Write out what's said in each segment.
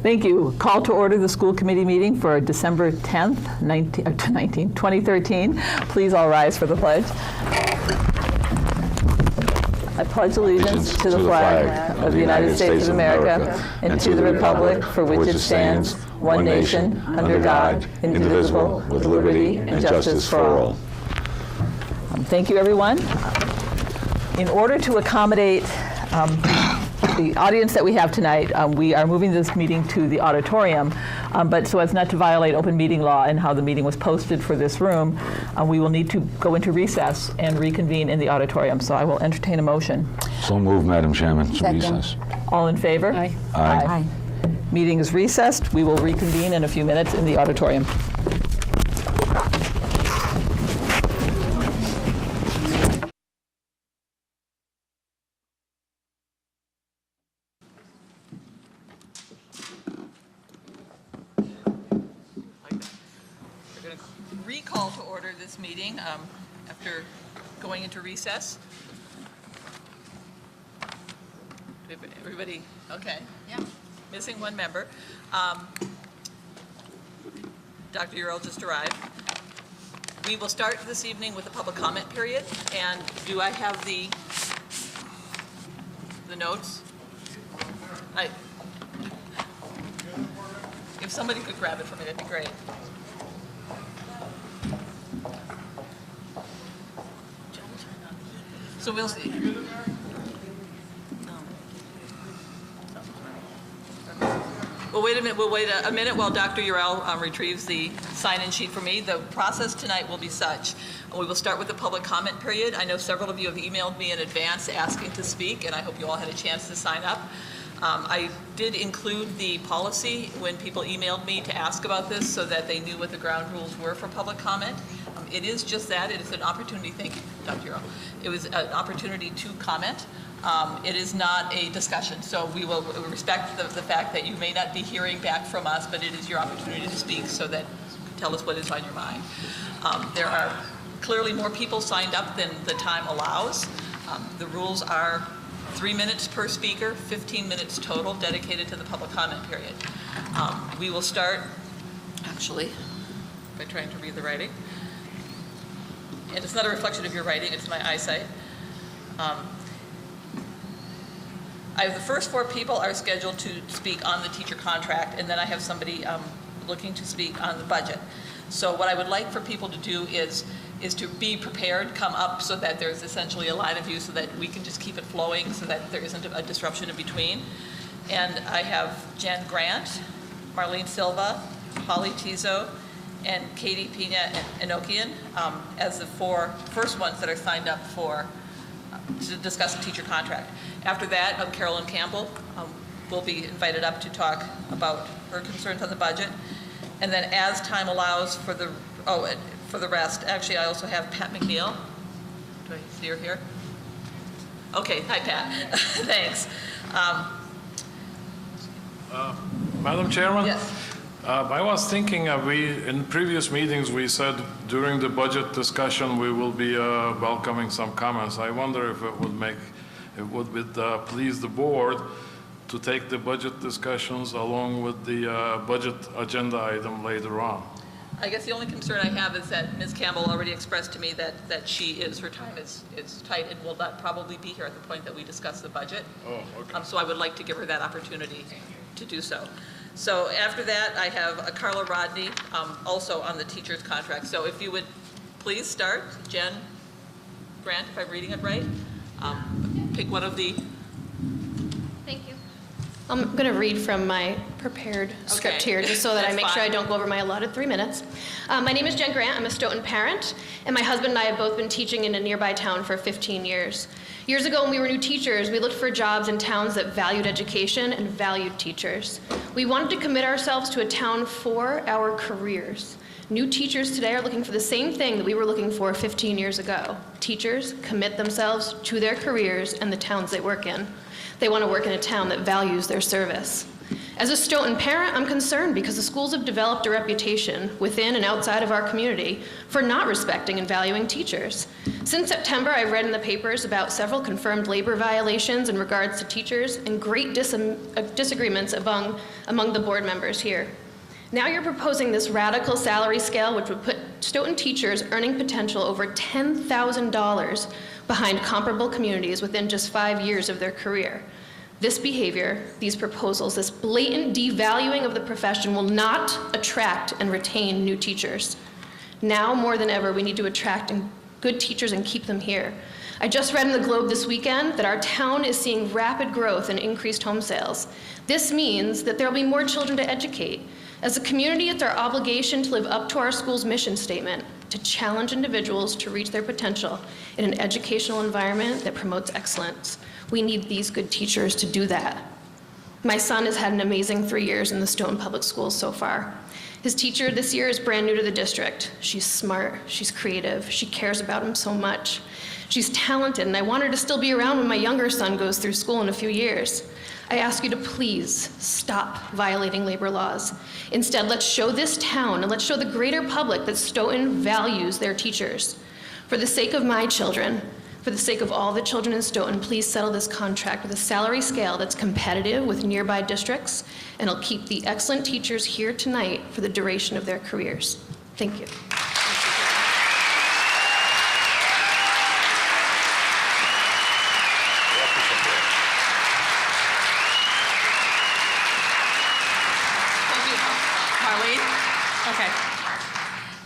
Thank you. Call to order the school committee meeting for December 10th, 2013. Please all rise for the pledge. I pledge allegiance to the flag of the United States of America and to the republic for which it stands, one nation, under God, indivisible, with liberty and justice for all. Thank you, everyone. In order to accommodate the audience that we have tonight, we are moving this meeting to the auditorium, but so as not to violate open meeting law and how the meeting was posted for this room, we will need to go into recess and reconvene in the auditorium. So I will entertain a motion. So moved, Madam Chairman, to Second. recess. All in favor? Aye. Aye. Meeting is recessed. We will reconvene in a few minutes in the auditorium. We're going to recall to order this meeting after going into recess. Everybody, okay? Yeah. Missing one member. Dr. Url just arrived. We will start this evening with a public comment period. And do I have the notes? If somebody could grab it for me, that'd be great. So we'll see. Well, wait a minute. We'll wait a minute while Dr. Url retrieves the sign-in sheet for me. The process tonight will be such. We will start with the public comment period. I know several of you have emailed me in advance asking to speak, and I hope you all had a chance to sign up. I did include the policy when people emailed me to ask about this so that they knew what the ground rules were for public comment. It is just that. It is an opportunity. Thank you, Dr. Url. It was an opportunity to comment. It is not a discussion, so we will respect the fact that you may not be hearing back from us, but it is your opportunity to speak so that you can tell us what is on your mind. There are clearly more people signed up than the time allows. The rules are 3 minutes per speaker, 15 minutes total dedicated to the public comment period. We will start, actually, by trying to read the writing. And it's not a reflection of your writing, it's my eyesight. I have the first 4 people are scheduled to speak on the teacher contract, and then I have somebody looking to speak on the budget. So what I would like for people to do is to be prepared, come up so that there's essentially a line of view so that we can just keep it flowing so that there isn't a disruption in between. And I have Jen Grant, Marlene Silva, Holly Tizo, and Katie Pina Enochian as the 4 first ones that are signed up to discuss the teacher contract. After that, Carolyn Campbell will be invited up to talk about her concerns on the budget. And then as time allows for the rest, actually I also have Pat McNeil. Do I see her here? Okay, hi Pat, thanks. Madam Chairman? Yes. I was thinking, in previous meetings we said during the budget discussion we will be welcoming some comments. I wonder if it would please the board to take the budget discussions along with the budget agenda item later on. I guess the only concern I have is that Ms. Campbell already expressed to me that her time is tight and will not probably be here at the point that we discuss the budget. Oh, okay. So I would like to give her that opportunity to do so. So after that, I have Carla Rodney, also on the teacher's contract. So if you would please start, Jen Grant, if I'm reading it right, pick one of the. Thank you. I'm going to read from my prepared script here, just so that I make sure I don't go over my allotted 3 minutes. My name is Jen Grant. I'm a Stoughton parent, and my husband and I have both been teaching in a nearby town for 15 years. Years ago, when we were new teachers, we looked for jobs in towns that valued education and valued teachers. We wanted to commit ourselves to a town for our careers. New teachers today are looking for the same thing that we were looking for 15 years ago. Teachers commit themselves to their careers and the towns they work in. They want to work in a town that values their service. As a Stoughton parent, I'm concerned because the schools have developed a reputation within and outside of our community for not respecting and valuing teachers. Since September, I've read in the papers about several confirmed labor violations in regards to teachers and great disagreements among the board members here. Now you're proposing this radical salary scale which would put Stoughton teachers earning potential over $10,000 behind comparable communities within just 5 years of their career. This behavior, these proposals, this blatant devaluing of the profession will not attract and retain new teachers. Now more than ever, we need to attract good teachers and keep them here. I just read in the Globe this weekend that our town is seeing rapid growth and increased home sales. This means that there will be more children to educate. As a community, it's our obligation to live up to our school's mission statement, to challenge individuals to reach their potential in an educational environment that promotes excellence. We need these good teachers to do that. My son has had an amazing 3 years in the Stoughton Public Schools so far. His teacher this year is brand new to the district. She's smart, she's creative, she cares about him so much. She's talented, and I want her to still be around when my younger son goes through school in a few years. I ask you to please stop violating labor laws. Instead, let's show this town and let's show the greater public that Stoughton values their teachers. For the sake of my children, for the sake of all the children in Stoughton, please settle this contract with a salary scale that's competitive with nearby districts, and it'll keep the excellent teachers here tonight for the duration of their careers. Thank you.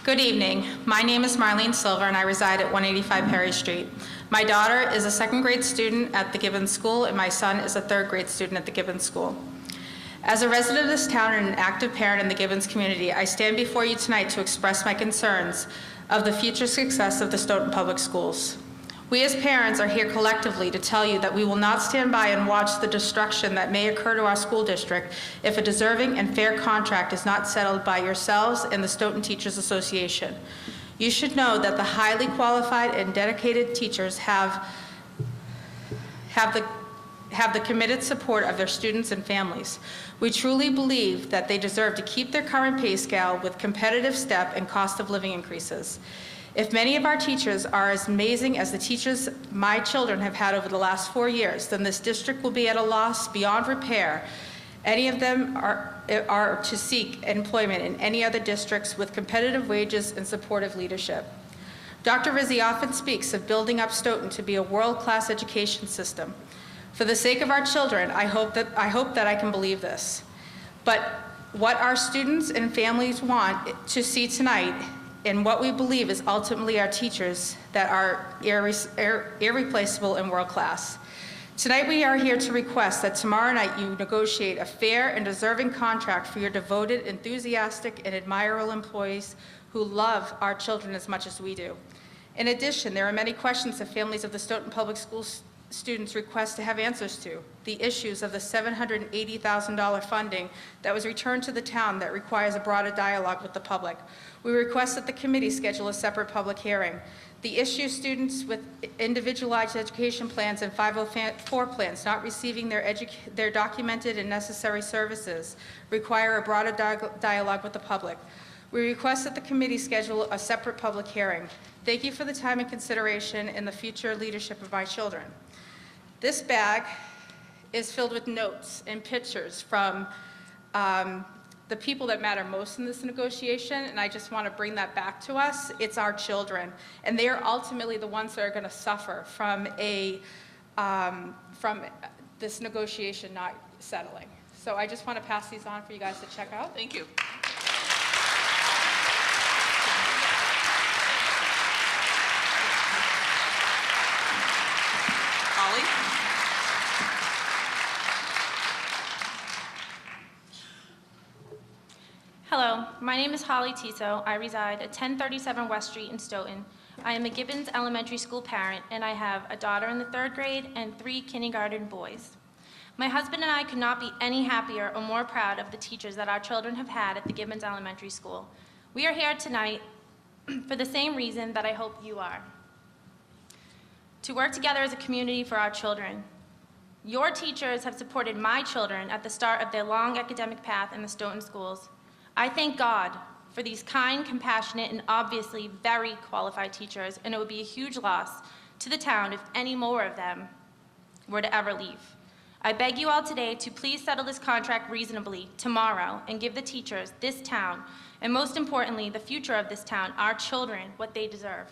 Good evening. My name is Marlene Silver and I reside at 185 Perry Street. My daughter is a second grade student at the Gibbons School and my son is a third grade student at the Gibbons School. As a resident of this town and an active parent in the Gibbons community, I stand before you tonight to express my concerns of the future success of the Stoughton Public Schools. We as parents are here collectively to tell you that we will not stand by and watch the destruction that may occur to our school district if a deserving and fair contract is not settled by yourselves and the Stoughton Teachers Association. You should know that the highly qualified and dedicated teachers have the committed support of their students and families. We truly believe that they deserve to keep their current pay scale with competitive step and cost of living increases. If many of our teachers are as amazing as the teachers my children have had over the last 4 years, then this district will be at a loss beyond repair. Any of them are to seek employment in any other districts with competitive wages and supportive leadership. Dr. Rizzi often speaks of building up Stoughton to be a world-class education system. For the sake of our children, I hope that I can believe this. But what our students and families want to see tonight and what we believe is ultimately our teachers that are irreplaceable and world-class. Tonight we are here to request that tomorrow night you negotiate a fair and deserving contract for your devoted, enthusiastic, and admirable employees who love our children as much as we do. In addition, there are many questions that families of the Stoughton Public Schools students request to have answers to. The issues of the $780,000 funding that was returned to the town that requires a broader dialogue with the public. We request that the committee schedule a separate public hearing. The issue students with individualized education plans and 504 plans not receiving their documented and necessary services require a broader dialogue with the public. We request that the committee schedule a separate public hearing. Thank you for the time and consideration in the future leadership of my children. This bag is filled with notes and pictures from the people that matter most in this negotiation, and I just want to bring that back to us. It's our children, and they are ultimately the ones that are going to suffer from this negotiation not settling. So I just want to pass these on for you guys to check out. Thank you. Holly? Hello, my name is Holly Tiso. I reside at 1037 West Street in Stoughton. I am a Gibbons Elementary School parent, and I have a daughter in the 3rd grade and 3 kindergarten boys. My husband and I could not be any happier or more proud of the teachers that our children have had at the Gibbons Elementary School. We are here tonight for the same reason that I hope you are. To work together as a community for our children. Your teachers have supported my children at the start of their long academic path in the Stoughton schools. I thank God for these kind, compassionate, and obviously very qualified teachers, and it would be a huge loss to the town if any more of them were to ever leave. I beg you all today to please settle this contract reasonably tomorrow and give the teachers, this town, and most importantly, the future of this town, our children, what they deserve.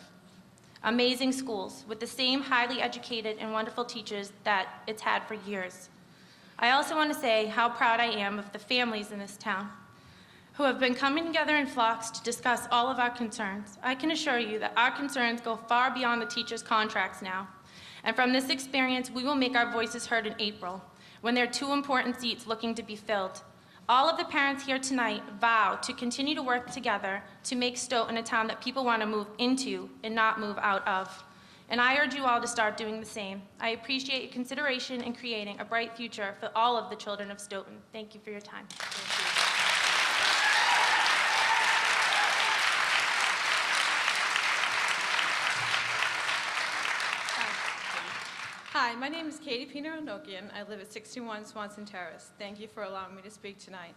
Amazing schools with the same highly educated and wonderful teachers that it's had for years. I also want to say how proud I am of the families in this town who have been coming together in flocks to discuss all of our concerns. I can assure you that our concerns go far beyond the teachers' contracts now. And from this experience, we will make our voices heard in April, when there are 2 important seats looking to be filled. All of the parents here tonight vow to continue to work together to make Stoughton a town that people want to move into and not move out of. And I urge you all to start doing the same. I appreciate your consideration in creating a bright future for all of the children of Stoughton. Thank you for your time. Hi, my name is Katie Pino-Nokian. I live at 61 Swanson Terrace. Thank you for allowing me to speak tonight.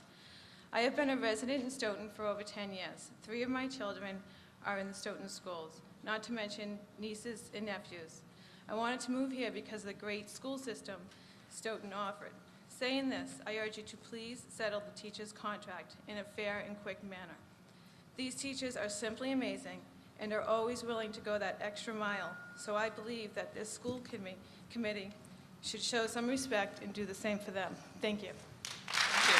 I have been a resident in Stoughton for over 10 years. 3 of my children are in the Stoughton schools, not to mention nieces and nephews. I wanted to move here because of the great school system Stoughton offered. Saying this, I urge you to please settle the teacher's contract in a fair and quick manner. These teachers are simply amazing and are always willing to go that extra mile, so I believe that this school committee should show some respect and do the same for them. Thank you. Thank you.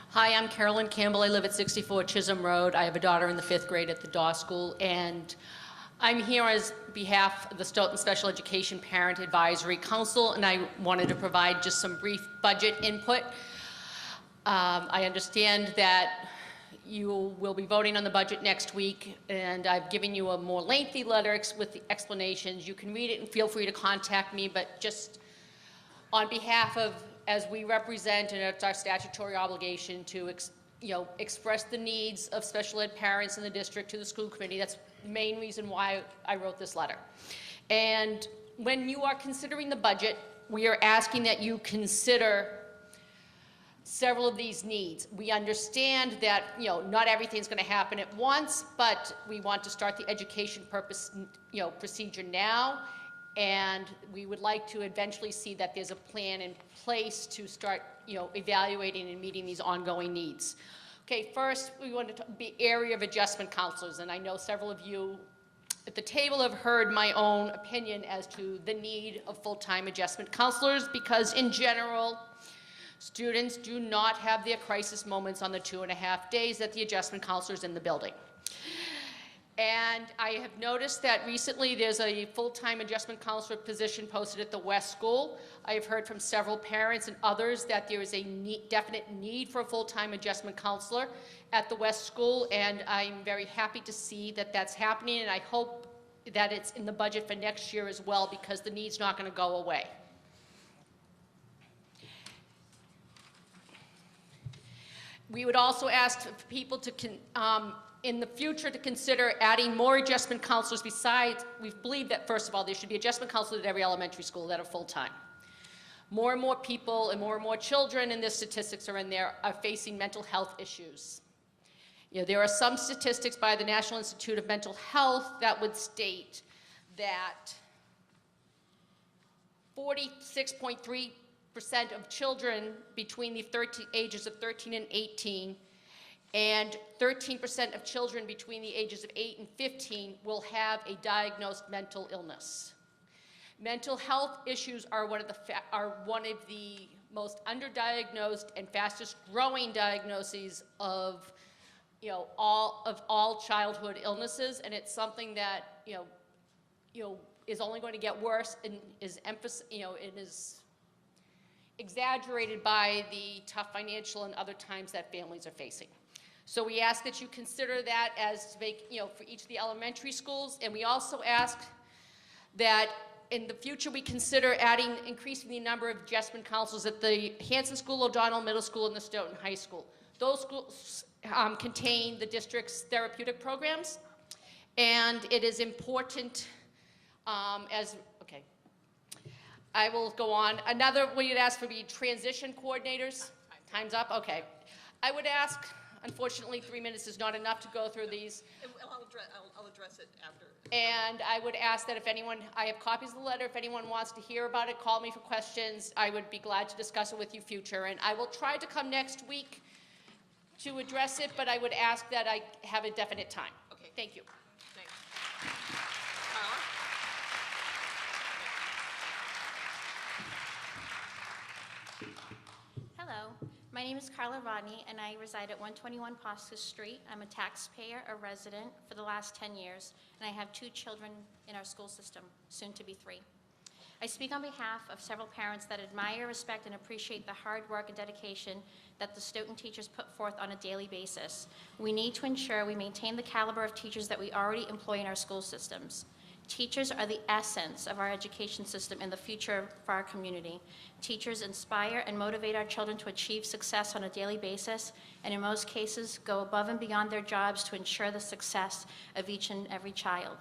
Hi, I'm Carolyn Campbell. I live at 64 Chisholm Road. I have a daughter in the 5th grade at the Daw School, and I'm here as behalf of the Stoughton Special Education Parent Advisory Council, and I wanted to provide just some brief budget input. I understand that you will be voting on the budget next week, and I've given you a more lengthy letter with the explanations. You can read it and feel free to contact me, but just on behalf of, as we represent, and it's our statutory obligation to express the needs of special ed parents in the district to the school committee. That's the main reason why I wrote this letter. And when you are considering the budget, we are asking that you consider several of these needs. We understand that, not everything's going to happen at once, but we want to start the education procedure now, and we would like to eventually see that there's a plan in place to start, evaluating and meeting these ongoing needs. Okay, first, we want to be area of adjustment counselors, and I know several of you at the table have heard my own opinion as to the need of full-time adjustment counselors, because in general, students do not have their crisis moments on the 2.5 days that the adjustment counselor is in the building. And I have noticed that recently there's a full-time adjustment counselor position posted at the West School. I have heard from several parents and others that there is a definite need for a full-time adjustment counselor at the West School, and I'm very happy to see that that's happening, and I hope that it's in the budget for next year as well, because the need's not going to go away. We would also ask people to in the future to consider adding more adjustment counselors besides, we believe that first of all there should be adjustment counselors at every elementary school that are full-time. More and more people and more children, and the statistics are in there, are facing mental health issues. There are some statistics by the National Institute of Mental Health that would state that 46.3% of children between the ages of 13 and 18 and 13% of children between the ages of 8 and 15 will have a diagnosed mental illness. Mental health issues are one of the most underdiagnosed and fastest growing diagnoses of all childhood illnesses, and it's something that is only going to get worse and is exaggerated by the tough financial and other times that families are facing. So we ask that you consider that as for each of the elementary schools, and we also ask that in the future we consider increasing the number of adjustment counselors at the Hanson School, O'Donnell Middle School, and the Stoughton High School. Those schools contain the district's therapeutic programs, and it is important okay. I will go on. Another, we'd ask for be transition coordinators. Time's up? Okay. I would ask, unfortunately, 3 minutes is not enough to go through these. I'll address it after. And I would ask that if anyone, I have copies of the letter, if anyone wants to hear about it, call me for questions. I would be glad to discuss it with you future. And I will try to come next week to address it, but I would ask that I have a definite time. Okay. Thank you. Thanks. Carla? Hello, my name is Carla Rodney, and I reside at 121 Posca Street. I'm a taxpayer, a resident for the last 10 years, and I have 2 children in our school system, soon to be 3. I speak on behalf of several parents that admire, respect, and appreciate the hard work and dedication that the Stoughton teachers put forth on a daily basis. We need to ensure we maintain the caliber of teachers that we already employ in our school systems. Teachers are the essence of our education system and the future for our community. Teachers inspire and motivate our children to achieve success on a daily basis, and in most cases, go above and beyond their jobs to ensure the success of each and every child.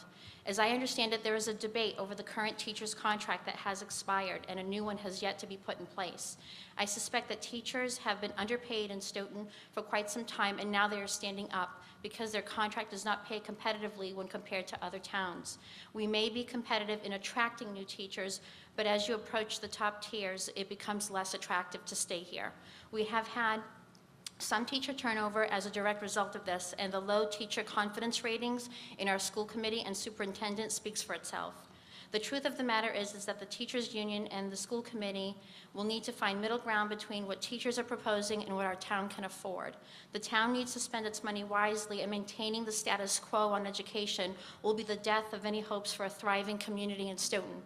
As I understand it, there is a debate over the current teacher's contract that has expired, and a new one has yet to be put in place. I suspect that teachers have been underpaid in Stoughton for quite some time, and now they are standing up because their contract does not pay competitively when compared to other towns. We may be competitive in attracting new teachers, but as you approach the top tiers, it becomes less attractive to stay here. We have had some teacher turnover as a direct result of this, and the low teacher confidence ratings in our school committee and superintendent speaks for itself. The truth of the matter is that the teachers union and the school committee will need to find middle ground between what teachers are proposing and what our town can afford. The town needs to spend its money wisely, and maintaining the status quo on education will be the death of any hopes for a thriving community in Stoughton.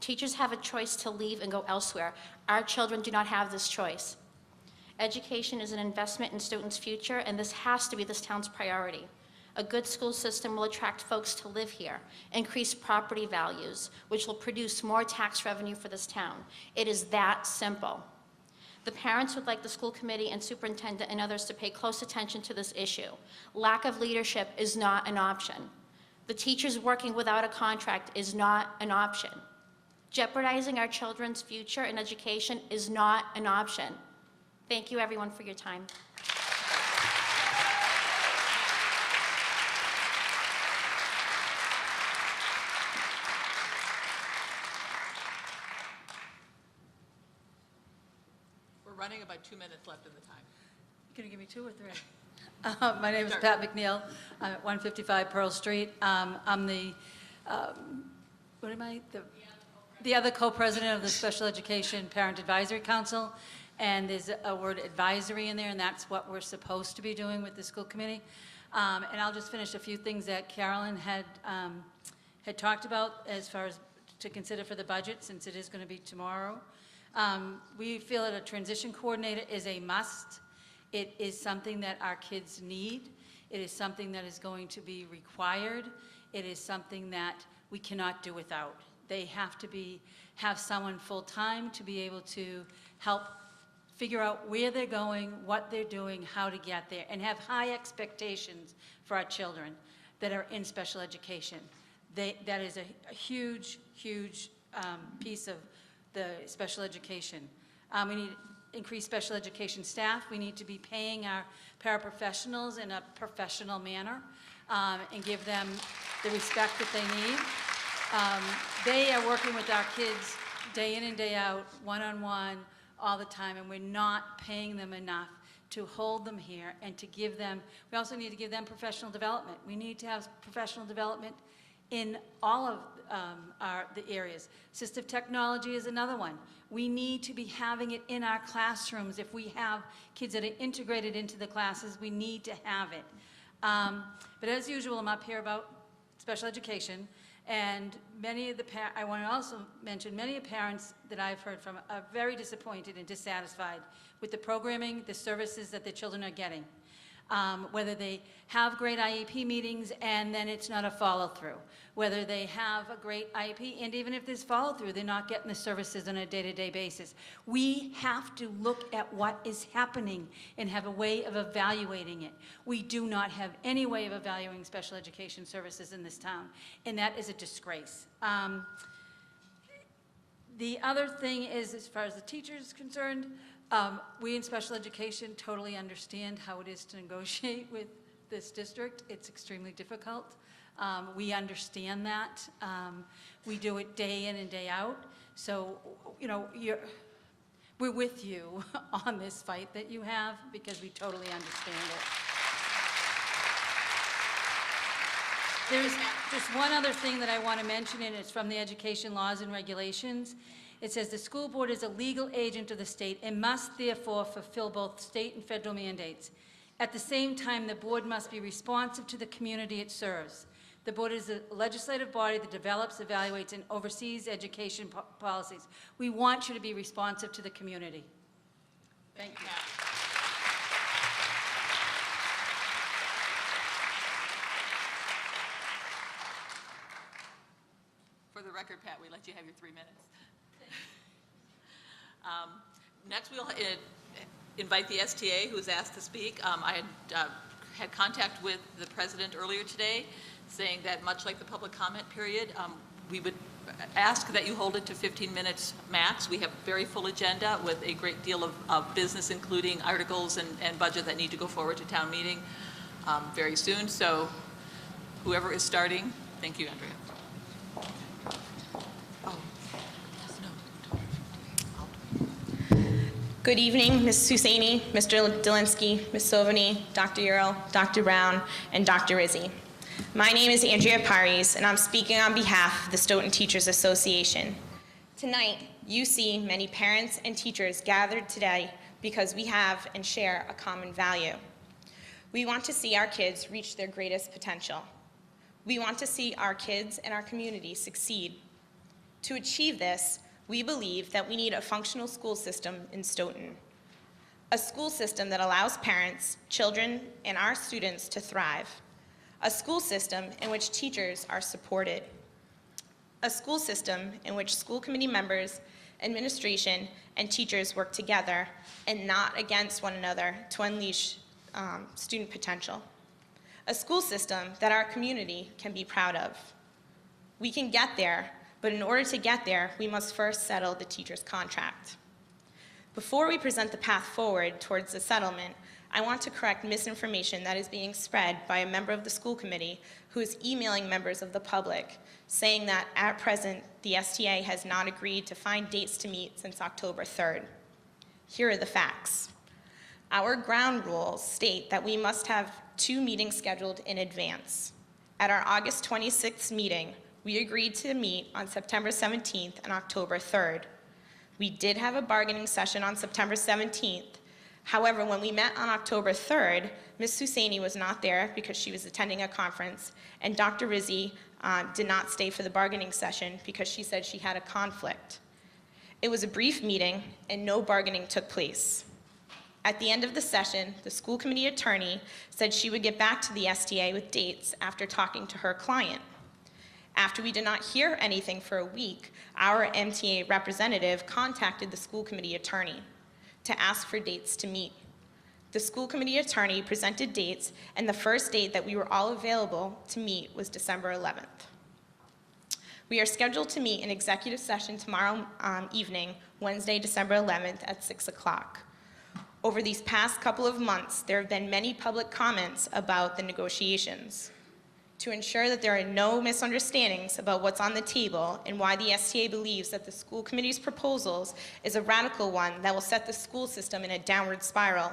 Teachers have a choice to leave and go elsewhere. Our children do not have this choice. Education is an investment in Stoughton's future, and this has to be this town's priority. A good school system will attract folks to live here, increase property values, which will produce more tax revenue for this town. It is that simple. The parents would like the school committee and superintendent and others to pay close attention to this issue. Lack of leadership is not an option. The teachers working without a contract is not an option. Jeopardizing our children's future and education is not an option. Thank you, everyone, for your time. We're running about 2 minutes left in the time. Can you give me 2 or 3? My name is Pat McNeil. I'm at 155 Pearl Street. I'm the, what am I? The other co-president of the Special Education Parent Advisory Council. And there's a word advisory in there, and that's what we're supposed to be doing with the school committee. And I'll just finish a few things that Carolyn had talked about as far as to consider for the budget, since it is going to be tomorrow. We feel that a transition coordinator is a must. It is something that our kids need. It is something that is going to be required. It is something that we cannot do without. They have to have someone full-time to be able to help figure out where they're going, what they're doing, how to get there, and have high expectations for our children that are in special education. That is a huge, huge piece of the special education. We need increased special education staff. We need to be paying our paraprofessionals in a professional manner and give them the respect that they need. They are working with our kids day in and day out, one-on-one, all the time, and we're not paying them enough to hold them here and to give them, we also need to give them professional development. We need to have professional development in all of the areas. Assistive technology is another one. We need to be having it in our classrooms. If we have kids that are integrated into the classes, we need to have it. But as usual, I'm up here about special education. And many of the I want to also mention many of the parents that I've heard from are very disappointed and dissatisfied with the programming, the services that their children are getting. whether they have great IEP meetings and then it's not a follow-through, whether they have a great IEP, and even if there's follow-through, they're not getting the services on a day-to-day basis. We have to look at what is happening and have a way of evaluating it. We do not have any way of evaluating special education services in this town, and that is a disgrace. The other thing is, as far as the teachers concerned, we in special education totally understand how it is to negotiate with this district. It's extremely difficult. We understand that. We do it day in and day out. So, you know, we're with you on this fight that you have because we totally understand it. There's just one other thing that I want to mention, and it's from the education laws and regulations. It says the school board is a legal agent of the state and must therefore fulfill both state and federal mandates. At the same time, the board must be responsive to the community it serves. The board is a legislative body that develops, evaluates, and oversees education policies. We want you to be responsive to the community. Thank you. For the record, Pat, we let you have your 3 minutes. Next, we'll invite the STA, who's asked to speak. I had contact with the president earlier today, saying that much like the public comment period, we would ask that you hold it to 15 minutes max. We have a very full agenda with a great deal of business, including articles and budget that need to go forward to town meeting very soon. So whoever is starting, thank you, Andrea. Good evening, Ms. Husseini, Mr. Delinsky, Ms. Sovany, Dr. Earl, Dr. Brown, and Dr. Rizzi. My name is Andrea Paris, and I'm speaking on behalf of the Stoughton Teachers Association. Tonight, you see many parents and teachers gathered today because we have and share a common value. We want to see our kids reach their greatest potential. We want to see our kids and our community succeed. To achieve this, we believe that we need a functional school system in Stoughton. A school system that allows parents, children, and our students to thrive. A school system in which teachers are supported. A school system in which school committee members, administration, and teachers work together and not against one another to unleash student potential. A school system that our community can be proud of. We can get there, but in order to get there, we must first settle the teacher's contract. Before we present the path forward towards the settlement, I want to correct misinformation that is being spread by a member of the school committee who is emailing members of the public, saying that at present, the STA has not agreed to find dates to meet since October 3rd. Here are the facts. Our ground rules state that we must have 2 meetings scheduled in advance. At our August 26th meeting, we agreed to meet on September 17th and October 3rd. We did have a bargaining session on September 17th. However, when we met on October 3rd, Ms. Husseini was not there because she was attending a conference, and Dr. Rizzi did not stay for the bargaining session because she said she had a conflict. It was a brief meeting, and no bargaining took place. At the end of the session, the school committee attorney said she would get back to the STA with dates after talking to her client. After we did not hear anything for a week, our MTA representative contacted the school committee attorney to ask for dates to meet. The school committee attorney presented dates, and the first date that we were all available to meet was December 11th. We are scheduled to meet in executive session tomorrow evening, Wednesday, December 11th at 6 o'clock. Over these past couple of months, there have been many public comments about the negotiations. To ensure that there are no misunderstandings about what's on the table and why the STA believes that the school committee's proposals is a radical one that will set the school system in a downward spiral,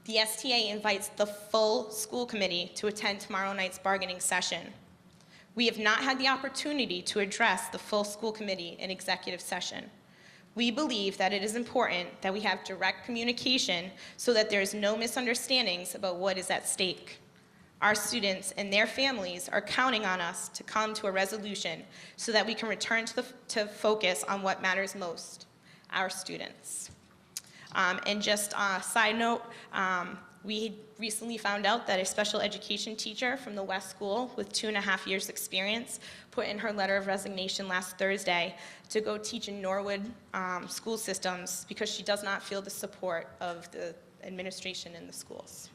the STA invites the full school committee to attend tomorrow night's bargaining session. We have not had the opportunity to address the full school committee in executive session. We believe that it is important that we have direct communication so that there is no misunderstandings about what is at stake. Our students and their families are counting on us to come to a resolution so that we can return to focus on what matters most, our students. And just a side note, We recently found out that a special education teacher from the West School with 2.5 years experience put in her letter of resignation last Thursday to go teach in Norwood school systems because she does not feel the support of the administration in the schools.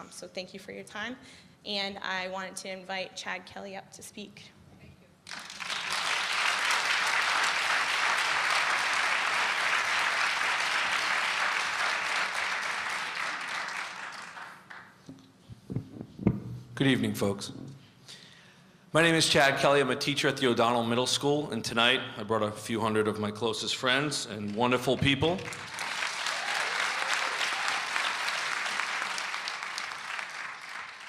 So thank you for your time, and I wanted to invite Chad Kelly up to speak. Good evening, folks. My name is Chad Kelly. I'm a teacher at the O'Donnell Middle School, and tonight I brought a few hundred of my closest friends and wonderful people.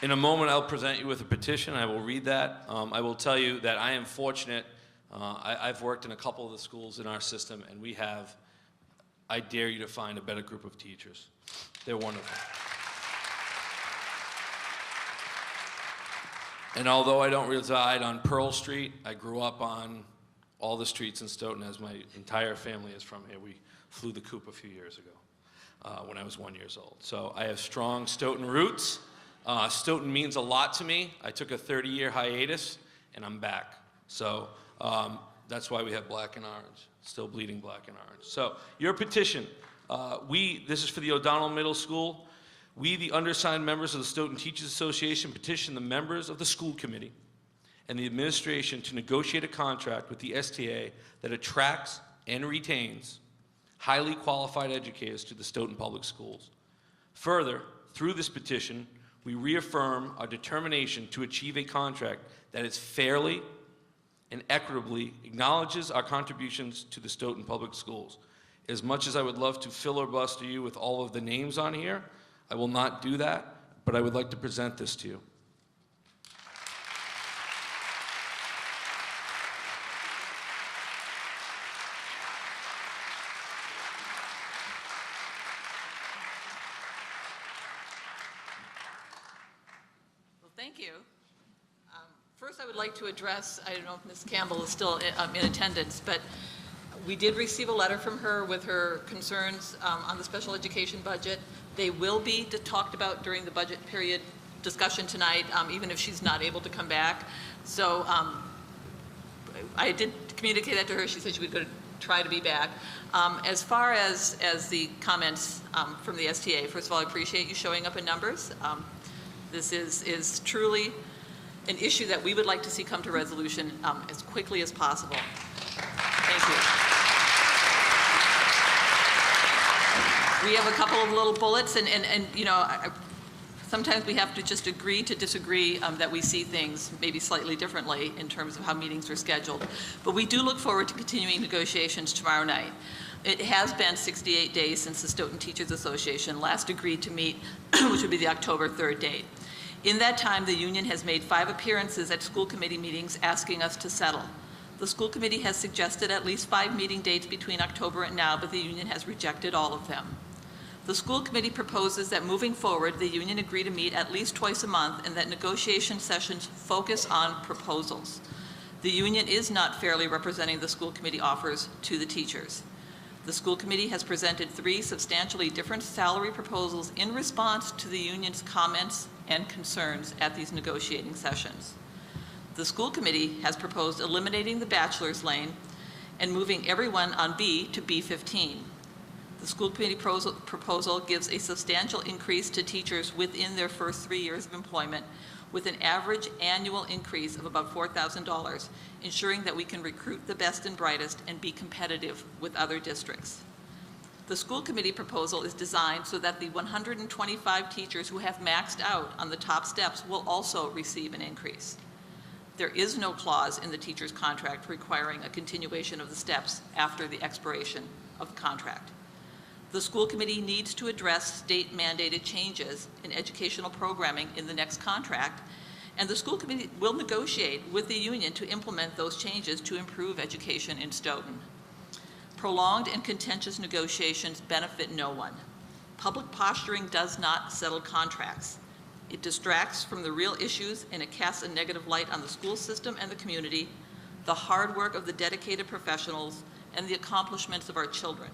In a moment, I'll present you with a petition. I will read that. I will tell you that I am fortunate. I've worked in a couple of the schools in our system, and we have, I dare you to find a better group of teachers. They're wonderful. And although I don't reside on Pearl Street, I grew up on all the streets in Stoughton, as my entire family is from here. We flew the coop a few years ago when I was 1 year old. So I have strong Stoughton roots. Stoughton means a lot to me. I took a 30-year hiatus, and I'm back. So that's why we have black and orange, still bleeding black and orange. So your petition, this is for the O'Donnell Middle School. We, the undersigned members of the Stoughton Teachers Association, petition the members of the school committee and the administration to negotiate a contract with the STA that attracts and retains highly qualified educators to the Stoughton Public Schools. Further, through this petition, we reaffirm our determination to achieve a contract that is fairly and equitably acknowledges our contributions to the Stoughton Public Schools. As much as I would love to filibuster you with all of the names on here, I will not do that, but I would like to present this to you. Well, thank you. First, I would like to address, I don't know if Ms. Campbell is still in attendance, but we did receive a letter from her with her concerns on the special education budget. They will be talked about during the budget period discussion tonight, even if she's not able to come back. So I did communicate that to her. She said she would go to try to be back. As far as the comments from the STA, first of all, I appreciate you showing up in numbers. This is truly an issue that we would like to see come to resolution as quickly as possible. Thank you. We have a couple of little bullets, and you know, sometimes we have to just agree to disagree that we see things maybe slightly differently in terms of how meetings are scheduled. But we do look forward to continuing negotiations tomorrow night. It has been 68 days since the Stoughton Teachers Association last agreed to meet, which would be the October 3rd date. In that time, the union has made 5 appearances at school committee meetings asking us to settle. The school committee has suggested at least 5 meeting dates between October and now, but the union has rejected all of them. The school committee proposes that moving forward, the union agree to meet at least twice a month and that negotiation sessions focus on proposals. The union is not fairly representing the school committee offers to the teachers. The school committee has presented 3 substantially different salary proposals in response to the union's comments and concerns at these negotiating sessions. The school committee has proposed eliminating the bachelor's lane and moving everyone on B to B15. The school committee proposal gives a substantial increase to teachers within their first 3 years of employment, with an average annual increase of about $4,000, ensuring that we can recruit the best and brightest and be competitive with other districts. The school committee proposal is designed so that the 125 teachers who have maxed out on the top steps will also receive an increase. There is no clause in the teacher's contract requiring a continuation of the steps after the expiration of the contract. The school committee needs to address state-mandated changes in educational programming in the next contract, and the school committee will negotiate with the union to implement those changes to improve education in Stoughton. Prolonged and contentious negotiations benefit no one. Public posturing does not settle contracts. It distracts from the real issues, and it casts a negative light on the school system and the community, the hard work of the dedicated professionals, and the accomplishments of our children.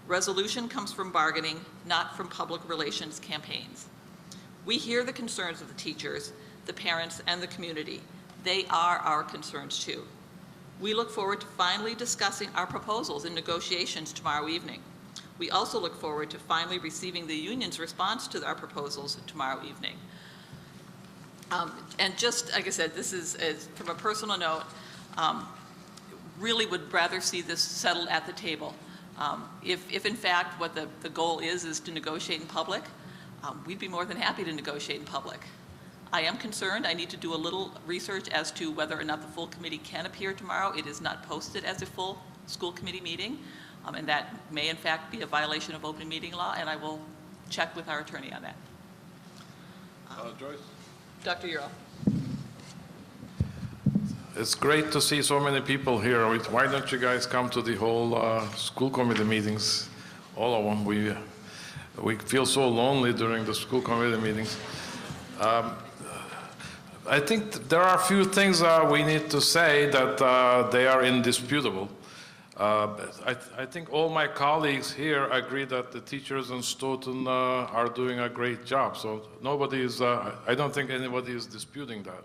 Resolution comes from bargaining, not from public relations campaigns. We hear the concerns of the teachers, the parents, and the community. They are our concerns too. We look forward to finally discussing our proposals in negotiations tomorrow evening. We also look forward to finally receiving the union's response to our proposals tomorrow evening. And just, like I said, this is from a personal note, really would rather see this settled at the table. If in fact what the goal is to negotiate in public, we'd be more than happy to negotiate in public. I am concerned. I need to do a little research as to whether or not the full committee can appear tomorrow. It is not posted as a full school committee meeting, and that may in fact be a violation of open meeting law, and I will check with our attorney on that. Joyce? Dr. Earl. It's great to see so many people here. Why don't you guys come to the whole school committee meetings, all of them? We feel so lonely during the school committee meetings. I think there are a few things we need to say that they are indisputable. I think all my colleagues here agree that the teachers in Stoughton are doing a great job. So nobody is, I don't think anybody is disputing that.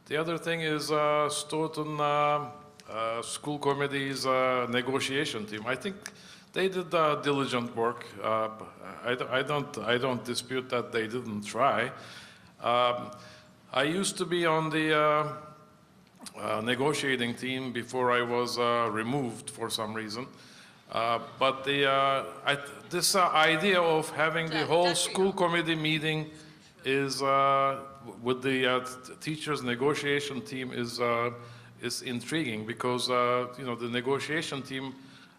The other thing is Stoughton School Committee's negotiation team. I think they did diligent work. I don't dispute that they didn't try. I used to be on the negotiating team before I was removed for some reason. But this idea of having the whole school committee meeting is with the teachers' negotiation team is intriguing because you know, the negotiation team,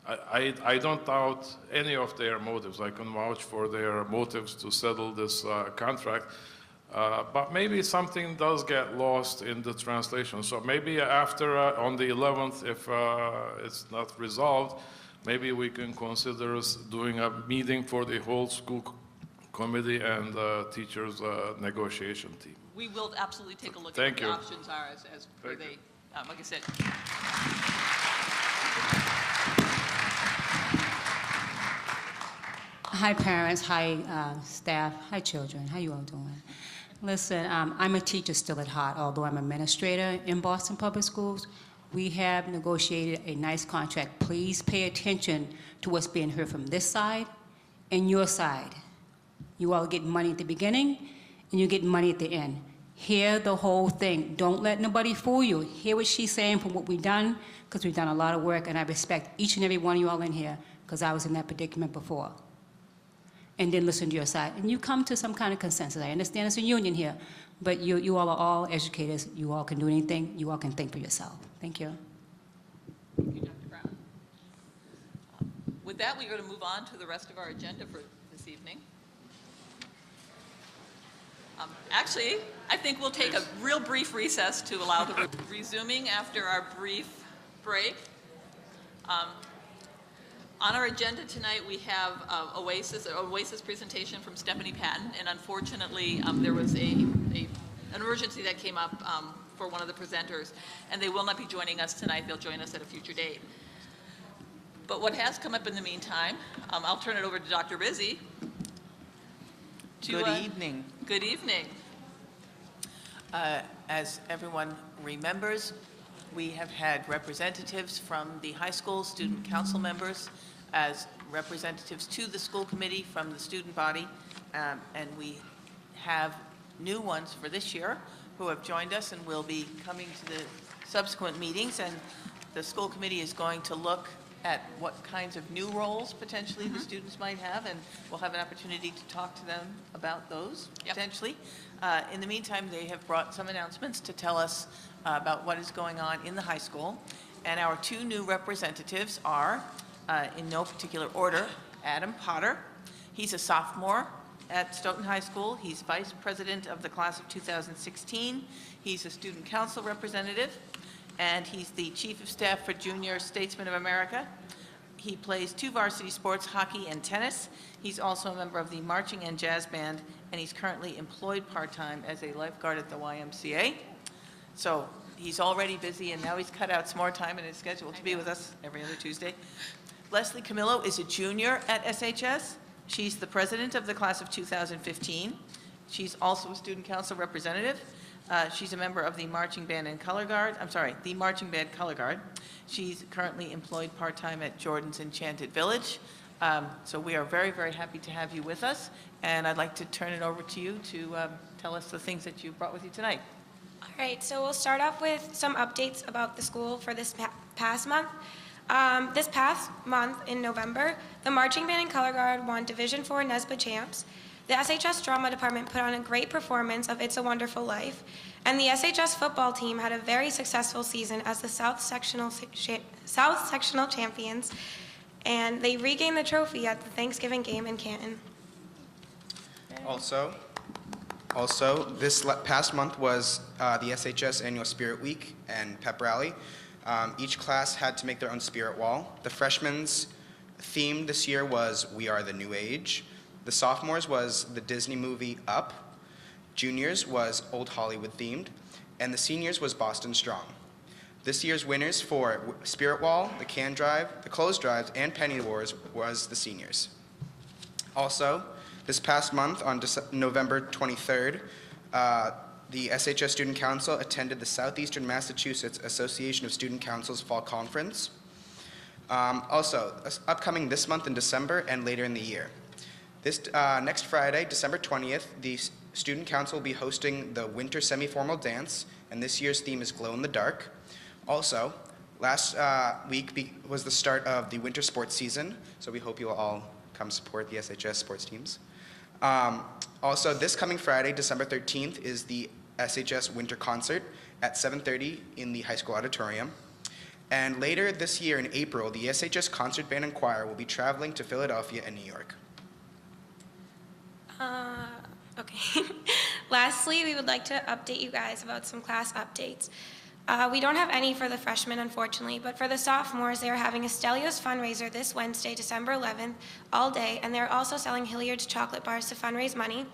I don't doubt any of their motives. I can vouch for their motives to settle this contract. But maybe something does get lost in the translation. So maybe after, on the 11th, if it's not resolved, maybe we can consider doing a meeting for the whole school committee and teachers' negotiation team. We will absolutely take a look Thank at you. what the options are as per they, like I said. Hi parents, hi staff, hi children, how you all doing? Listen, I'm a teacher still at heart, although I'm an administrator in Boston Public Schools. We have negotiated a nice contract. Please pay attention to what's being heard from this side and your side. You all get money at the beginning and you get money at the end. Hear the whole thing. Don't let nobody fool you. Hear what she's saying from what we've done, because we've done a lot of work, and I respect each and every one of you all in here, because I was in that predicament before. And then listen to your side. And you come to some kind of consensus. I understand it's a union here, but you all are all educators. You all can do anything. You all can think for yourself. Thank you. Thank you, Dr. Brown. With that, we're going to move on to the rest of our agenda for this evening. Actually, I think we'll take a real brief recess to allow the resuming after our brief break. On our agenda tonight, we have Oasis presentation from Stephanie Patton, and unfortunately, there was an emergency that came up for one of the presenters, and they will not be joining us tonight. They'll join us at a future date. But what has come up in the meantime, I'll turn it over to Dr. Rizzi. Good evening. Good evening. As everyone remembers, we have had representatives from the high school, student council members, as representatives to the school committee from the student body, and we have new ones for this year who have joined us and will be coming to the subsequent meetings, and the school committee is going to look at what kinds of new roles potentially the students might have, and we'll have an opportunity to talk to them about those potentially. In the meantime, they have brought some announcements to tell us about what is going on in the high school, and our two new representatives are, in no particular order, Adam Potter. He's a sophomore at Stoughton High School. He's vice president of the class of 2016. He's a student council representative, and he's the chief of staff for Junior Statesmen of America. He plays 2 varsity sports, hockey and tennis. He's also a member of the marching and jazz band, and he's currently employed part-time as a lifeguard at the YMCA. So he's already busy, and now he's cut out some more time in his schedule to be with us every other Tuesday. Leslie Camillo is a junior at SHS. She's the president of the class of 2015. She's also a student council representative. She's a member of the marching band and color guard. The marching band color guard. She's currently employed part-time at Jordan's Enchanted Village. So we are very, very happy to have you with us. And I'd like to turn it over to you to tell us the things that you brought with you tonight. All right, so we'll start off with some updates about the school for this past month. This past month in November, the Marching Band and Color Guard won Division IV NESBA champs. The SHS Drama Department put on a great performance of It's a Wonderful Life, and the SHS football team had a very successful season as the South Sectional champions, and they regained the trophy at the Thanksgiving game in Canton. Also, this past month was the SHS Annual Spirit Week and Pep Rally. Each class had to make their own spirit wall. The freshmen's theme this year was We Are the New Age. The sophomores was the Disney movie Up. Juniors was Old Hollywood themed. And the seniors was Boston Strong. This year's winners for Spirit Wall, the Can Drive, the Clothes Drives, and Penny Wars was the seniors. Also, this past month on November 23rd, the SHS Student Council attended the Southeastern Massachusetts Association of Student Councils Fall Conference. Also, upcoming this month in December and later in the year. This next Friday, December 20th, the Student Council will be hosting the Winter Semi-Formal Dance, and this year's theme is Glow in the Dark. Also, last week was the start of the winter sports season, so we hope you will all come support the SHS sports teams. Also, this coming Friday, December 13th, is the SHS Winter Concert at 7:30 in the high school auditorium. And later this year in April, the SHS Concert Band and Choir will be traveling to Philadelphia and New York. Okay. Lastly, we would like to update you guys about some class updates. We don't have any for the freshmen, unfortunately, but for the sophomores, they are having a Stelios fundraiser this Wednesday, December 11th, all day, and they're also selling Hilliard's chocolate bars to fundraise money.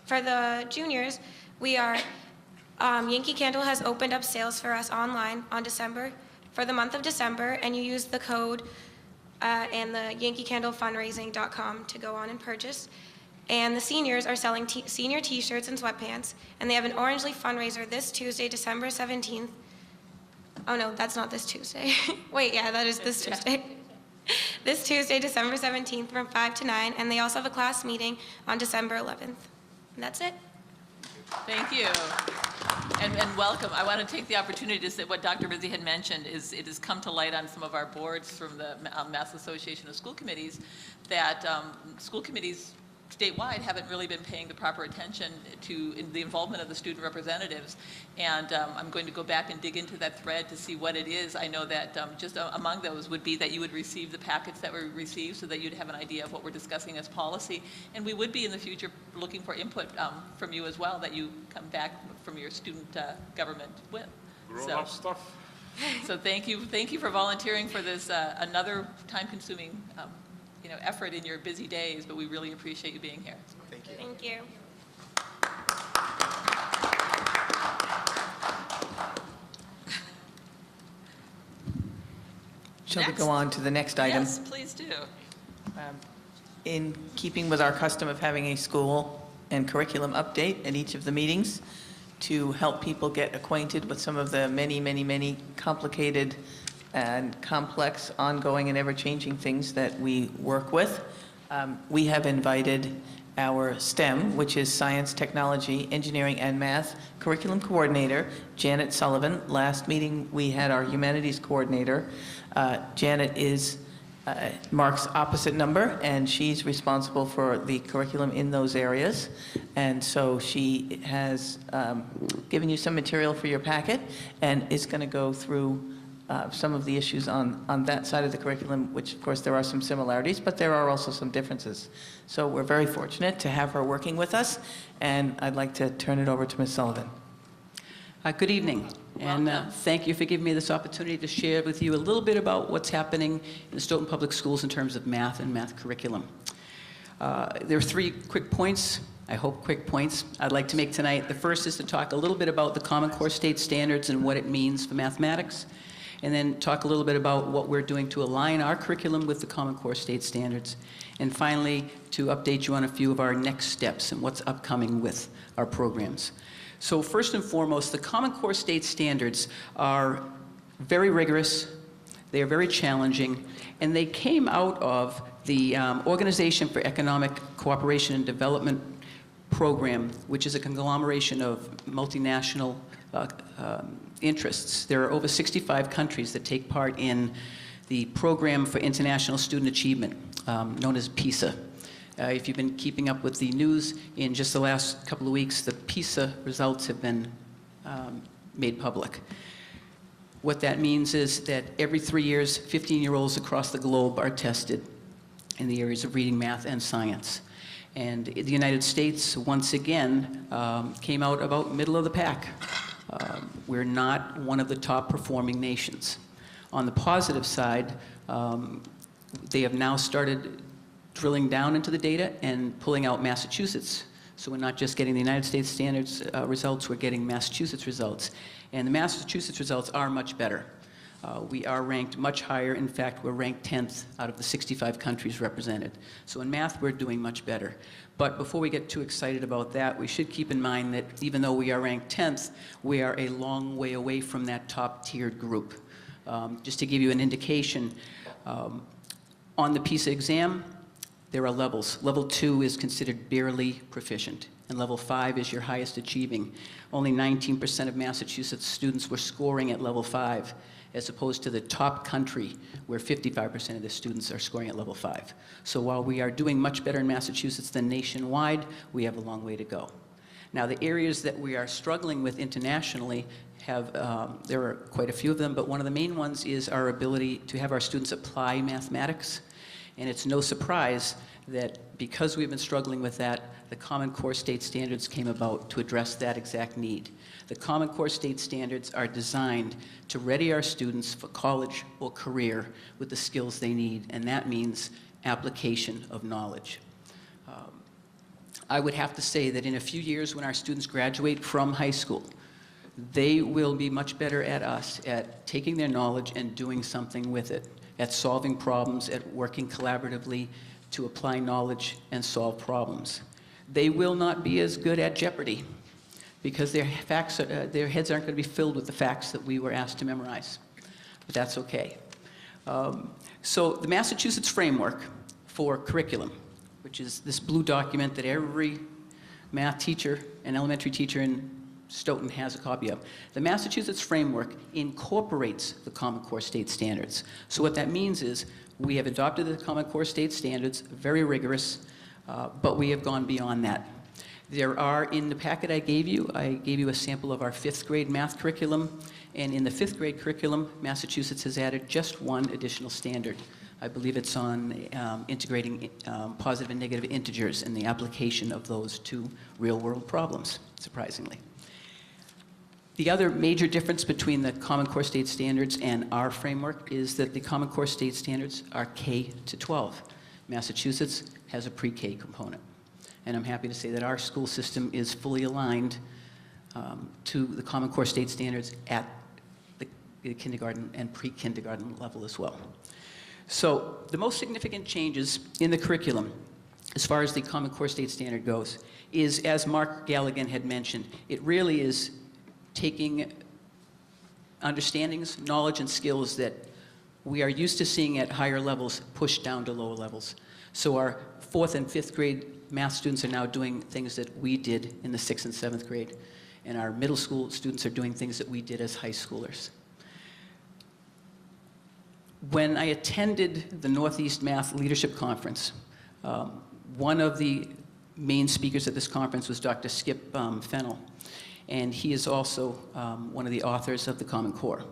For the juniors, we are, Yankee Candle has opened up sales for us online for the month of December, and you use the code and the yankeecandlefundraising.com to go on and purchase. And the seniors are selling senior t-shirts and sweatpants, and they have an Orange Leaf fundraiser this Tuesday, December 17th. Oh no, that's not this Tuesday. Wait, yeah, that is this Tuesday. This Tuesday, December 17th from 5 to 9, and they also have a class meeting on December 11th. And that's it. Thank you. And welcome. I want to take the opportunity to say what Dr. Rizzi had mentioned is it has come to light on some of our boards from the Mass Association of School Committees that school committees statewide haven't really been paying the proper attention to the involvement of the student representatives. And I'm going to go back and dig into that thread to see what it is. I know that just among those would be that you would receive the packets that were received so that you'd have an idea of what we're discussing as policy. And we would be in the future looking for input from you as well that you come back from your student government with. Grown-up stuff. So thank you for volunteering for this another time-consuming effort in your busy days, but we really appreciate you being here. Thank you. Thank you. Shall we go on to the next item? Yes, please do. In keeping with our custom of having a school and curriculum update at each of the meetings to help people get acquainted with some of the many, many, many complicated and complex, ongoing, and ever-changing things that we work with. We have invited our STEM, which is Science, Technology, Engineering, and Math Curriculum Coordinator, Janet Sullivan. Last meeting, we had our Humanities Coordinator. Janet is Mark's opposite number, and she's responsible for the curriculum in those areas. And so she has given you some material for your packet and is going to go through some of the issues on that side of the curriculum, which of course there are some similarities, but there are also some differences. So we're very fortunate to have her working with us, and I'd like to turn it over to Ms. Sullivan. Good evening, and thank you for giving me this opportunity to share with you a little bit about what's happening in the Stoughton Public Schools in terms of math and math curriculum. There are 3 quick points, I hope quick points, I'd like to make tonight. The first is to talk a little bit about the Common Core State Standards and what it means for mathematics. and then talk a little bit about what we're doing to align our curriculum with the Common Core state standards, and finally, to update you on a few of our next steps and what's upcoming with our programs. So first and foremost, the Common Core state standards are very rigorous, they are very challenging, and they came out of the Organization for Economic Cooperation and Development program, which is a conglomeration of multinational interests. There are over 65 countries that take part in the Program for International Student Achievement, known as PISA. If you've been keeping up with the news, in just the last couple of weeks, the PISA results have been made public. What that means is that every 3 years, 15-year-olds across the globe are tested in the areas of reading, math, and science. And the United States, once again, came out about middle of the pack. We're not one of the top performing nations. On the positive side, they have now started drilling down into the data and pulling out Massachusetts. So we're not just getting the United States standards results, we're getting Massachusetts results. And the Massachusetts results are much better. We are ranked much higher. In fact, we're ranked 10th out of the 65 countries represented. So in math, we're doing much better. But before we get too excited about that, we should keep in mind that even though we are ranked 10th, we are a long way away from that top-tiered group. Just to give you an indication, on the PISA exam, there are levels. Level 2 is considered barely proficient, and level 5 is your highest achieving. Only 19% of Massachusetts students were scoring at level 5, as opposed to the top country, where 55% of the students are scoring at level 5. So while we are doing much better in Massachusetts than nationwide, we have a long way to go. Now, the areas that we are struggling with internationally have, there are quite a few of them, but one of the main ones is our ability to have our students apply mathematics. And it's no surprise that because we've been struggling with that, the Common Core state standards came about to address that exact need. The Common Core state standards are designed to ready our students for college or career with the skills they need, and that means application of knowledge. I would have to say that in a few years when our students graduate from high school, they will be much better at us at taking their knowledge and doing something with it, at solving problems, at working collaboratively to apply knowledge and solve problems. They will not be as good at Jeopardy because their heads aren't going to be filled with the facts that we were asked to memorize. But that's okay. So the Massachusetts Framework for Curriculum, which is this blue document that every math teacher and elementary teacher in Stoughton has a copy of. The Massachusetts Framework incorporates the Common Core state standards. So what that means is we have adopted the Common Core state standards, very rigorous, but we have gone beyond that. There are, in the packet I gave you a sample of our 5th grade math curriculum, and in the 5th grade curriculum, Massachusetts has added just one additional standard. I believe it's on integrating positive and negative integers and the application of those to real-world problems, surprisingly. The other major difference between the Common Core state standards and our framework is that the Common Core state standards are K to 12. Massachusetts has a pre-K component. And I'm happy to say that our school system is fully aligned to the Common Core state standards at the kindergarten and pre-kindergarten level as well. So the most significant changes in the curriculum, as far as the Common Core state standard goes, is, as Mark Galligan had mentioned, it really is taking understandings, knowledge, and skills that we are used to seeing at higher levels pushed down to lower levels. So our 4th and 5th grade math students are now doing things that we did in the 6th and 7th grade. And our middle school students are doing things that we did as high schoolers. When I attended the Northeast Math Leadership Conference, one of the main speakers at this conference was Dr. Skip Fennell. And he is also one of the authors of the Common Core.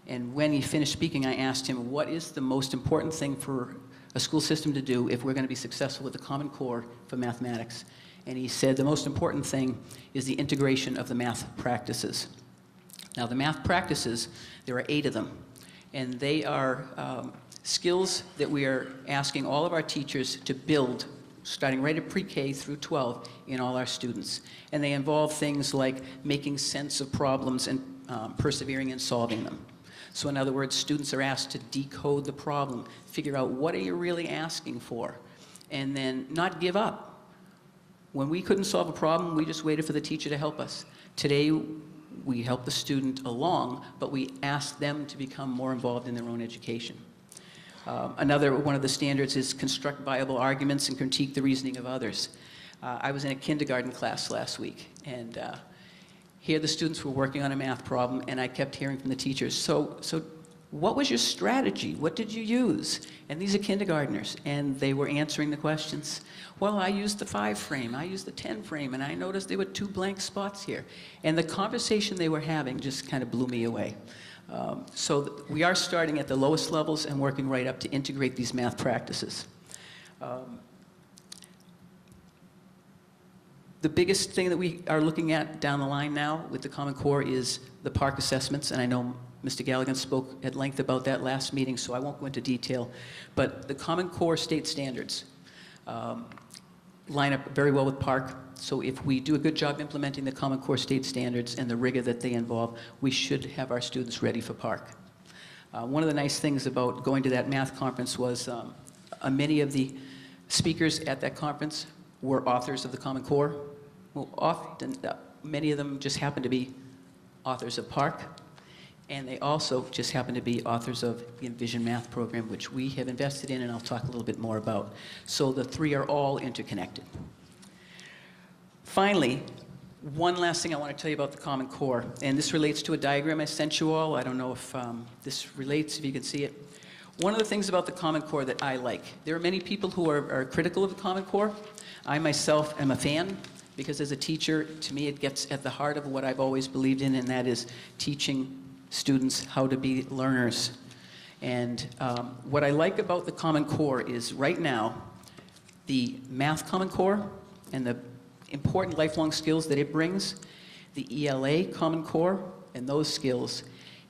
And when he finished speaking, I asked him, what is the most important thing for a school system to do if we're going to be successful with the Common Core for mathematics? And he said the most important thing is the integration of the math practices. Now, the math practices, there are 8 of them. And they are skills that we are asking all of our teachers to build, starting right at pre-K through 12 in all our students. And they involve things like making sense of problems and persevering in solving them. So in other words, students are asked to decode the problem, figure out what are you really asking for, and then not give up. When we couldn't solve a problem, we just waited for the teacher to help us. Today, we help the student along, but we ask them to become more involved in their own education. Another one of the standards is construct viable arguments and critique the reasoning of others. I was in a kindergarten class last week, and here the students were working on a math problem, and I kept hearing from the teachers, so what was your strategy? What did you use? And these are kindergartners, and they were answering the questions. Well, I used the 5 frame, I used the 10 frame, and I noticed there were 2 blank spots here. And the conversation they were having just kind of blew me away. So we are starting at the lowest levels and working right up to integrate these math practices. The biggest thing that we are looking at down the line now with the Common Core is the PARCC assessments, and I know Mr. Galligan spoke at length about that last meeting, so I won't go into detail. But the Common Core state standards line up very well with PARCC. So if we do a good job implementing the Common Core state standards and the rigor that they involve, we should have our students ready for PARCC. One of the nice things about going to that math conference was many of the speakers at that conference were authors of the Common Core. Well, often, many of them just happen to be authors of PARCC, and they also just happen to be authors of the Envision Math program, which we have invested in, and I'll talk a little bit more about. So the 3 are all interconnected. Finally, one last thing I want to tell you about the Common Core, and this relates to a diagram I sent you all. I don't know if this relates, if you can see it. One of the things about the Common Core that I like, there are many people who are critical of the Common Core. I myself am a fan, because as a teacher, to me, it gets at the heart of what I've always believed in, and that is teaching students how to be learners. And what I like about the Common Core is right now, the Math Common Core and the important lifelong skills that it brings, the ELA Common Core and those skills,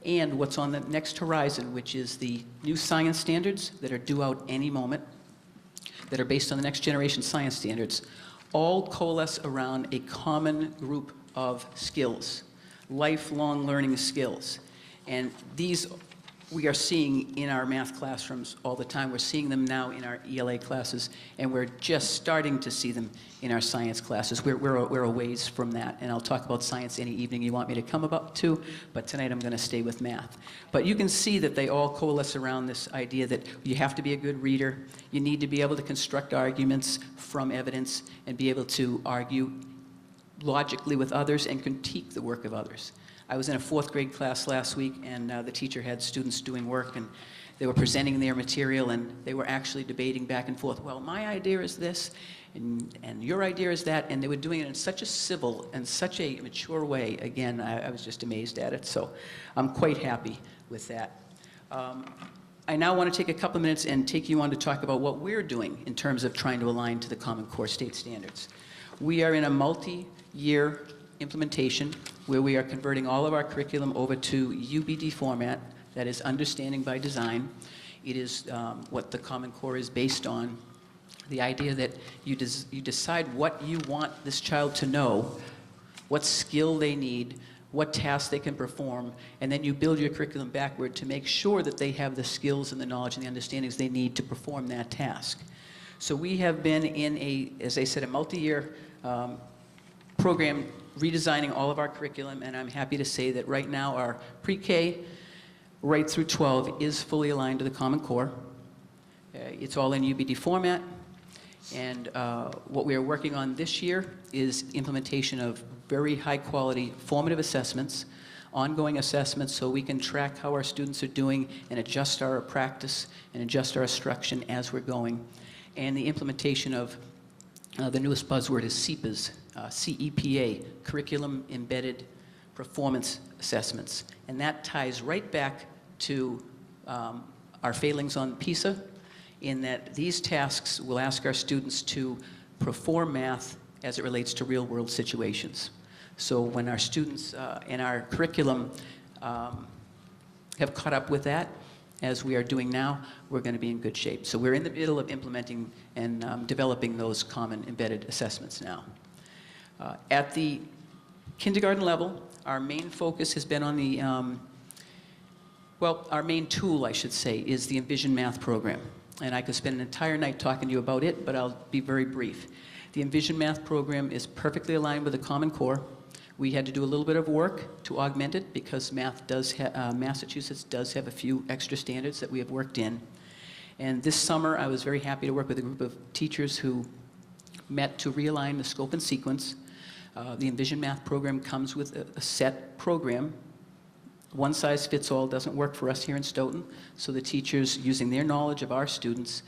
and what's on the next horizon, which is the new science standards that are due out any moment, that are based on the next generation science standards, all coalesce around a common group of skills, lifelong learning skills. And these we are seeing in our math classrooms all the time. We're seeing them now in our ELA classes, and we're just starting to see them in our science classes. We're a ways from that, and I'll talk about science any evening you want me to come about to, but tonight I'm going to stay with math. But you can see that they all coalesce around this idea that you have to be a good reader, you need to be able to construct arguments from evidence, and be able to argue logically with others and critique the work of others. I was in a 4th grade class last week, and the teacher had students doing work, and they were presenting their material, and they were actually debating back and forth. Well, my idea is this, and your idea is that, and they were doing it in such a civil and such a mature way. Again, I was just amazed at it, so I'm quite happy with that. I now want to take a couple of minutes and take you on to talk about what we're doing in terms of trying to align to the Common Core state standards. We are in a multi-year implementation where we are converting all of our curriculum over to UBD format, that is understanding by design. It is what the Common Core is based on, the idea that you decide what you want this child to know, what skill they need, what tasks they can perform, and then you build your curriculum backward to make sure that they have the skills and the knowledge and the understandings they need to perform that task. So we have been in a, as I said, a multi-year program redesigning all of our curriculum, and I'm happy to say that right now our pre-K right through 12 is fully aligned to the Common Core. It's all in UBD format, and what we are working on this year is implementation of very high quality formative assessments, ongoing assessments, so we can track how our students are doing and adjust our practice and adjust our instruction as we're going. And the implementation of the newest buzzword is CEPAs, CEPA, Curriculum Embedded Performance Assessments. And that ties right back to our failings on PISA, in that these tasks will ask our students to perform math as it relates to real-world situations. So when our students in our curriculum have caught up with that, as we are doing now, we're going to be in good shape. So we're in the middle of implementing and developing those common embedded assessments now. At the kindergarten level, our main focus has been on the Well, our main tool, I should say, is the Envision Math program. And I could spend an entire night talking to you about it, but I'll be very brief. The Envision Math program is perfectly aligned with the Common Core. We had to do a little bit of work to augment it because Massachusetts does have a few extra standards that we have worked in. And this summer, I was very happy to work with a group of teachers who met to realign the scope and sequence. The Envision Math program comes with a set program. One size fits all doesn't work for us here in Stoughton, so the teachers, using their knowledge of our students,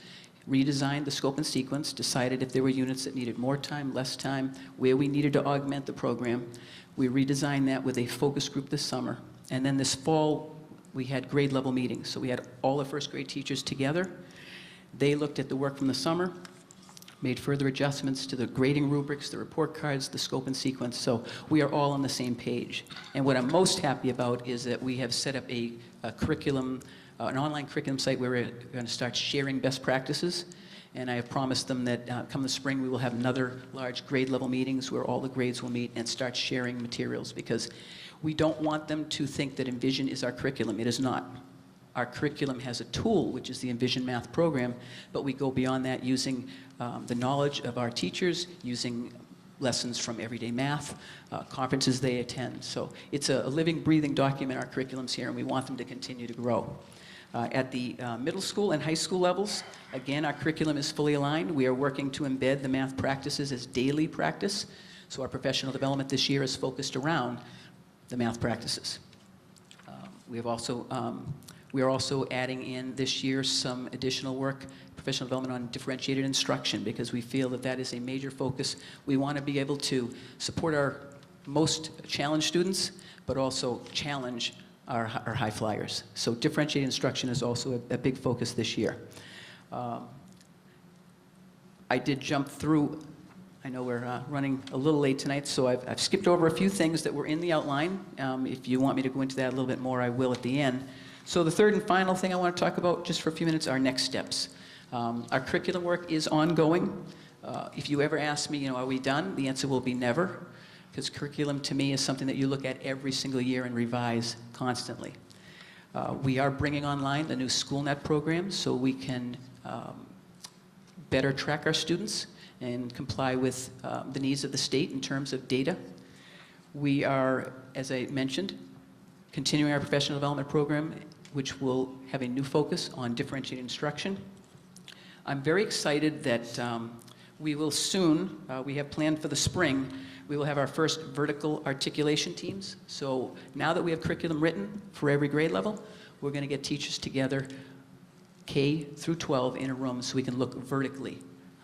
redesigned the scope and sequence, decided if there were units that needed more time, less time, where we needed to augment the program. We redesigned that with a focus group this summer. And then this fall, we had grade level meetings. So we had all the first grade teachers together. They looked at the work from the summer, made further adjustments to the grading rubrics, the report cards, the scope and sequence. So we are all on the same page. And what I'm most happy about is that we have set up a curriculum, an online curriculum site where we're going to start sharing best practices. And I have promised them that come the spring we will have another large grade level meetings where all the grades will meet and start sharing materials, because we don't want them to think that Envision is our curriculum. It is not. Our curriculum has a tool, which is the Envision Math program, but we go beyond that using the knowledge of our teachers, using lessons from everyday math, conferences they attend. So it's a living, breathing document, our curriculums here, and we want them to continue to grow. At the middle school and high school levels, again, our curriculum is fully aligned. We are working to embed the math practices as daily practice. So our professional development this year is focused around the math practices. We are also adding in this year some additional work, professional development on differentiated instruction, because we feel that that is a major focus. We want to be able to support our most challenged students, but also challenge our high flyers. So differentiated instruction is also a big focus this year. I did jump through, I know we're running a little late tonight, so I've skipped over a few things that were in the outline. If you want me to go into that a little bit more, I will at the end. So the third and final thing I want to talk about just for a few minutes are next steps. Our curriculum work is ongoing. If you ever ask me, are we done? The answer will be never, because curriculum to me is something that you look at every single year and revise constantly. We are bringing online the new SchoolNet program so we can better track our students and comply with the needs of the state in terms of data. We are, as I mentioned, continuing our professional development program, which will have a new focus on differentiated instruction. I'm very excited that we will soon, we have planned for the spring, we will have our first vertical articulation teams. So now that we have curriculum written for every grade level, we're going to get teachers together, K through 12, in a room so we can look vertically.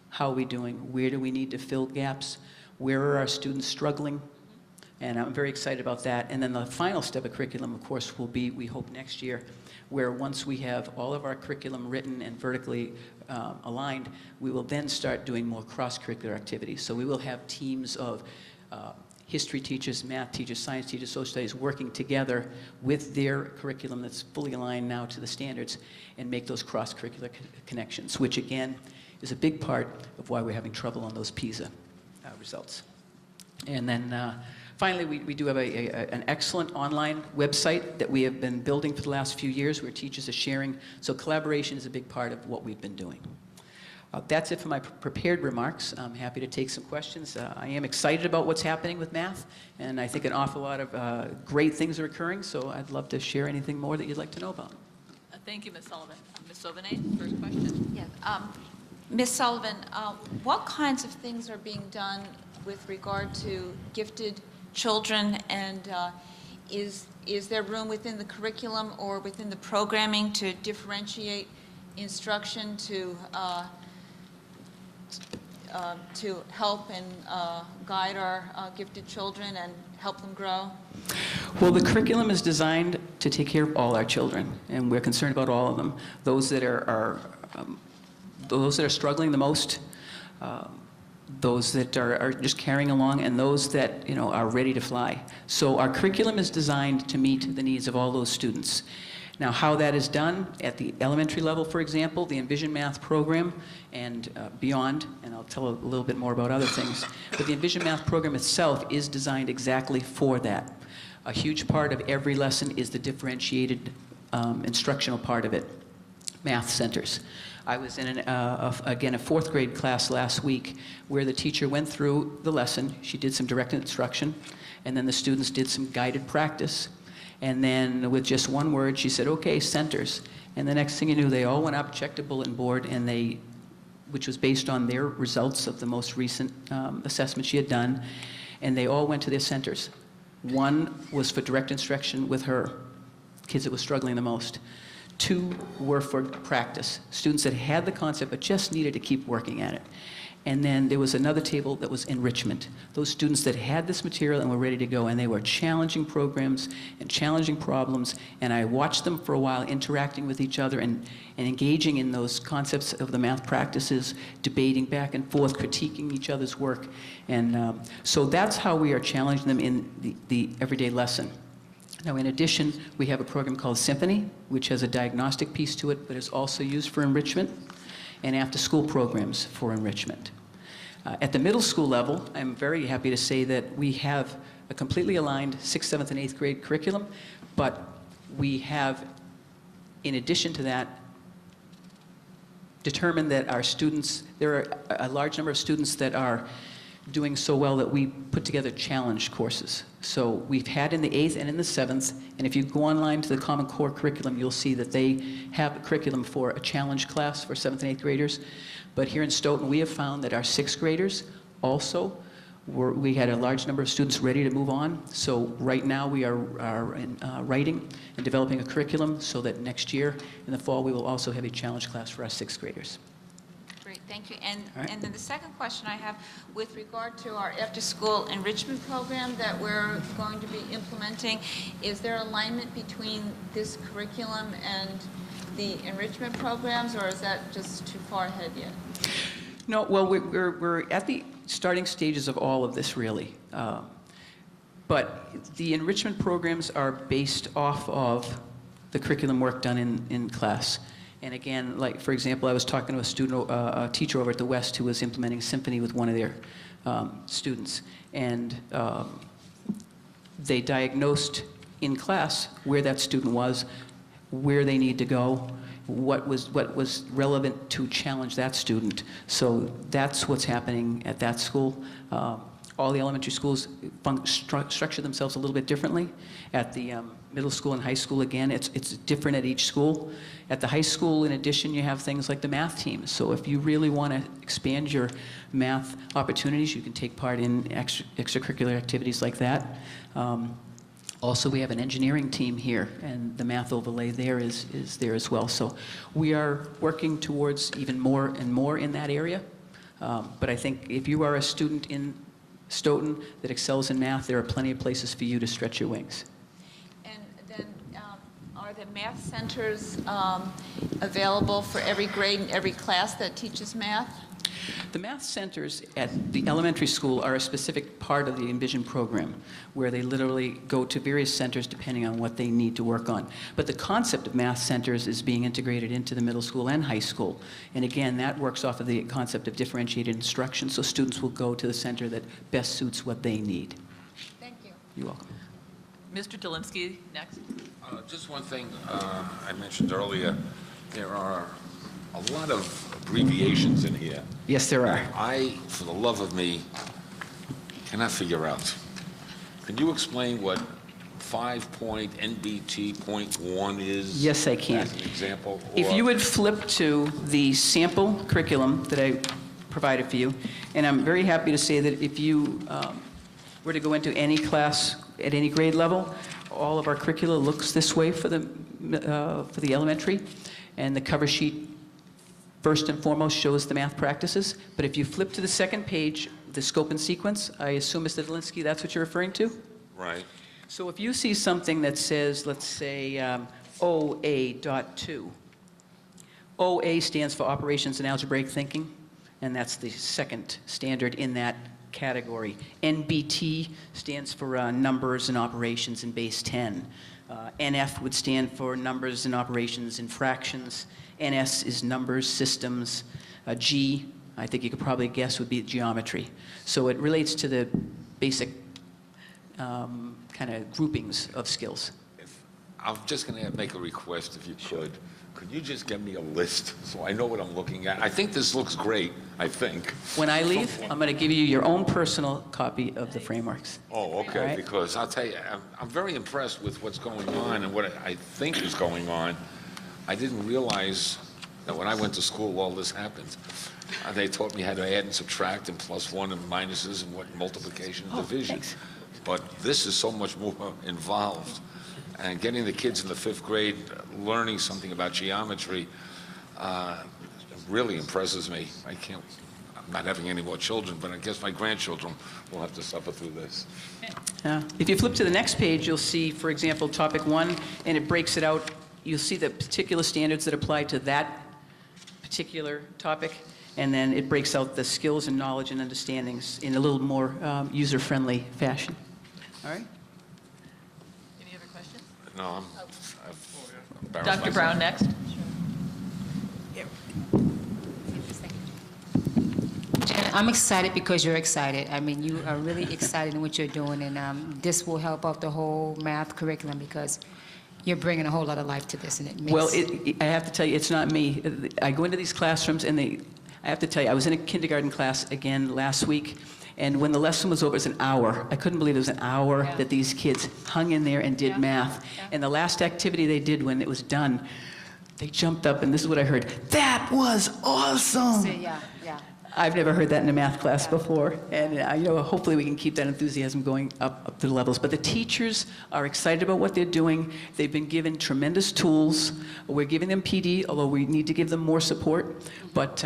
How are we doing? Where do we need to fill gaps? Where are our students struggling? And I'm very excited about that. And then the final step of curriculum, of course, will be, we hope, next year, where once we have all of our curriculum written and vertically aligned, we will then start doing more cross-curricular activities. So we will have teams of history teachers, math teachers, science teachers, social studies working together with their curriculum that's fully aligned now to the standards and make those cross-curricular connections, which again is a big part of why we're having trouble on those PISA results. And then finally, we do have an excellent online website that we have been building for the last few years where teachers are sharing. So collaboration is a big part of what we've been doing. That's it for my prepared remarks. I'm happy to take some questions. I am excited about what's happening with math, and I think an awful lot of great things are occurring, so I'd love to share anything more that you'd like to know about. Thank you, Ms. Sullivan. Ms. Sauvanet, first question. Yeah. Ms. Sullivan, what kinds of things are being done with regard to gifted children, and is there room within the curriculum or within the programming to differentiate instruction to help and guide our gifted children and help them grow? Well, the curriculum is designed to take care of all our children, and we're concerned about all of them. Those that are struggling the most, those that are just carrying along, and those that are ready to fly. So our curriculum is designed to meet the needs of all those students. Now, how that is done at the elementary level, for example, the Envision Math program and beyond, and I'll tell a little bit more about other things, but the Envision Math program itself is designed exactly for that. A huge part of every lesson is the differentiated instructional part of it, math centers. I was in, again, a fourth grade class last week where the teacher went through the lesson. She did some direct instruction, and then the students did some guided practice. And then with just one word, she said, okay, centers. And the next thing you knew, they all went up, checked a bulletin board, and they, which was based on their results of the most recent assessment she had done, and they all went to their centers. One was for direct instruction with her kids that were struggling the most. 2 were for practice, students that had the concept but just needed to keep working at it. And then there was another table that was enrichment. Those students that had this material and were ready to go, and they were challenging programs and challenging problems, and I watched them for a while interacting with each other and engaging in those concepts of the math practices, debating back and forth, critiquing each other's work. And so that's how we are challenging them in the everyday lesson. Now, in addition, we have a program called Symphony, which has a diagnostic piece to it, but is also used for enrichment, and after-school programs for enrichment. At the middle school level, I'm very happy to say that we have a completely aligned 6th, 7th, and 8th grade curriculum, but we have, in addition to that, determined that our students, there are a large number of students that are doing so well that we put together challenge courses. So we've had in the 8th and in the 7th, and if you go online to the Common Core curriculum, you'll see that they have a curriculum for a challenge class for 7th and 8th graders. But here in Stoughton, we have found that our 6th graders also we had a large number of students ready to move on. So right now we are writing and developing a curriculum so that next year in the fall we will also have a challenge class for our 6th graders. Great, thank you. And, right. and then the second question I have with regard to our after-school enrichment program that we're going to be implementing, is there alignment between this curriculum and the enrichment programs, or is that just too far ahead yet? No, well, we're at the starting stages of all of this, really. But the enrichment programs are based off of the curriculum work done in class. And again, like, for example, I was talking to a student, a teacher over at the West who was implementing Symphony with one of their students. And they diagnosed in class where that student was, where they need to go, what was relevant to challenge that student. So that's what's happening at that school. All the elementary schools structure themselves a little bit differently. At the middle school and high school, again, it's different at each school. At the high school, in addition, you have things like the math team. So if you really want to expand your math opportunities, you can take part in extracurricular activities like that. Also, we have an engineering team here, and the math overlay there is there as well. So we are working towards even more and more in that area. But I think if you are a student in Stoughton that excels in math, there are plenty of places for you to stretch your wings. And then are the math centers available for every grade and every class that teaches math? The math centers at the elementary school are a specific part of the Envision program, where they literally go to various centers depending on what they need to work on. But the concept of math centers is being integrated into the middle school and high school. And again, that works off of the concept of differentiated instruction, so students will go to the center that best suits what they need. Thank you. You're welcome. Mr. Dolinsky, next. Just one thing I mentioned earlier, there are a lot of abbreviations in here. Yes, there are. I, for the love of me, cannot figure out. Can you explain what 5.NBT.1 is? Yes, I can. As an example? If you would flip to the sample curriculum that I provided for you, and I'm very happy to say that if you were to go into any class at any grade level, all of our curricula looks this way for the elementary, and the cover sheet first and foremost shows the math practices. But if you flip to the second page, the scope and sequence, I assume, Mr. Dolinsky, that's what you're referring to? Right. So if you see something that says, let's say, OA.2, OA stands for Operations and Algebraic Thinking, and that's the second standard in that category. NBT stands for Numbers and Operations in Base 10. NF would stand for Numbers and Operations in Fractions. NS is Numbers, Systems. G, I think you could probably guess, would be Geometry. So it relates to the basic kind of groupings of skills. I'm just going to make a request, if you could. Could you just get me a list so I know what I'm looking at? I think this looks great, I think. When I leave, I'm going to give you your own personal copy of the frameworks. Oh, okay, All right. because I'll tell you, I'm very impressed with what's going on and what I think is going on. I didn't realize that when I went to school, all this happened. They taught me how to add and subtract and plus one and minuses and what multiplication and division. Thanks. But this is so much more involved. And getting the kids in the 5th grade learning something about geometry really impresses me. I'm not having any more children, but I guess my grandchildren will have to suffer through this. If you flip to the next page, you'll see, for example, topic 1, and it breaks it out. You'll see the particular standards that apply to that particular topic, and then it breaks out the skills and knowledge and understandings in a little more user-friendly fashion. All right? Any other questions? No, I've embarrassed Dr. myself. Brown next. I'm excited because you're excited. I mean, you are really excited in what you're doing, and this will help out the whole math curriculum because you're bringing a whole lot of life to this, and it makes... Well, I have to tell you, it's not me. I go into these classrooms, and I have to tell you, I was in a kindergarten class again last week, and when the lesson was over, it was an hour. I couldn't believe it was an hour that these kids hung in there and did math. And the last activity they did when it was done, they jumped up, and this is what I heard. That was awesome! Yeah. I've never heard that in a math class before, and hopefully we can keep that enthusiasm going up to the levels. But the teachers are excited about what they're doing. They've been given tremendous tools. We're giving them PD, although we need to give them more support. But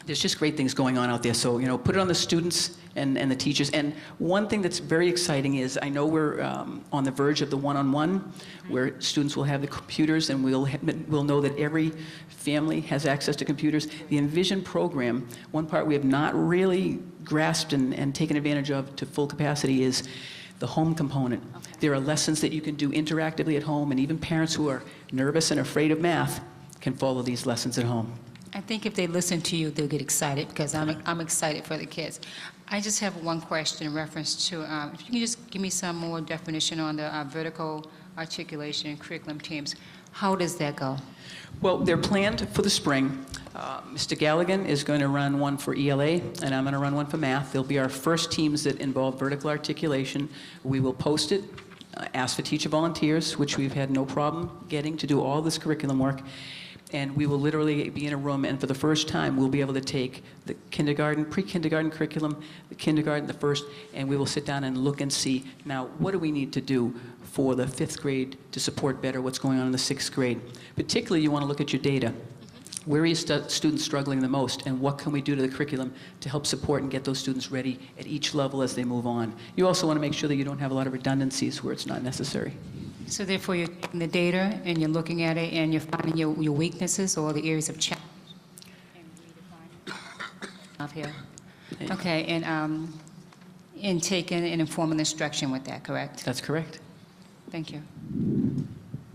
there's just great things going on out there. So put it on the students and the teachers. And one thing that's very exciting is I know we're on the verge of the one-on-one, where students will have the computers, and we'll know that every family has access to computers. The Envision program, one part we have not really grasped and taken advantage of to full capacity is the home component. Okay. There are lessons that you can do interactively at home, and even parents who are nervous and afraid of math can follow these lessons at home. I think if they listen to you, they'll get excited because I'm excited for the kids. I just have one question in reference to, if you can just give me some more definition on the vertical articulation curriculum teams. How does that go? Well, they're planned for the spring. Mr. Galligan is going to run one for ELA, and I'm going to run one for math. They'll be our first teams that involve vertical articulation. We will post it, ask for teacher volunteers, which we've had no problem getting to do all this curriculum work. And we will literally be in a room, and for the first time, we'll be able to take the kindergarten, pre-kindergarten curriculum, the kindergarten, the first, and we will sit down and look and see, now, what do we need to do for the 5th grade to support better what's going on in the 6th grade? Particularly, you want to look at your data. Where are your students struggling the most, and what can we do to the curriculum to help support and get those students ready at each level as they move on? You also want to make sure that you don't have a lot of redundancies where it's not necessary. So therefore, you're taking the data and you're looking at it and you're finding your weaknesses or the areas of challenge. Here. Okay, and taking and informing instruction with that, correct? That's correct. Thank you.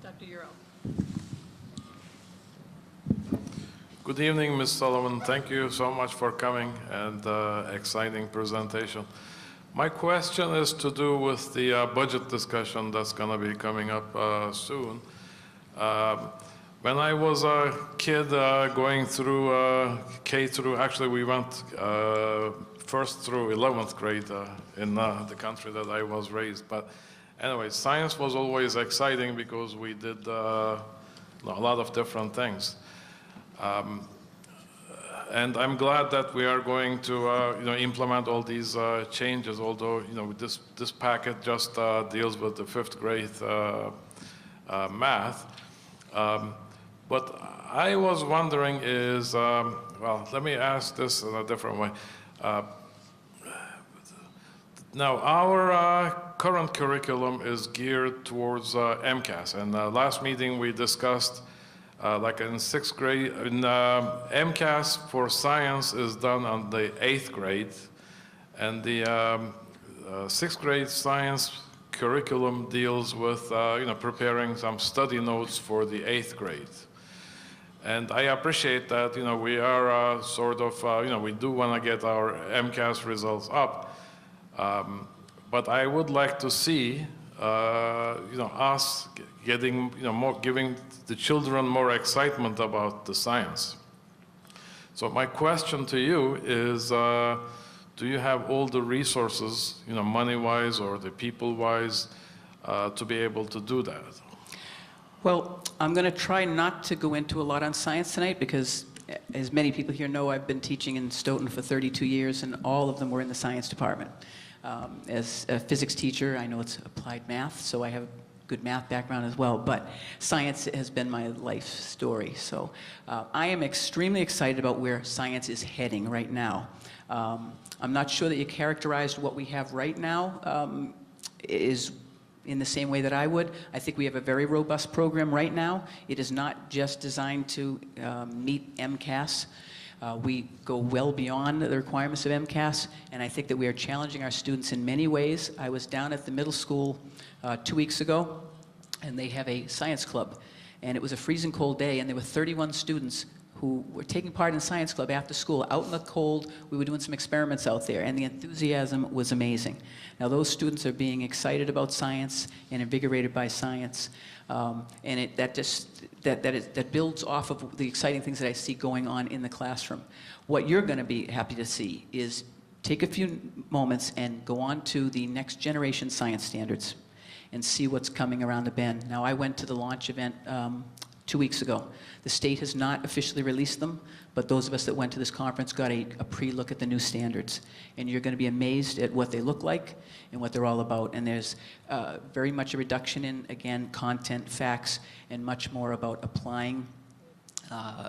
Dr. Urel. Good evening, Ms. Sullivan. Thank you so much for coming and exciting presentation. My question is to do with the budget discussion that's going to be coming up soon. When I was a kid going through K through, actually we went first through 11th grade in the country that I was raised. But anyway, science was always exciting because we did a lot of different things. And I'm glad that we are going to implement all these changes, although this packet just deals with the 5th grade math. But I was wondering is, well, let me ask this in a different way. Now, our current curriculum is geared towards MCAS, and last meeting we discussed like in 6th grade, MCAS for science is done on the 8th grade, and the 6th grade science curriculum deals with preparing some study notes for the 8th grade. And I appreciate that we are sort of we do want to get our MCAS results up, but I would like to see us getting, more, giving the children more excitement about the science. So my question to you is, do you have all the resources, money-wise or the people-wise, to be able to do that? Well, I'm going to try not to go into a lot on science tonight because, as many people here know, I've been teaching in Stoughton for 32 years, and all of them were in the science department. As a physics teacher, I know it's applied math, so I have a good math background as well, but science has been my life story. So I am extremely excited about where science is heading right now. I'm not sure that you characterized what we have right now is in the same way that I would. I think we have a very robust program right now. It is not just designed to meet MCAS. We go well beyond the requirements of MCAS, and I think that we are challenging our students in many ways. I was down at the middle school 2 weeks ago, and they have a science club. And it was a freezing cold day, and there were 31 students who were taking part in science club after school, out in the cold. We were doing some experiments out there, and the enthusiasm was amazing. Now, those students are being excited about science and invigorated by science, and that builds off of the exciting things that I see going on in the classroom. What you're going to be happy to see is take a few moments and go on to the next generation science standards and see what's coming around the bend. Now, I went to the launch event 2 weeks ago. The state has not officially released them, but those of us that went to this conference got a pre-look at the new standards. And you're going to be amazed at what they look like and what they're all about. And there's very much a reduction in, again, content, facts, and much more about applying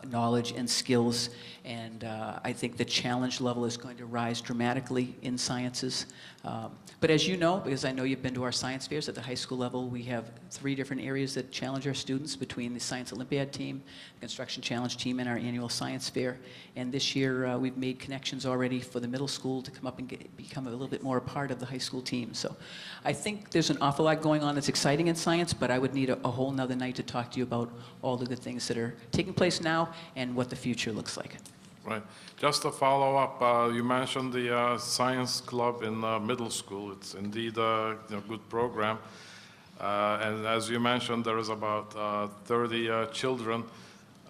knowledge and skills. And I think the challenge level is going to rise dramatically in sciences. But as you know, because I know you've been to our science fairs at the high school level, we have 3 different areas that challenge our students between the Science Olympiad team, the Construction Challenge team, and our annual science fair. And this year we've made connections already for the middle school to come up and become a little bit more a part of the high school team. So I think there's an awful lot going on that's exciting in science, but I would need a whole nother night to talk to you about all the good things that are taking place now and what the future looks like. Right. Just to follow up, you mentioned the science club in middle school. It's indeed a good program. And as you mentioned, there is about 30 children,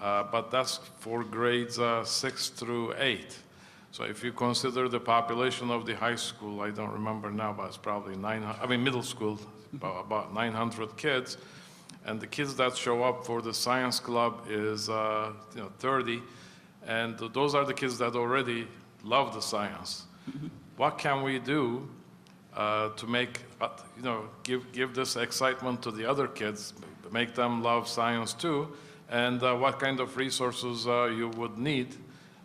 but that's for grades 6 through 8. So if you consider the population of the high school, I don't remember now, but it's probably middle school, about 900 kids. And the kids that show up for the science club is 30. And those are the kids that already love the science. What can we do to make, give this excitement to the other kids, make them love science too? And what kind of resources you would need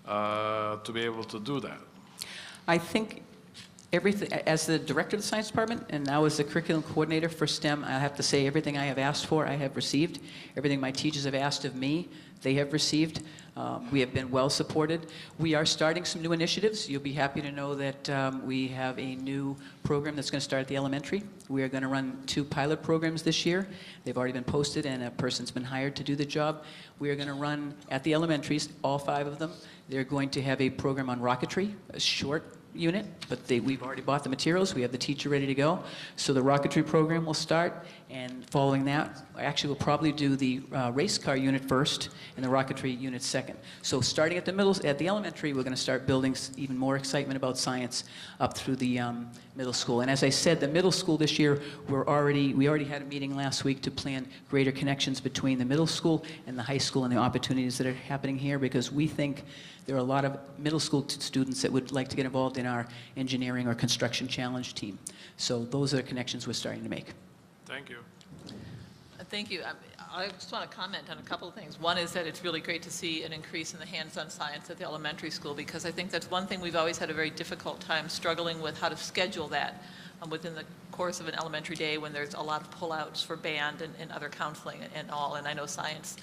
to be able to do that? I think everything, as the director of the science department and now as the curriculum coordinator for STEM, I have to say everything I have asked for, I have received. Everything my teachers have asked of me, they have received. We have been well supported. We are starting some new initiatives. You'll be happy to know that we have a new program that's going to start at the elementary. We are going to run 2 pilot programs this year. They've already been posted and a person's been hired to do the job. We are going to run at the elementaries, all 5 of them. They're going to have a program on rocketry, a short unit, but we've already bought the materials. We have the teacher ready to go. So the rocketry program will start, and following that, actually we'll probably do the race car unit first and the rocketry unit second. So starting at the elementary, we're going to start building even more excitement about science up through the middle school. And as I said, the middle school this year, we already had a meeting last week to plan greater connections between the middle school and the high school and the opportunities that are happening here, because we think there are a lot of middle school students that would like to get involved in our engineering or construction challenge team. So those are the connections we're starting to make. Thank you. Thank you. I just want to comment on a couple of things. One is that it's really great to see an increase in the hands-on science at the elementary school, because I think that's one thing we've always had a very difficult time struggling with, how to schedule that within the course of an elementary day when there's a lot of pullouts for band and other counseling and all. And I know science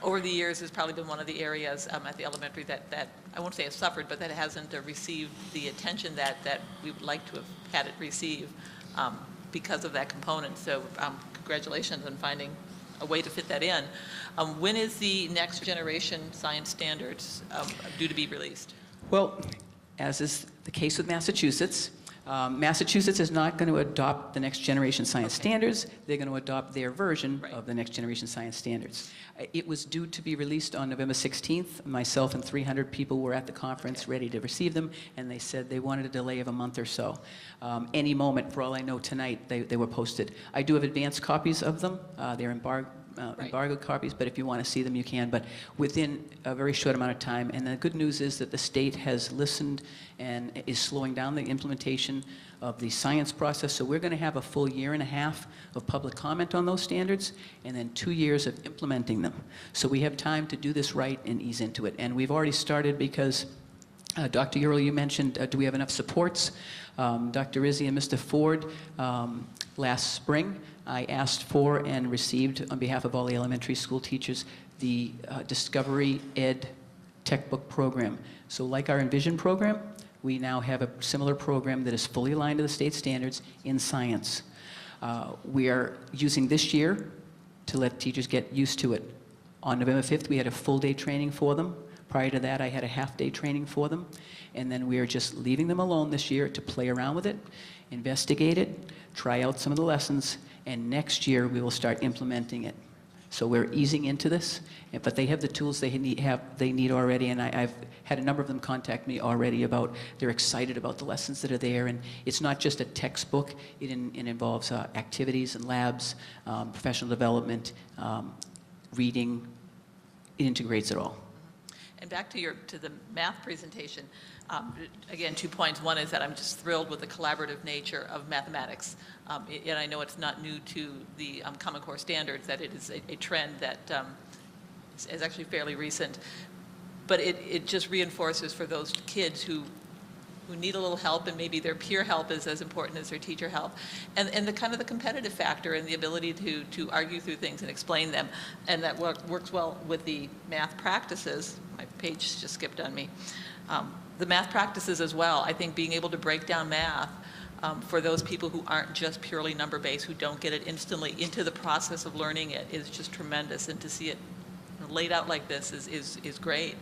over the years has probably been one of the areas at the elementary that I won't say has suffered, but that hasn't received the attention that we would like to have had it receive because of that component. So congratulations on finding a way to fit that in. When is the next generation science standards due to be released? Well, as is the case with Massachusetts, Massachusetts is not going to adopt the next generation science standards. They're going to adopt their version of the next generation science standards. It was due to be released on November 16th. Myself and 300 people were at the conference ready to receive them, and they said they wanted a delay of a month or so. Any moment, for all I know tonight, they were posted. I do have advanced copies of them. They're embargoed copies, but if you want to see them, you can. But within a very short amount of time. And the good news is that the state has listened and is slowing down the implementation of the science process. So we're going to have a full year and a half of public comment on those standards, and then 2 years of implementing them. So we have time to do this right and ease into it. And we've already started because Dr. Ural, you mentioned, do we have enough supports? Dr. Rizzi and Mr. Ford, last spring, I asked for and received, on behalf of all the elementary school teachers, the Discovery Ed textbook program. So like our Envision program, we now have a similar program that is fully aligned to the state standards in science. We are using this year to let teachers get used to it. On November 5th, we had a full-day training for them. Prior to that, I had a half-day training for them. And then we are just leaving them alone this year to play around with it, investigate it, try out some of the lessons, and next year we will start implementing it. So we're easing into this, but they have the tools they need already, and I've had a number of them contact me already about, they're excited about the lessons that are there, and it's not just a textbook, it involves activities and labs, professional development, reading, it integrates it all. And back to the math presentation, again, 2 points. One is that I'm just thrilled with the collaborative nature of mathematics. And I know it's not new to the Common Core standards, that it is a trend that is actually fairly recent. But it just reinforces for those kids who need a little help, and maybe their peer help is as important as their teacher help, and the kind of the competitive factor and the ability to argue through things and explain them, and that works well with the math practices. My page just skipped on me. The math practices as well. I think being able to break down math for those people who aren't just purely number-based, who don't get it instantly into the process of learning it, is just tremendous, and to see it laid out like this is great.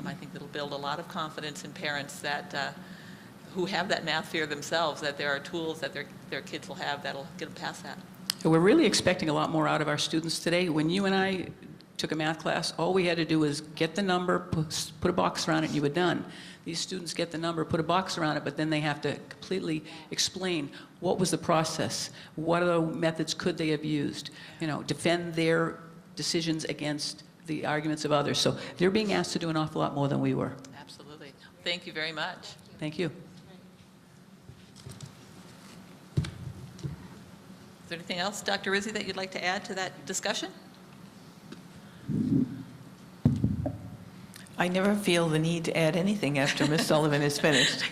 I think it'll build a lot of confidence in parents that who have that math fear themselves, that there are tools that their kids will have that'll get them past that. We're really expecting a lot more out of our students today. When you and I took a math class, all we had to do was get the number, put a box around it, and you were done. These students get the number, put a box around it, but then they have to completely explain what was the process, what other methods could they have used, defend their decisions against the arguments of others. So they're being asked to do an awful lot more than we were. Absolutely. Thank you very much. Thank you. Is there anything else, Dr. Rizzi, that you'd like to add to that discussion? I never feel the need to add anything after Ms. Sullivan is finished.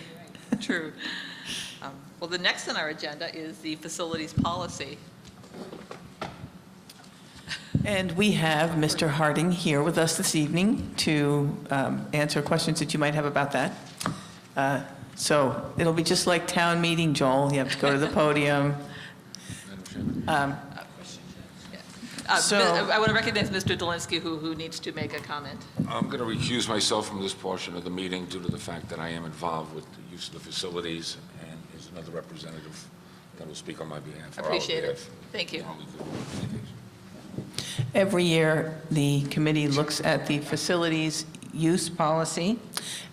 True. Well, the next on our agenda is the facilities policy. And we have Mr. Harding here with us this evening to answer questions that you might have about that. So it'll be just like town meeting, Joel. You have to go to the podium. I want to recognize Mr. Dolinsky, who needs to make a comment. I'm going to recuse myself from this portion of the meeting due to the fact that I am involved with the use of the facilities, and there's another representative that will speak on my behalf. Appreciate it. Thank you. Every year, the committee looks at the facilities use policy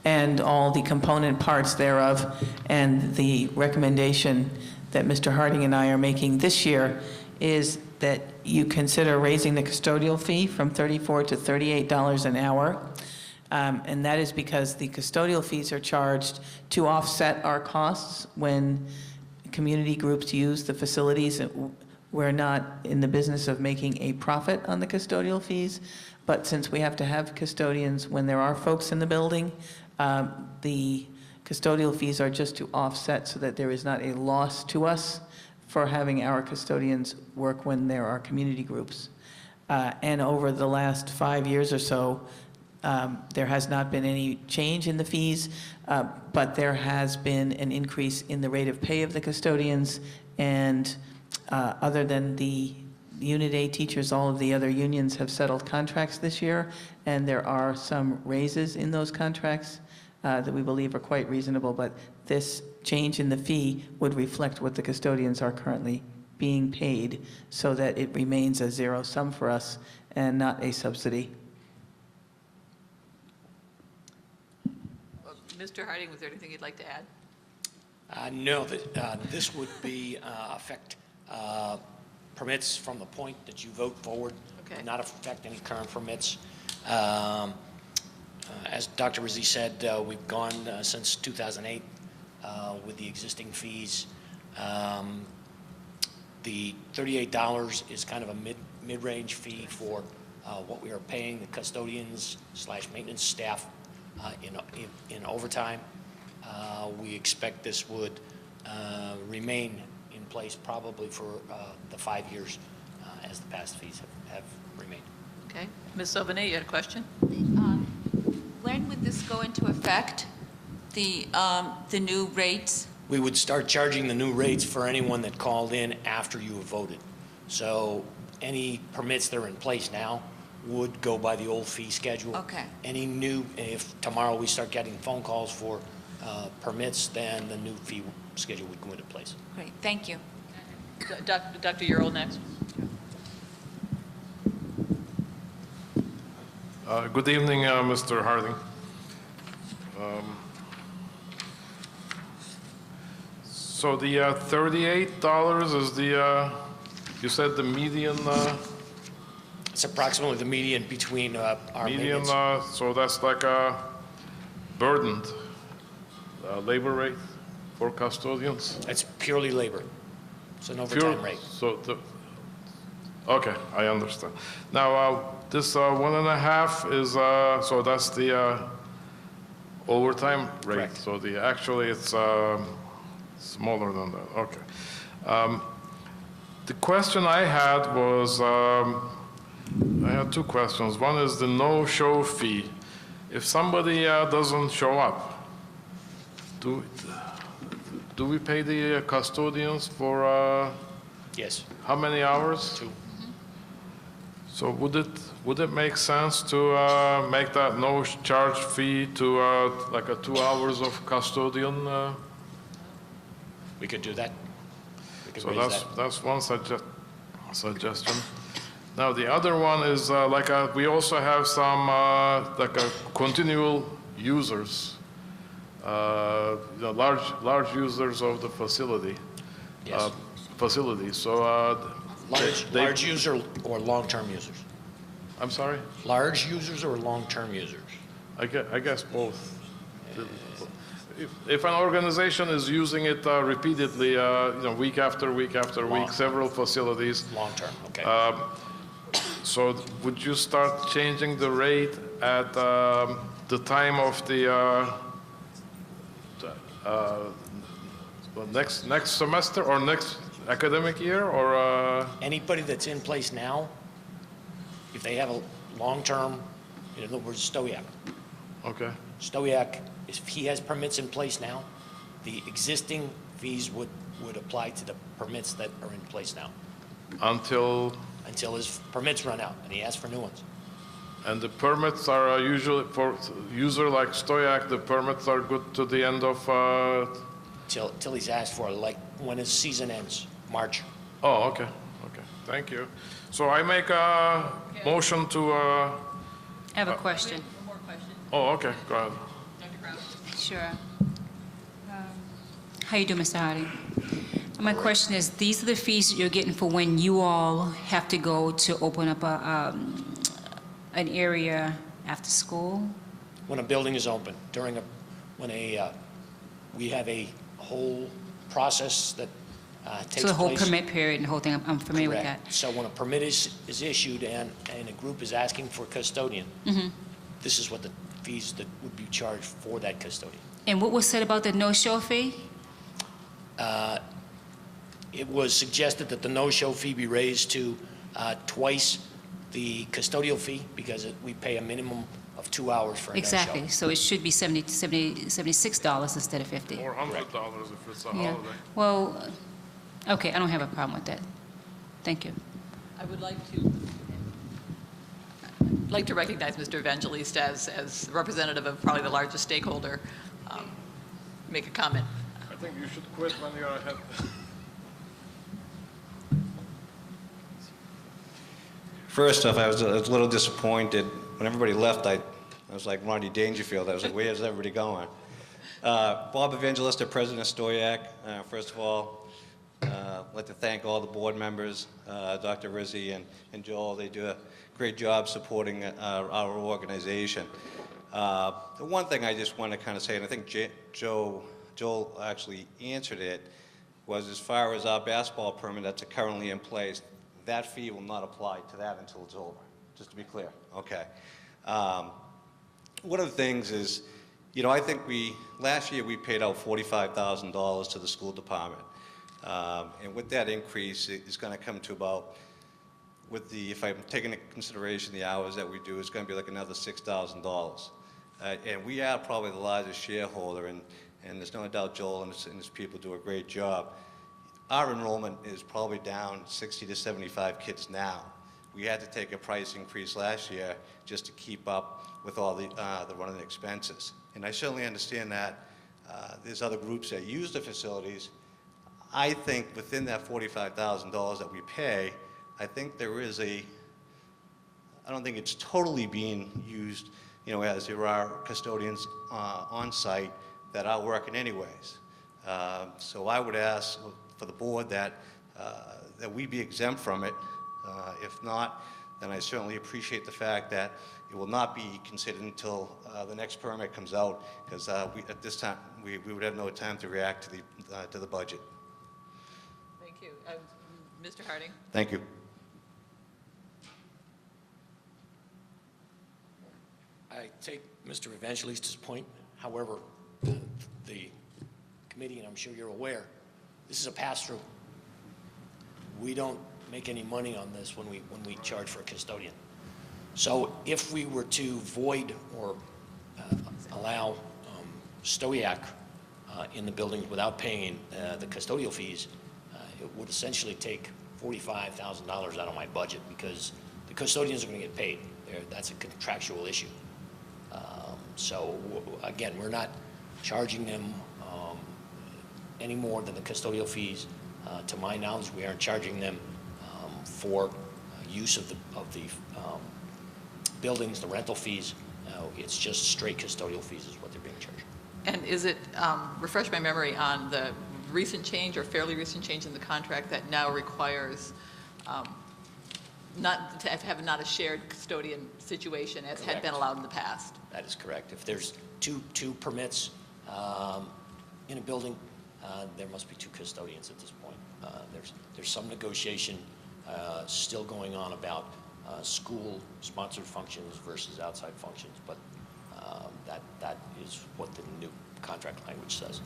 and all the component parts thereof, and the recommendation that Mr. Harding and I are making this year is that you consider raising the custodial fee from $34 to $38 an hour. And that is because the custodial fees are charged to offset our costs when community groups use the facilities. We're not in the business of making a profit on the custodial fees, but since we have to have custodians when there are folks in the building, the custodial fees are just to offset so that there is not a loss to us for having our custodians work when there are community groups. And over the last 5 years or so, there has not been any change in the fees, but there has been an increase in the rate of pay of the custodians, and other than the Unit A teachers, all of the other unions have settled contracts this year, and there are some raises in those contracts. that we believe are quite reasonable, but this change in the fee would reflect what the custodians are currently being paid so that it remains a zero sum for us and not a subsidy. Mr. Harding, was there anything you'd like to add? No, this would be affect permits from the point that you vote forward, Okay. not affect any current permits. As Dr. Rizzi said, we've gone since 2008 with the existing fees. The $38 is kind of a mid-range fee for what we are paying the custodians / maintenance staff in overtime. We expect this would remain in place probably for the 5 years as the past fees have remained. Okay. Ms. Sylvanay, you had a question? When would this go into effect, the new rates? We would start charging the new rates for anyone that called in after you have voted. So any permits that are in place now would go by the old fee schedule. Okay. Any new, if tomorrow we start getting phone calls for permits, then the new fee schedule would go into place. Great, thank you. Dr. Earl next. Good evening, Mr. Harding. So the $38 is the, you said the median? It's approximately the median between our median, maintenance. so that's like a burdened labor rate for custodians? It's purely labor. It's an overtime rate. So okay, I understand. Now, this 1.5 is, so that's the overtime rate. Correct. So actually it's smaller than that, okay. The question I had was, I had two questions. One is the no-show fee. If somebody doesn't show up, do we pay the custodians for Yes. how many hours? 2. So would it make sense to make that no charge fee to like a 2 hours of custodian? We could do that. We could So raise that. that's one suggestion. Now the other one is we also have some continual users, large users of the facility. Yes. Facility. So Large user or long-term users? I'm sorry? Large users or long-term users? I guess both. If an organization is using it repeatedly, week after week after week, several facilities. Long-term, okay. So would you start changing the rate at the time of the next semester or next academic year, or? Anybody that's in place now, if they have a long-term, in other words, Stoyak. Okay. Stoyak, if he has permits in place now, the existing fees would apply to the permits that are in place now. Until his permits run out, and he asks for new ones. And the permits are usually, for user like Stoyak, the permits are good to the end of? Till he's asked for, like when his season ends, March. Oh, okay, thank you. So I make a motion to, I have a question. One more question. oh, okay, go ahead. Dr. Brown. Sure. How you doing, Mr. Harding? My question is, these are the fees that you're getting for when you all have to go to open up an area after school? When a building is open, we have a whole process that takes place. So the whole permit period and the whole thing, I'm familiar with that. Correct. So when a permit is issued and a group is asking for a custodian, Mhm. this is what the fees that would be charged for that custodian. And what was said about the no-show fee? It was suggested that the no-show fee be raised to twice the custodial fee because we pay a minimum of 2 hours for a no-show. Exactly, so it should be $76 instead of $50. Or $100 if it's a Yeah. holiday. Well, okay, I don't have a problem with that. Thank you. I would like to I'd like to recognize Mr. Evangelista as representative of probably the largest stakeholder. Make a comment. I think you should quit when you're ahead. First off, I was a little disappointed. When everybody left, I was like Rodney Dangerfield. I was like, where's everybody going? Bob Evangelista, President Stoyak. First of all, I'd like to thank all the board members, Dr. Rizzi and Joel. They do a great job supporting our organization. The one thing I just want to kind of say, and I think Joel actually answered it, was as far as our basketball permit that's currently in place, that fee will not apply to that until it's over, just to be clear. Okay. One of the things is, you know, I think last year we paid out $45,000 to the school department. And with that increase, it's going to come to about, if I'm taking into consideration the hours that we do, it's going to be like another $6,000. And we are probably the largest shareholder, and there's no doubt Joel and his people do a great job. Our enrollment is probably down 60 to 75 kids now. We had to take a price increase last year just to keep up with all the running expenses. And I certainly understand that there's other groups that use the facilities. I think within that $45,000 that we pay, I think there is I don't think it's totally being used, you know, as there are custodians on site that are working anyways. So I would ask for the board that we be exempt from it. If not, then I certainly appreciate the fact that it will not be considered until the next permit comes out, because at this time we would have no time to react to the budget. Thank you. Mr. Harding. Thank you. I take Mr. Evangelista's point. However, the committee, and I'm sure you're aware, this is a pass-through. We don't make any money on this when we charge for a custodian. So if we were to void or allow Stoyak in the buildings without paying the custodial fees, it would essentially take $45,000 out of my budget, because the custodians are going to get paid. That's a contractual issue. So again, we're not charging them any more than the custodial fees. To my knowledge, we aren't charging them for use of the buildings, the rental fees. It's just straight custodial fees is what they're being charged. And is it, refresh my memory on the recent change or fairly recent change in the contract that now requires not to have not a shared custodian situation as had been allowed in the past? That is correct. If there's two permits in a building, there must be two custodians at this point. There's some negotiation still going on about school-sponsored functions versus outside functions, but that is what the new contract language says.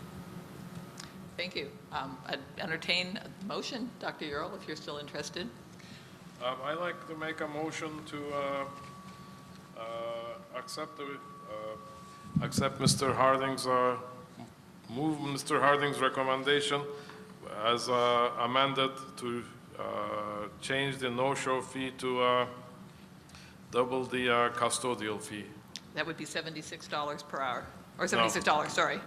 Thank you. I'd entertain a motion, Dr. Ural, if you're still interested. I'd like to make a motion to accept Mr. Harding's Mr. Harding's recommendation as amended to change the no-show fee to double the custodial fee. That would be $76 per hour, or $76, sorry.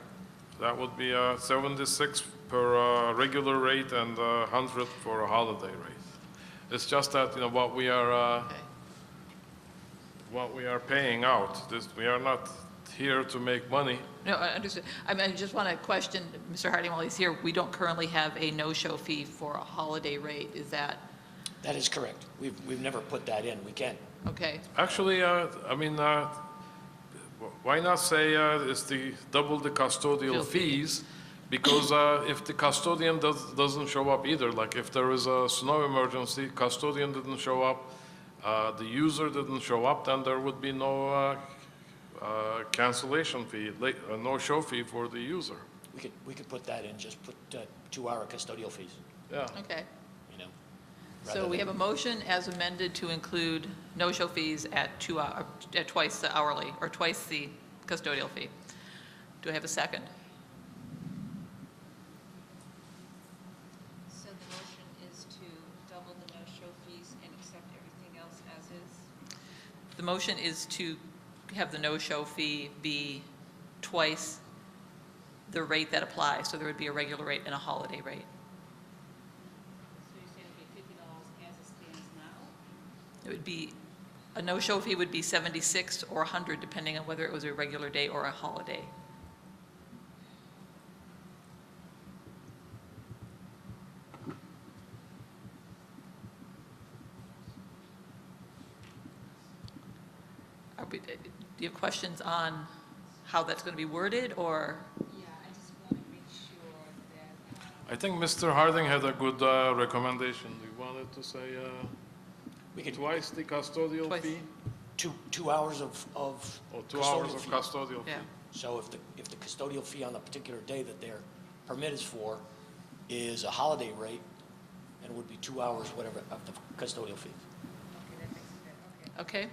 That would be 76 per regular rate and 100 for a holiday rate. It's just that, you know, what we are paying out. We are not here to make money. No, I understand. I just want to question Mr. Harding while he's here. We don't currently have a no-show fee for a holiday rate. Is that? That is correct. We've never put that in. We can. Okay. Actually, I mean, why not say it's double the custodial fees? Because if the custodian doesn't show up either, like if there is a snow emergency, custodian didn't show up, the user didn't show up, then there would be no cancellation fee, no show fee for the user. We could put that in. Just put 2-hour custodial fees. Yeah. Okay. You know. So we have a motion as amended to include no-show fees at twice the hourly or twice the custodial fee. Do I have a second? So the motion is to double the no-show fees and accept everything else as is? the motion is to have the no-show fee be twice the rate that applies. So there would be a regular rate and a holiday rate. So you're saying it'd be $50 as it stands now? It would be, a no-show fee would be 76 or 100, depending on whether it was a regular day or a holiday. Do you have questions on how that's going to be worded, or? Yeah, I just want to make sure that. I think Mr. Harding had a good recommendation. Do you wanted to say twice the custodial fee? Two hours of Or 2 hours of fee. custodial fee? Yeah. So if the custodial fee on the particular day that their permit is for is a holiday rate, then it would be 2 hours, whatever, of the custodial fee. Okay.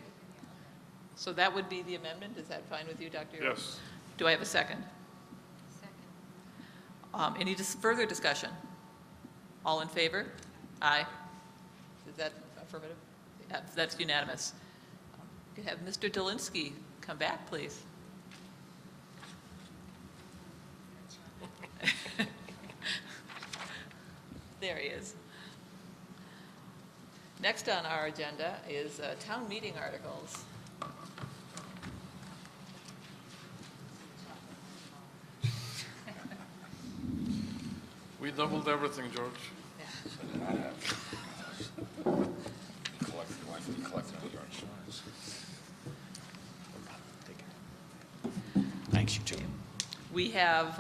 So that would be the amendment. Is that fine with you, Dr. Yaro? Yes. Do I have a second? Any further discussion? All in favor? Aye. Is that affirmative? Yeah, that's unanimous. Could have Mr. Dolinsky come back, please. There he is. Next on our agenda is town meeting articles. We doubled everything, George. Thanks, you too. We have,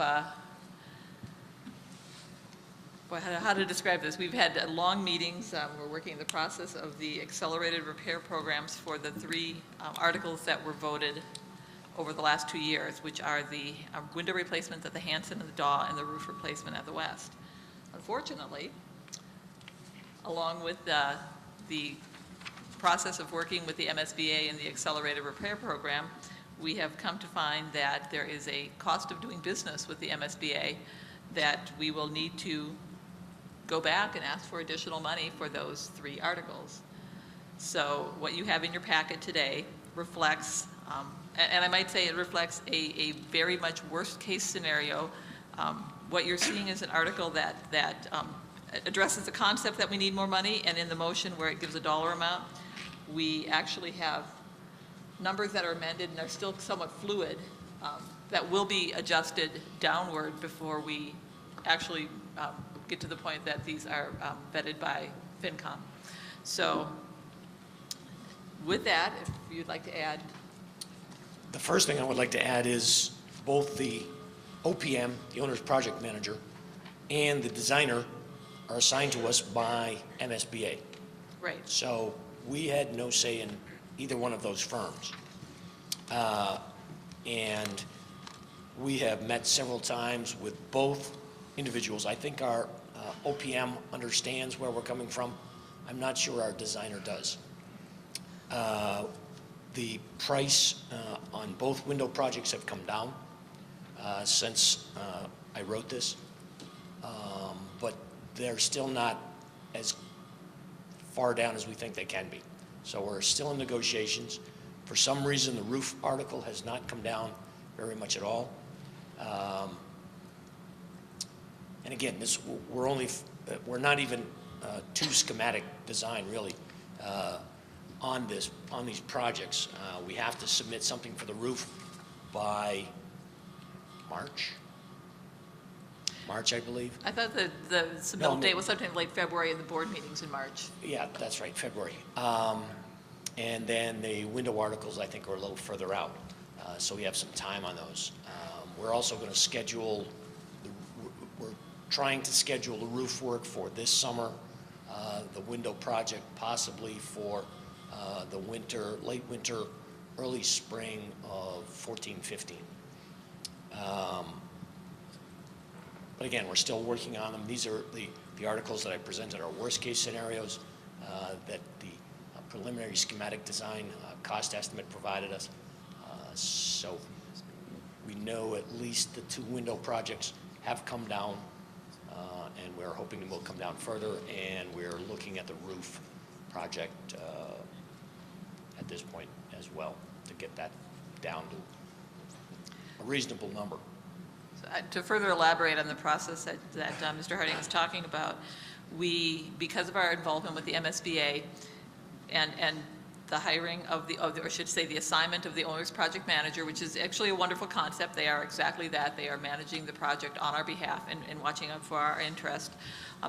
well, how to describe this? We've had long meetings. We're working the process of the accelerated repair programs for the three articles that were voted over the last 2 years, which are the window replacements at the Hanson and the Daw and the roof replacement at the West. Unfortunately, along with the process of working with the MSBA and the accelerated repair program, we have come to find that there is a cost of doing business with the MSBA that we will need to go back and ask for additional money for those three articles. So what you have in your packet today reflects, and I might say it reflects a very much worst case scenario. What you're seeing is an article that addresses the concept that we need more money, and in the motion where it gives a dollar amount, we actually have numbers that are amended and are still somewhat fluid that will be adjusted downward before we actually get to the point that these are vetted by FinCom. So with that, if you'd like to add. The first thing I would like to add is both the OPM, the owner's project manager, and the designer are assigned to us by MSBA. Right. So we had no say in either one of those firms. And we have met several times with both individuals. I think our OPM understands where we're coming from. I'm not sure our designer does. The price on both window projects have come down since I wrote this, but they're still not as far down as we think they can be. So we're still in negotiations. For some reason, the roof article has not come down very much at all. And again, we're not even to schematic design really on these projects. We have to submit something for the roof by March, I believe. I thought the submittal date was sometime late February and the board meetings in March. Yeah, that's right, February. And then the window articles, I think, are a little further out. So we have some time on those. We're also going to schedule, we're trying to schedule the roof work for this summer, the window project possibly for the winter, late winter, early spring of 14-15. But again, we're still working on them. These are the articles that I presented are worst case scenarios that the preliminary schematic design cost estimate provided us. So we know at least the two window projects have come down, and we're hoping they will come down further, and we're looking at the roof project at this point as well, to get that down to a reasonable number. To further elaborate on the process that Mr. Harding is talking about, because of our involvement with the MSBA and the hiring of the assignment of the owner's project manager, which is actually a wonderful concept. They are exactly that. They are managing the project on our behalf and watching out for our interest.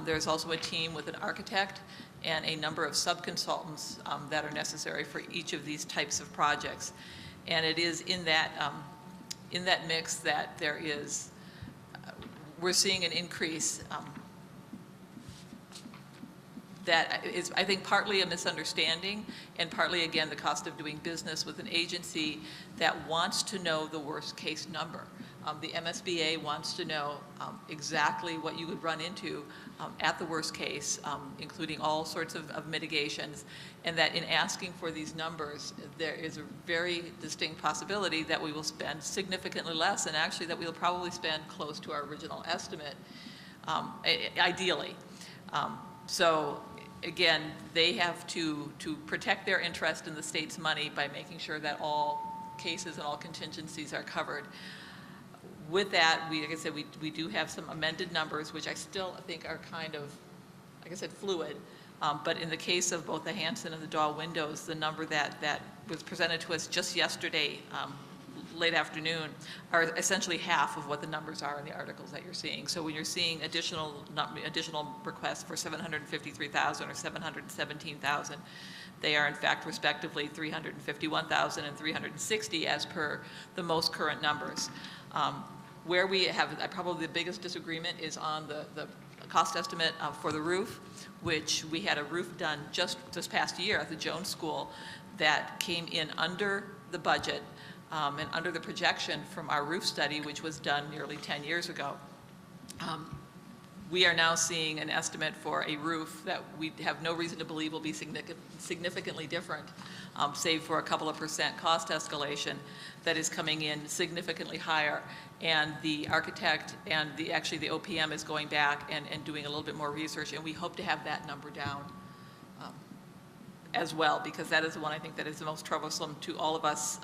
There's also a team with an architect and a number of sub-consultants that are necessary for each of these types of projects. And it is in that mix that we're seeing an increase that is, I think, partly a misunderstanding and partly, again, the cost of doing business with an agency that wants to know the worst case number. The MSBA wants to know exactly what you would run into at the worst case, including all sorts of mitigations, and that in asking for these numbers, there is a very distinct possibility that we will spend significantly less, and actually that we'll probably spend close to our original estimate, ideally. So again, they have to protect their interest in the state's money by making sure that all cases and all contingencies are covered. With that, like I said, we do have some amended numbers, which I still think are kind of, like I said, fluid. But in the case of both the Hanson and the Daw windows, the number that was presented to us just yesterday, late afternoon, are essentially half of what the numbers are in the articles that you're seeing. So when you're seeing additional requests for $753,000 or $717,000, they are in fact respectively $351,000 and $360,000 as per the most current numbers. Where we have probably the biggest disagreement is on the cost estimate for the roof, which we had a roof done just this past year at the Jones School that came in under the budget and under the projection from our roof study, which was done nearly 10 years ago. We are now seeing an estimate for a roof that we have no reason to believe will be significantly different, save for a couple of % cost escalation that is coming in significantly higher. And the architect and actually the OPM is going back and doing a little bit more research, and we hope to have that number down as well, because that is the one I think that is the most troublesome to all of us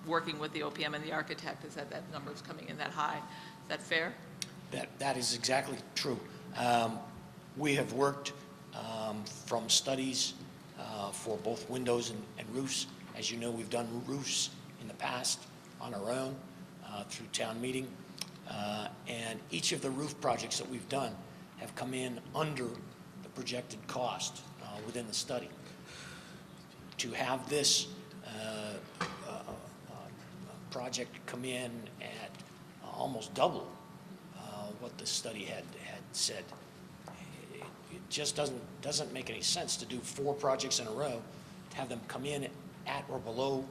working with the OPM and the architect, is that number is coming in that high. Is that fair? That is exactly true. We have worked from studies for both windows and roofs. As you know, we've done roofs in the past on our own through town meeting. And each of the roof projects that we've done have come in under the projected cost within the study. To have this project come in at almost double what the study had said, it just doesn't make any sense to do 4 projects in a row, to have them come in at or below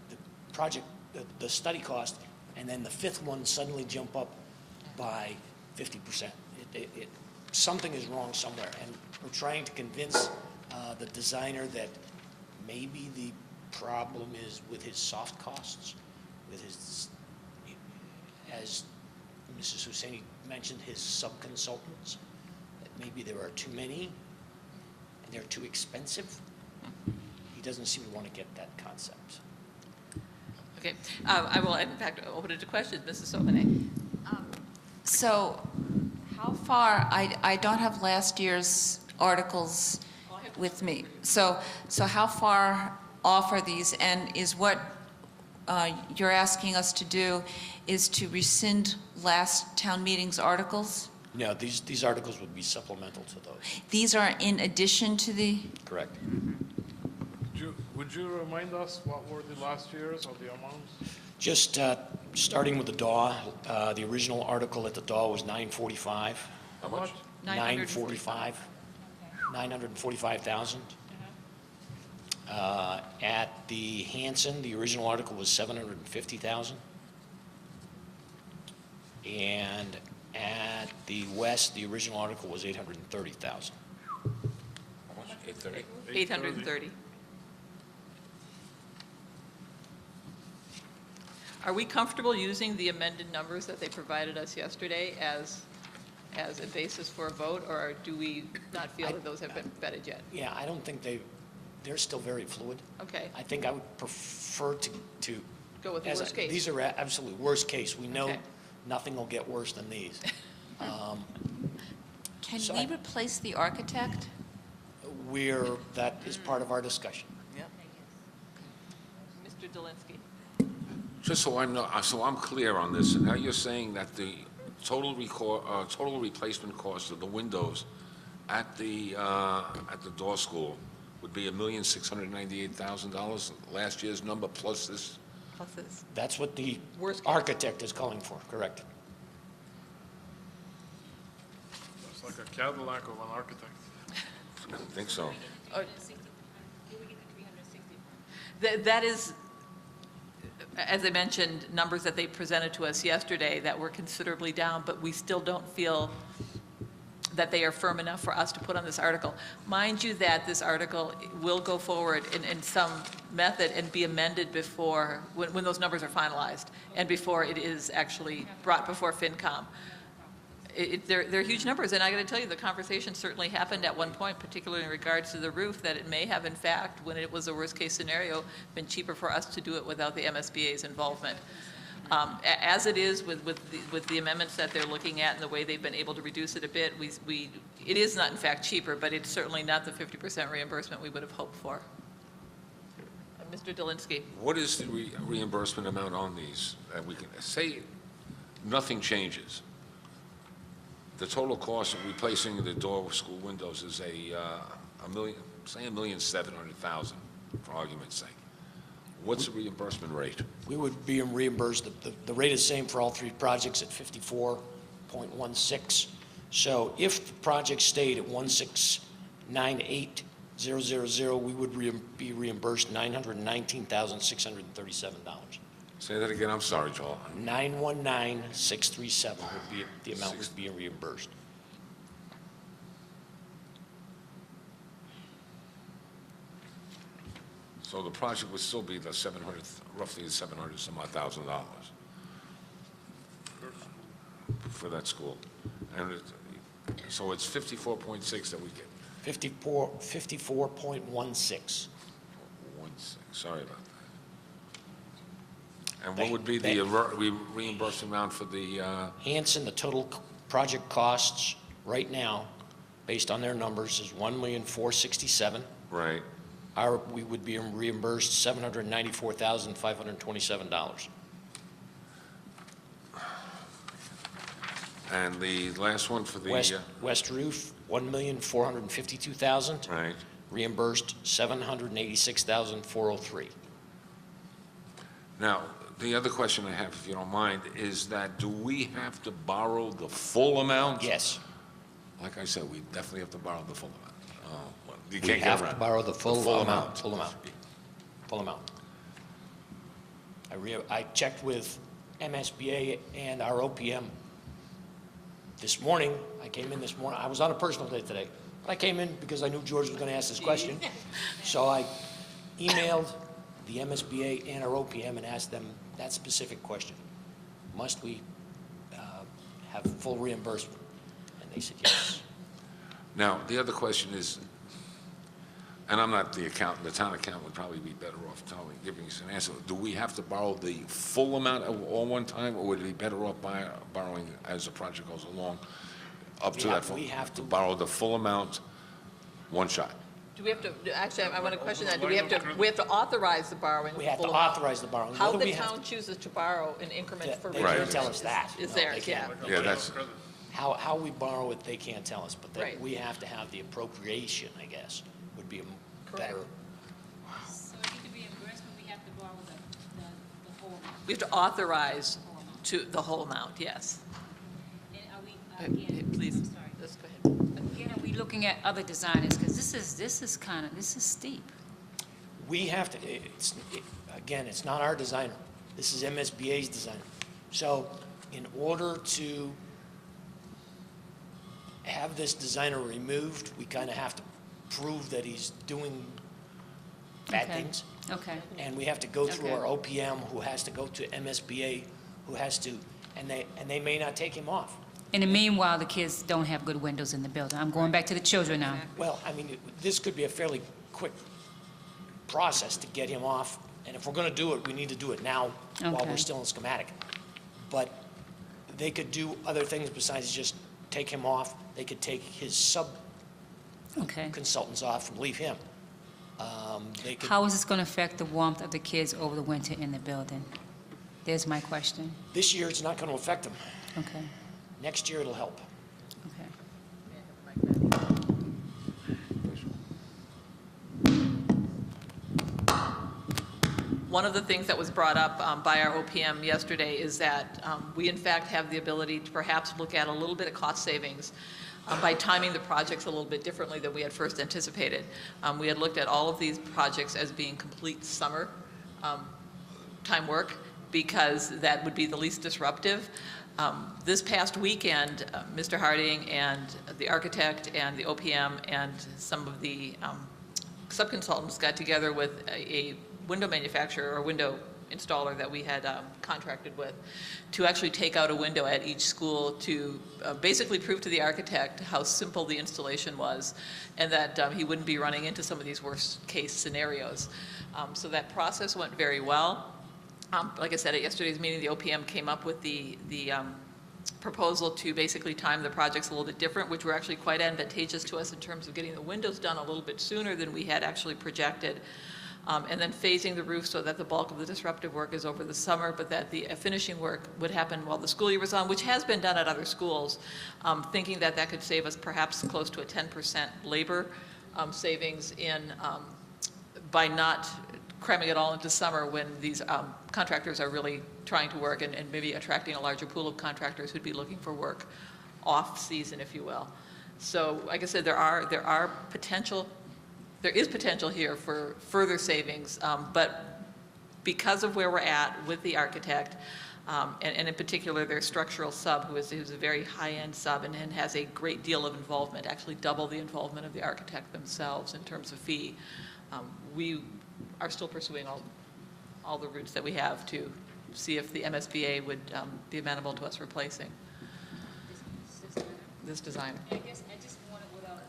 the project, the study cost, and then the 5th one suddenly jump up by 50%. Something is wrong somewhere, and we're trying to convince the designer that maybe the problem is with his soft costs, with his, as Mrs. Husseini mentioned, his sub-consultants, that maybe there are too many and they're too expensive. He doesn't seem to want to get that concept. Okay, I will in fact open it to questions. Mrs. Sobonay. So how far, I don't have last year's articles with me. So how far off are these, and is what you're asking us to do is to rescind last town meeting's articles? No, these articles would be supplemental to those. These are in addition to the? Correct. Would you remind us what were the last year's or the amounts? Just starting with the DAW, the original article at the DAW was $945,000. How much? $945,000. $945,000. At the Hanson, the original article was $750,000. And at the West, the original article was $830,000. How much? 830? 830. Are we comfortable using the amended numbers that they provided us yesterday as a basis for a vote, or do we not feel that those have been vetted yet? Yeah, I don't think they've they're still very fluid. Okay. I think I would prefer to. Go with the as worst case. These are absolutely worst case. We know Okay. nothing will get worse than these. Can So we I- replace the architect? That is part of our discussion. Mr. Dolinsky. Just so I'm clear on this, now you're saying that the total replacement cost of the windows at the Daw School would be $1,698,000, last year's number plus this? Plus this. That's what the Worst case. architect is calling for, correct? It's like a Cadillac of an architect. I think so. That is, as I mentioned, numbers that they presented to us yesterday that were considerably down, but we still don't feel that they are firm enough for us to put on this article. Mind you that this article will go forward in some method and be amended before, when those numbers are finalized, and before it is actually brought before FinCom. They're huge numbers, and I got to tell you, the conversation certainly happened at one point, particularly in regards to the roof, that it may have, in fact, when it was a worst-case scenario, been cheaper for us to do it without the MSBA's involvement. As it is with the amendments that they're looking at and the way they've been able to reduce it a bit, it is not, in fact, cheaper, but it's certainly not the 50% reimbursement we would have hoped for. Mr. Dolinsky. What is the reimbursement amount on these? We can say nothing changes. The total cost of replacing the Daw School windows is $1,700,000, for argument's sake. What's the reimbursement rate? We would be reimbursed, the rate is the same for all three projects at 54.16. So if the project stayed at 1698000, we would be reimbursed $919,637. Say that again, I'm sorry, Joel. 919,637 would be the amount was being reimbursed. So the project would still be the roughly $700 some odd thousand for that school. And so it's 54.6 that we get. 54.16. Sorry about that. And what would be the reimbursement amount for the? Hanson, the total project costs right now, based on their numbers, is $1,467,000. Right. We would be reimbursed $794,527. And the last one for the? West Roof, $1,452,000. Right. Reimbursed $786,403. Now, the other question I have, if you don't mind, is that do we have to borrow the full amount? Yes. Like I said, we definitely have to borrow the full amount. You We can't get have around to it. borrow the full amount. Full amount. Full amount. I checked with MSBA and our OPM this morning. I came in this morning. I was on a personal day today, but I came in because I knew George was going to ask this question. So I emailed the MSBA and our OPM and asked them that specific question. Must we have full reimbursement? And they said yes. Now, the other question is, and I'm not the accountant, the town accountant would probably be better off giving us an answer. Do we have to borrow the full amount all one time, or would it be better off borrowing as the project goes along up to that full? We have to borrow the full amount, one shot. Do we have to, actually, I want to question that. Do we have to authorize the borrowing? We have to authorize the borrowing. How Whether the we have town chooses to borrow in increments for They reimbursement can't tell us that. is No, there, they yeah. can't. Yeah, that's, How we borrow it, they can't tell us, but Right. we have to have the appropriation, I guess, would be a better. So to get the reimbursement, we have to borrow the whole amount. We have to authorize the whole amount, yes. And are we, Please, I'm sorry. just go ahead. Again, are we looking at other designers? Because this is steep. We have to, again, it's not our designer. This is MSBA's designer. So in order to have this designer removed, we kind of have to prove that he's doing bad Okay. things. Okay. And we have to go through Okay. our OPM, who has to go to MSBA, who has to, and they may not take him off. In the meanwhile, the kids don't have good windows in the building. I'm going back to the children now. Well, I mean, this could be a fairly quick process to get him off. And if we're going to do it, we need to do it now while Okay. we're still in schematic. But they could do other things besides just take him off. They could take his sub-consultants off and leave him. They could, How is this going to affect the warmth of the kids over the winter in the building? There's my question. this year, it's not going to affect them. Okay, Next year, it'll help. okay. One of the things that was brought up by our OPM yesterday is that we in fact have the ability to perhaps look at a little bit of cost savings by timing the projects a little bit differently than we had first anticipated. We had looked at all of these projects as being complete summer time work because that would be the least disruptive. This past weekend, Mr. Harding and the architect and the OPM and some of the sub-consultants got together with a window manufacturer or window installer that we had contracted with to actually take out a window at each school to basically prove to the architect how simple the installation was and that he wouldn't be running into some of these worst case scenarios. So that process went very well. Like I said, at yesterday's meeting, the OPM came up with the proposal to basically time the projects a little bit different, which were actually quite advantageous to us in terms of getting the windows done a little bit sooner than we had actually projected. And then phasing the roof so that the bulk of the disruptive work is over the summer, but that the finishing work would happen while the school year was on, which has been done at other schools, thinking that that could save us perhaps close to a 10% labor savings in by not cramming it all into summer when these contractors are really trying to work and maybe attracting a larger pool of contractors who'd be looking for work off season, if you will. So like I said, there is potential here for further savings, but because of where we're at with the architect, and in particular their structural sub, who's a very high-end sub and has a great deal of involvement, actually double the involvement of the architect themselves in terms of fee, we are still pursuing all the routes that we have to see if the MSBA would be amenable to us replacing this designer. I guess I just want it without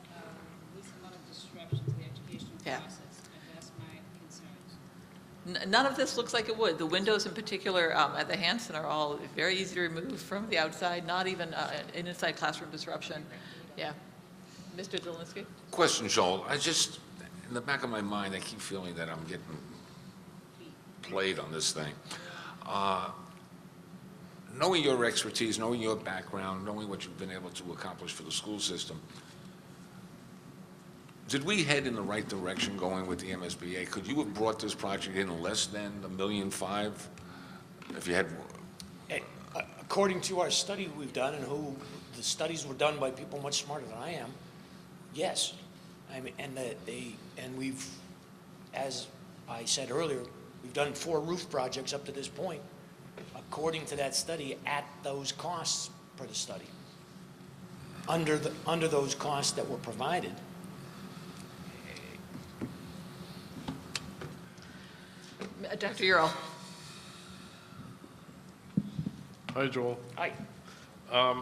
least amount of disruption to the educational process. That's my concerns. None of this looks like it would. The windows in particular at the Hanson are all very easy to remove from the outside, not even an inside classroom disruption. Yeah. Mr. Zielinski? Question, Joel. In the back of my mind, I keep feeling that I'm getting played on this thing. Knowing your expertise, knowing your background, knowing what you've been able to accomplish for the school system, did we head in the right direction going with the MSBA? Could you have brought this project in less than $1.5 million if you had? According to our study we've done, and the studies were done by people much smarter than I am, yes. I mean, and we've, as I said earlier, we've done 4 roof projects up to this point, according to that study, at those costs per the study, under those costs that were provided. Dr. Ural. Hi, Joel. Hi. I'm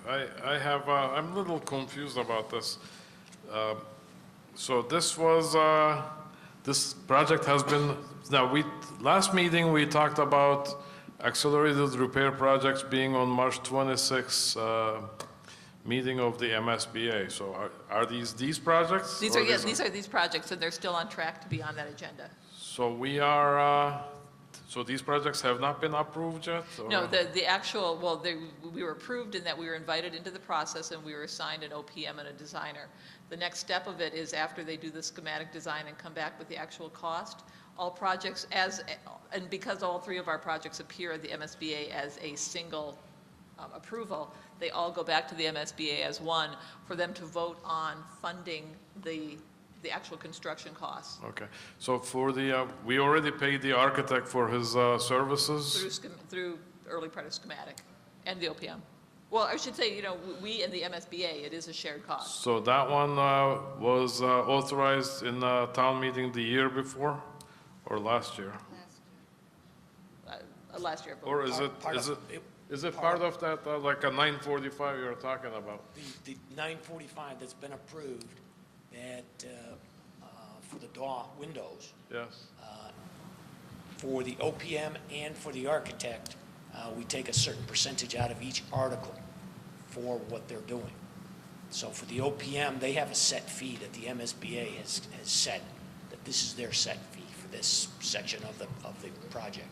a little confused about this. So this project has been, last meeting we talked about accelerated repair projects being on March 26th meeting of the MSBA. So are these projects? These are these projects, and they're still on track to be on that agenda. So so these projects have not been approved yet? Or? No, the actual, we were approved in that we were invited into the process and we were assigned an OPM and a designer. The next step of it is after they do the schematic design and come back with the actual cost, all projects and because all 3 of our projects appear at the MSBA as a single approval, they all go back to the MSBA as one for them to vote on funding the actual construction costs. Okay, so for we already paid the architect for his services? Through early part of schematic and the OPM. Well, I should say, we and the MSBA, it is a shared cost. So that one was authorized in the town meeting the year before or last year? Last year. Or is it part of that, like a 945 you're talking about? The 945 that's been approved that for the DAW windows. Yes. For the OPM and for the architect, we take a certain percentage out of each article for what they're doing. So for the OPM, they have a set fee that the MSBA has set, that this is their set fee for this section of the project.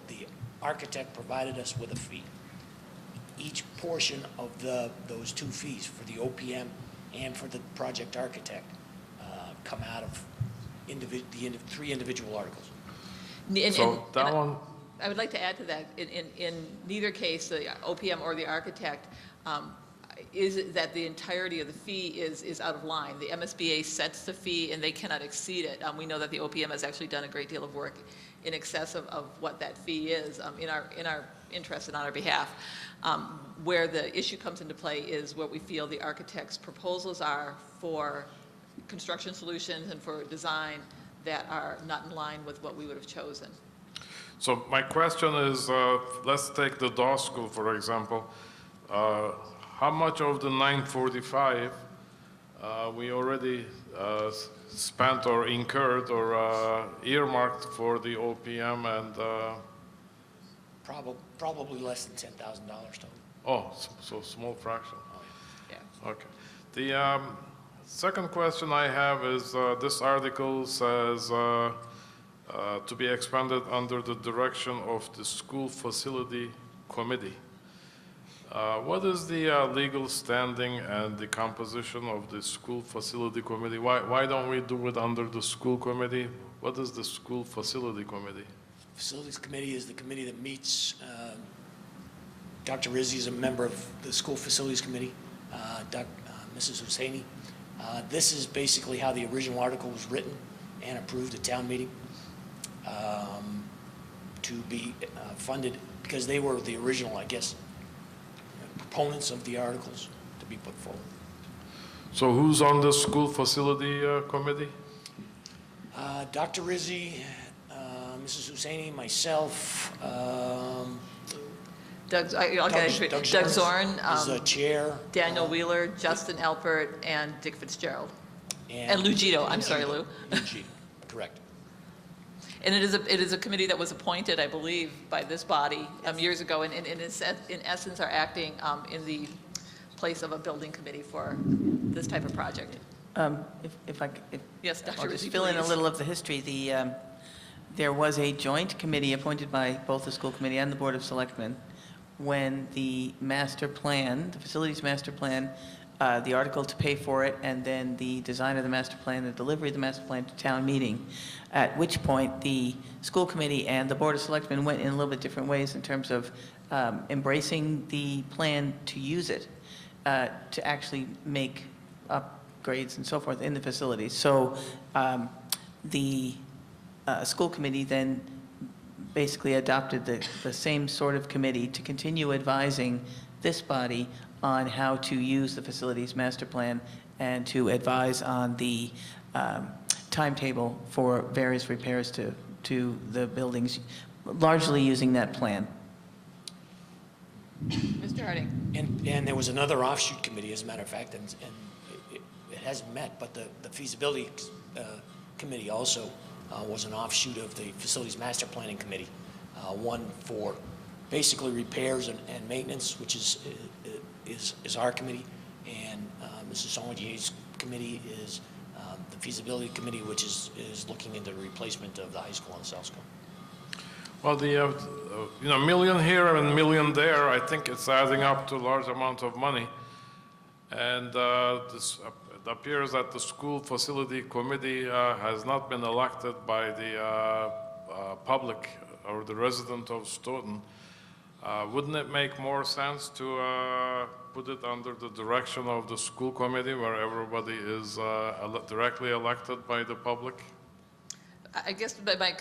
The architect provided us with a fee. Each portion of those two fees for the OPM and for the project architect come out of three individual articles. So that one, I would like to add to that, in neither case, the OPM or the architect, is it that the entirety of the fee is out of line. The MSBA sets the fee and they cannot exceed it. We know that the OPM has actually done a great deal of work in excess of what that fee is in our interest and on our behalf. Where the issue comes into play is what we feel the architect's proposals are for construction solutions and for design that are not in line with what we would have chosen. so my question is, let's take the DAW school, for example. How much of the 945 we already spent or incurred or earmarked for the OPM and... Probably less than $10,000 total. Oh, so small fraction. Yeah. Okay. The second question I have is, this article says to be expanded under the direction of the school facility committee. What is the legal standing and the composition of the school facility committee? Why don't we do it under the school committee? What is the school facility committee? Facilities committee is the committee that meets. Dr. Rizzi is a member of the school facilities committee, Mrs. Husseini. This is basically how the original article was written and approved at town meeting to be funded, because they were the original, I guess, proponents of the articles to be put forward. So who's on the school facility committee? Dr. Rizzi, Mrs. Husseini, myself, Doug Zorn, is the chair. Daniel Wheeler, Justin Alpert, and Dick Fitzgerald. And Lou Gito. I'm sorry, Lou. Lou Gito, correct. And it is a committee that was appointed, I believe, by this body years ago, and in essence are acting in the place of a building committee for this type of project. Yes, Dr. I'll Rizzi, just fill in a please. little of the history. There was a joint committee appointed by both the school committee and the Board of Selectmen when the master plan, the facilities master plan, the article to pay for it, and then the design of the master plan, the delivery of the master plan to town meeting, at which point the school committee and the Board of Selectmen went in a little bit different ways in terms of embracing the plan to use it, to actually make upgrades and so forth in the facilities. So the school committee then basically adopted the same sort of committee to continue advising this body on how to use the facilities master plan and to advise on the timetable for various repairs to the buildings, largely using that plan. Mr. Harding. And there was another offshoot committee, as a matter of fact, and it hasn't met, but the feasibility committee also was an offshoot of the facilities master planning committee, one for basically repairs and maintenance, which is our committee, and Mrs. Songlier's committee is the feasibility committee, which is looking into the replacement of the high school and South School. Well, the million here and million there, I think it's adding up to a large amount of money. And it appears that the school facility committee has not been elected by the public or the resident of Stoughton. Wouldn't it make more sense to put it under the direction of the school committee, where everybody is directly elected by the public? I guess my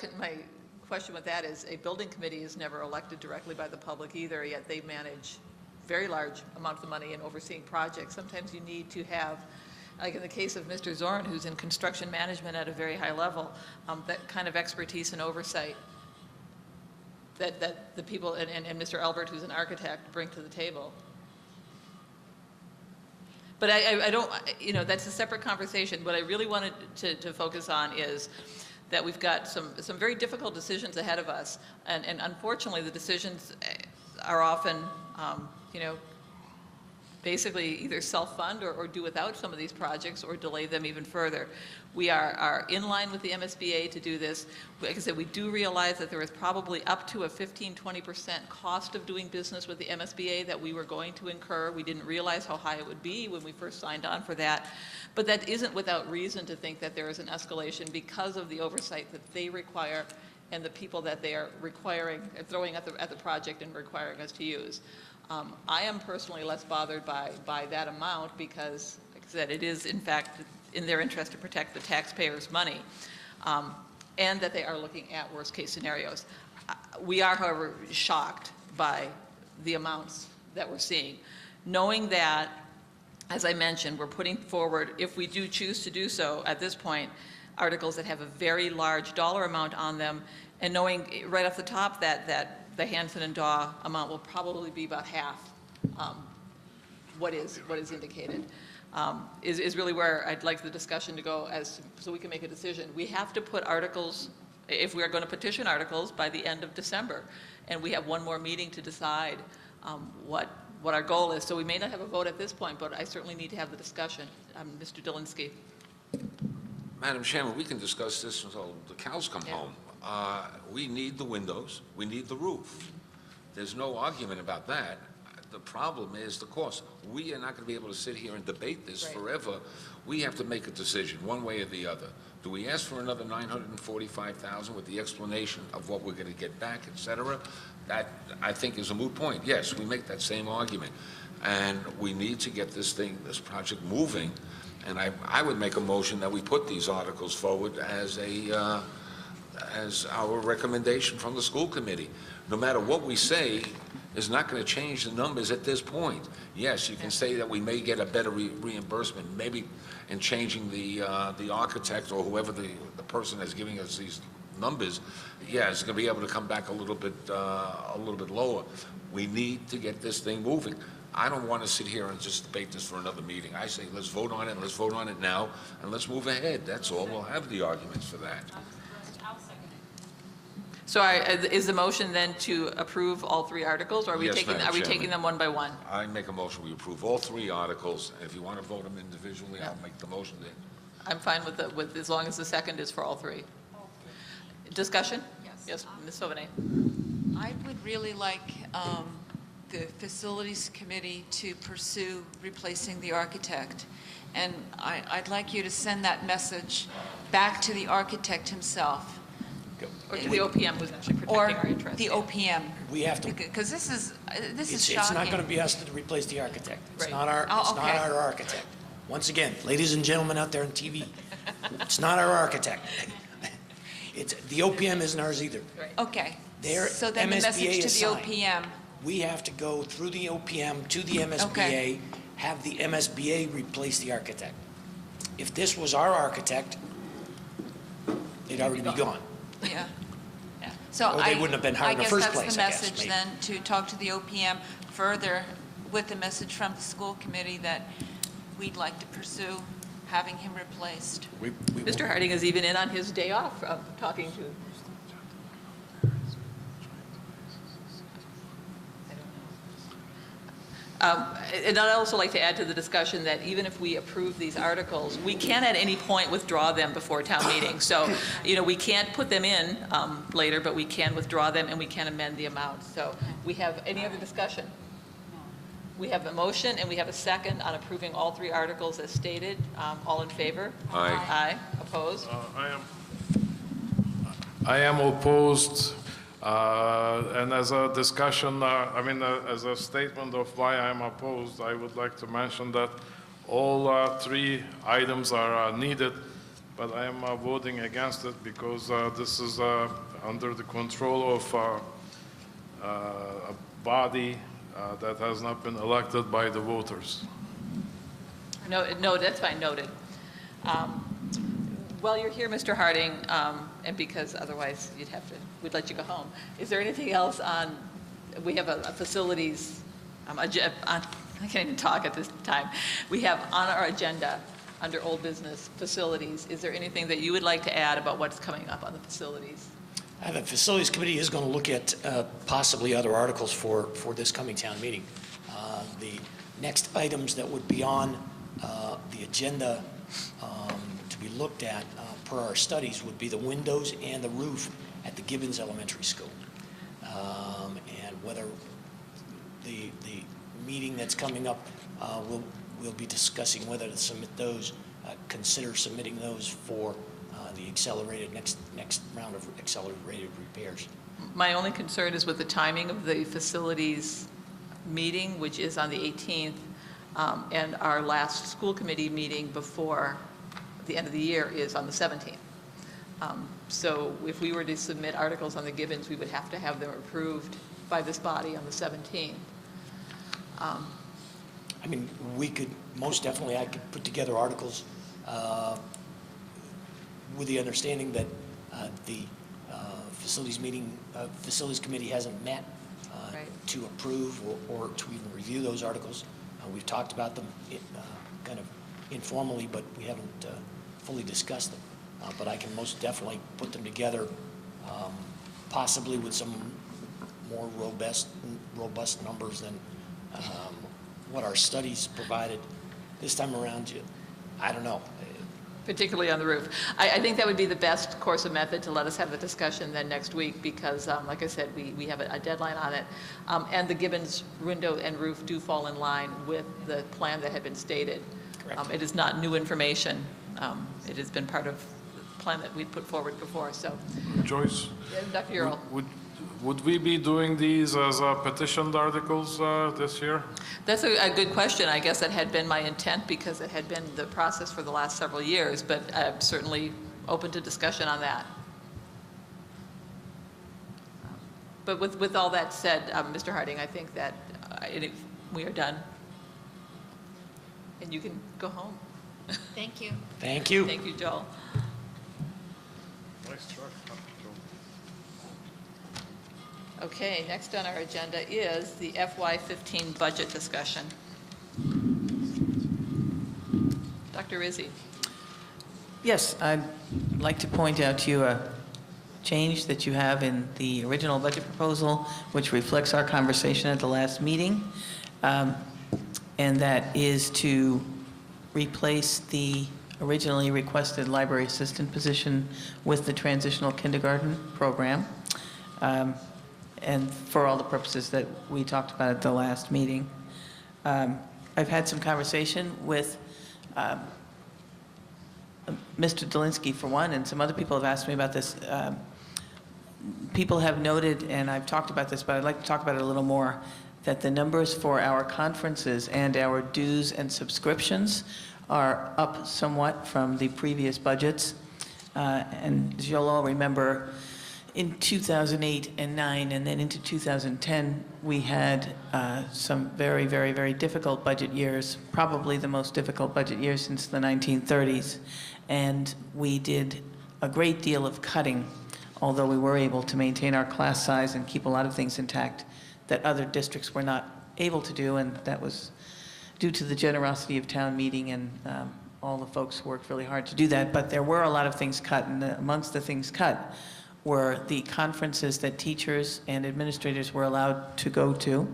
question with that is, a building committee is never elected directly by the public either, yet they manage very large amounts of money in overseeing projects. Sometimes you need to have, like in the case of Mr. Zorn, who's in construction management at a very high level, that kind of expertise and oversight that the people, and Mr. Albert, who's an architect, bring to the table. But I don't, that's a separate conversation. What I really wanted to focus on is that we've got some very difficult decisions ahead of us. And unfortunately, the decisions are often, basically either self-fund or do without some of these projects or delay them even further. We are in line with the MSBA to do this. Like I said, we do realize that there is probably up to a 15-20% cost of doing business with the MSBA that we were going to incur. We didn't realize how high it would be when we first signed on for that. But that isn't without reason to think that there is an escalation because of the oversight that they require and the people that they are throwing at the project and requiring us to use. I am personally less bothered by that amount because, like I said, it is in fact in their interest to protect the taxpayers' money, and that they are looking at worst case scenarios. We are, however, shocked by the amounts that we're seeing, knowing that, as I mentioned, we're putting forward, if we do choose to do so at this point, articles that have a very large dollar amount on them, and knowing right off the top that the Hanson and Daw amount will probably be about half what is indicated, is really where I'd like the discussion to go so we can make a decision. We have to put articles, if we are going to petition articles, by the end of December, and we have one more meeting to decide what our goal is. So we may not have a vote at this point, but I certainly need to have the discussion. Mr. Dolinsky. Madam Chairman, we can discuss this until the cows come home. We need the windows. We need the roof. There's no argument about that. The problem is the cost. We are not going to be able to sit here and debate this forever. We have to make a decision, one way or the other. Do we ask for another $945,000 with the explanation of what we're going to get back, et cetera? That, I think, is a moot point. Yes, we make that same argument. And we need to get this project moving. And I would make a motion that we put these articles forward as our recommendation from the school committee. No matter what we say is not going to change the numbers at this point. Yes, you can say that we may get a better reimbursement, maybe in changing the architect or whoever the person that's giving us these numbers. Yeah, it's going to be able to come back a little bit lower. We need to get this thing moving. I don't want to sit here and just debate this for another meeting. I say let's vote on it, and let's vote on it now, and let's move ahead. That's all. We'll have the arguments for that. So is the motion then to approve all three articles, or are we taking them one by one? I make a motion we approve all three articles, and if you want to vote them individually, I'll make the motion then. I'm fine with as long as the second is for all three. Discussion? Yes, Ms. Sauvanet. I would really like the facilities committee to pursue replacing the architect. And I'd like you to send that message back to the architect himself. Or to the OPM, who's actually protecting our interests. The OPM. We have to. Because this is shocking. It's not going to be us to replace the architect. It's not our okay. not our architect. Once again, ladies and gentlemen out there on TV, it's not our architect. It's the OPM isn't ours either. Okay. So MSBA then the message to the OPM. We have to go through the OPM to the MSBA, have the MSBA replace the architect. If this was our architect, they'd already be gone. Yeah. So or they wouldn't have been hired in the first place, I guess that's the message then, to talk to the OPM further with the message from the school committee that we'd like to pursue having him replaced. Mr. Harding is even in on his day off of talking to. And I'd also like to add to the discussion that even if we approve these articles, we can at any point withdraw them before town meeting. So, we can't put them in later, but we can withdraw them and we can amend the amount. So we have any other discussion? We have a motion and we have a second on approving all three articles as stated. All in favor? Aye. Aye. Opposed? I am opposed. And as a discussion, as a statement of why I'm opposed, I would like to mention that all three items are needed, but I am voting against it because this is under the control of a body that has not been elected by the voters. No, that's fine, noted. While you're here, Mr. Harding, and because otherwise we'd let you go home, is there anything else on, we have a facilities, I can't even talk at this time. We have on our agenda, under old business, facilities. Is there anything that you would like to add about what's coming up on the facilities? The Facilities Committee is going to look at possibly other articles for this coming town meeting. The next items that would be on the agenda to be looked at per our studies would be the windows and the roof at the Gibbons Elementary School. And whether the meeting that's coming up, we'll be discussing whether to submit those, consider submitting those for the accelerated, next round of accelerated repairs. My only concern is with the timing of the facilities meeting, which is on the 18th, and our last school committee meeting before the end of the year is on the 17th. So if we were to submit articles on the Gibbons, we would have to have them approved by this body on the 17th. I mean, we could, most definitely, I could put together articles with the understanding that the Facilities Committee hasn't met to approve or to even review those articles. We've talked about them kind of informally, but we haven't fully discussed them. But I can most definitely put them together, possibly with some more robust numbers than what our studies provided this time around. I don't know. Particularly on the roof. I think that would be the best course of method to let us have the discussion then next week because, like I said, we have a deadline on it. And the Gibbons window and roof do fall in line with the plan that had been stated. Correct. It is not new information. It has been part of the plan that we'd put forward before. So, Joyce? Dr. Ural. Would we be doing these as petitioned articles this year? That's a good question. I guess that had been my intent because it had been the process for the last several years, but I'm certainly open to discussion on that. But with all that said, Mr. Harding, I think that we are done. And you can go home. Thank you. Thank you. Thank you, Joel. Nice truck. Okay, next on our agenda is the FY15 budget discussion. Dr. Rizzi. Yes, I'd like to point out to you a change that you have in the original budget proposal, which reflects our conversation at the last meeting, and that is to replace the originally requested library assistant position with the transitional kindergarten program. And for all the purposes that we talked about at the last meeting. I've had some conversation with Mr. Dolinsky, for one, and some other people have asked me about this. People have noted, and I've talked about this, but I'd like to talk about it a little more, that the numbers for our conferences and our dues and subscriptions are up somewhat from the previous budgets. And as you'll all remember, in 2008 and 9, and then into 2010, we had some very, very, very difficult budget years, probably the most difficult budget years since the 1930s. And we did a great deal of cutting, although we were able to maintain our class size and keep a lot of things intact that other districts were not able to do, and that was due to the generosity of town meeting and all the folks who worked really hard to do that. But there were a lot of things cut, and amongst the things cut were the conferences that teachers and administrators were allowed to go to,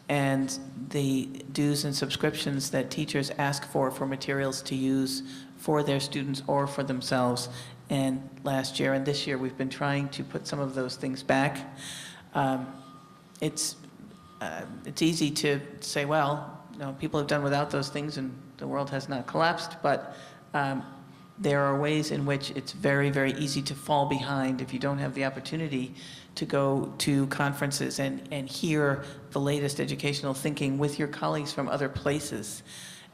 and the dues and subscriptions that teachers ask for materials to use for their students or for themselves. And last year and this year, we've been trying to put some of those things back. It's easy to say, well, people have done without those things and the world has not collapsed, but there are ways in which it's very, very easy to fall behind if you don't have the opportunity to go to conferences and hear the latest educational thinking with your colleagues from other places.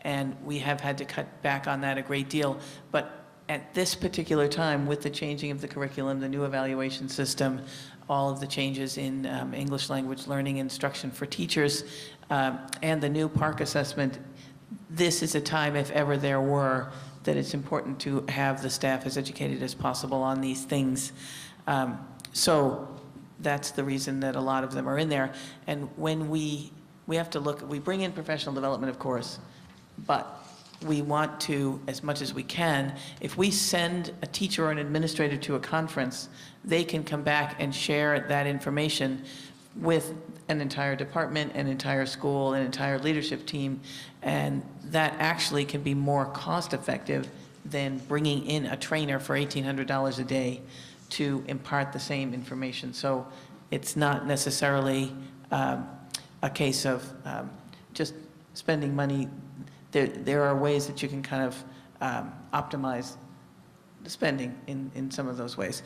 And we have had to cut back on that a great deal. But at this particular time, with the changing of the curriculum, the new evaluation system, all of the changes in English language learning instruction for teachers, and the new PARCC assessment, this is a time, if ever there were, that it's important to have the staff as educated as possible on these things. So that's the reason that a lot of them are in there. And when we we have to look, we bring in professional development, of course, but we want to, as much as we can, if we send a teacher or an administrator to a conference, they can come back and share that information with an entire department, an entire school, an entire leadership team, and that actually can be more cost-effective than bringing in a trainer for $1,800 a day to impart the same information. So it's not necessarily a case of just spending money. There are ways that you can kind of optimize the spending in some of those ways.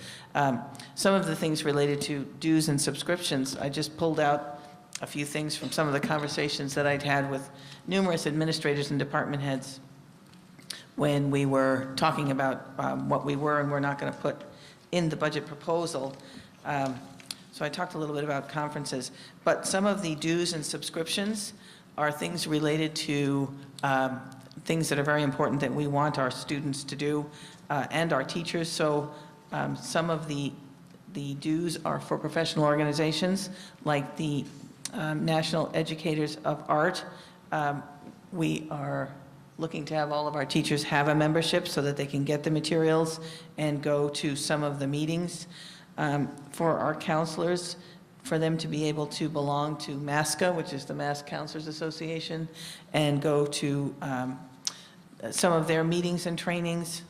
Some of the things related to dues and subscriptions, I just pulled out a few things from some of the conversations that I'd had with numerous administrators and department heads when we were talking about what we were and were not going to put in the budget proposal. So I talked a little bit about conferences, but some of the dues and subscriptions are things related to things that are very important that we want our students to do and our teachers. So some of the dues are for professional organizations like the National Educators of Art. We are looking to have all of our teachers have a membership so that they can get the materials and go to some of the meetings. For our counselors, for them to be able to belong to MASCA, which is the Mass Counselors Association, and go to some of their meetings and trainings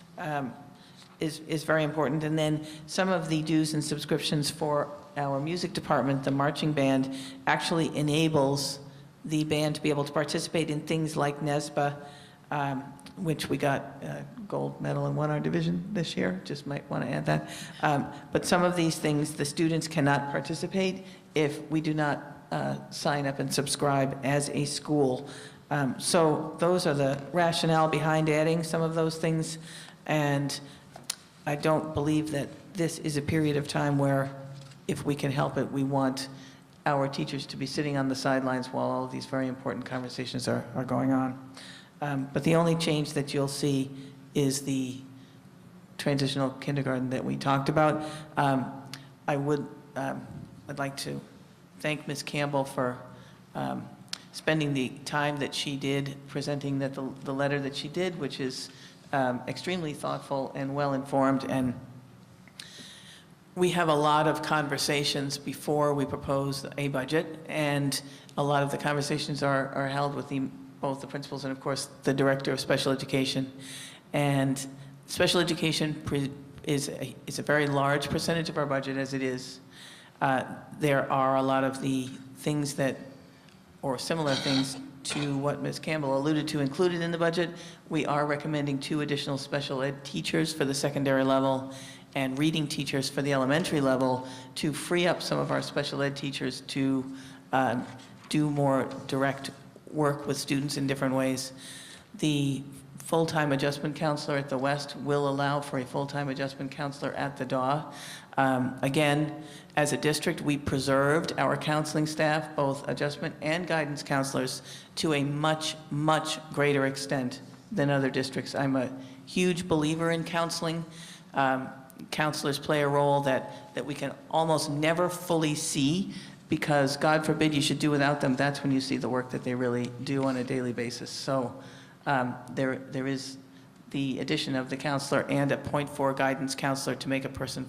is very important. And then some of the dues and subscriptions for our music department, the marching band, actually enables the band to be able to participate in things like NESBA, which we got a gold medal and won our division this year, just might want to add that. But some of these things, the students cannot participate if we do not sign up and subscribe as a school. So those are the rationale behind adding some of those things. And I don't believe that this is a period of time where, if we can help it, we want our teachers to be sitting on the sidelines while all of these very important conversations are going on. But the only change that you'll see is the transitional kindergarten that we talked about. I'd like to thank Ms. Campbell for spending the time that she did presenting the letter that she did, which is extremely thoughtful and well-informed. And we have a lot of conversations before we propose a budget, and a lot of the conversations are held with both the principals and, of course, the director of special education. And special education is a very large percentage of our budget as it is. There are a lot of the things that, or similar things to what Ms. Campbell alluded to, included in the budget. We are recommending 2 additional special ed teachers for the secondary level and reading teachers for the elementary level to free up some of our special ed teachers to do more direct work with students in different ways. The full-time adjustment counselor at the West will allow for a full-time adjustment counselor at the DAW. Again, as a district, we preserved our counseling staff, both adjustment and guidance counselors, to a much, much greater extent than other districts. I'm a huge believer in counseling. Counselors play a role that we can almost never fully see, because God forbid you should do without them. That's when you see the work that they really do on a daily basis. So there is the addition of the counselor and a .4 guidance counselor to make a person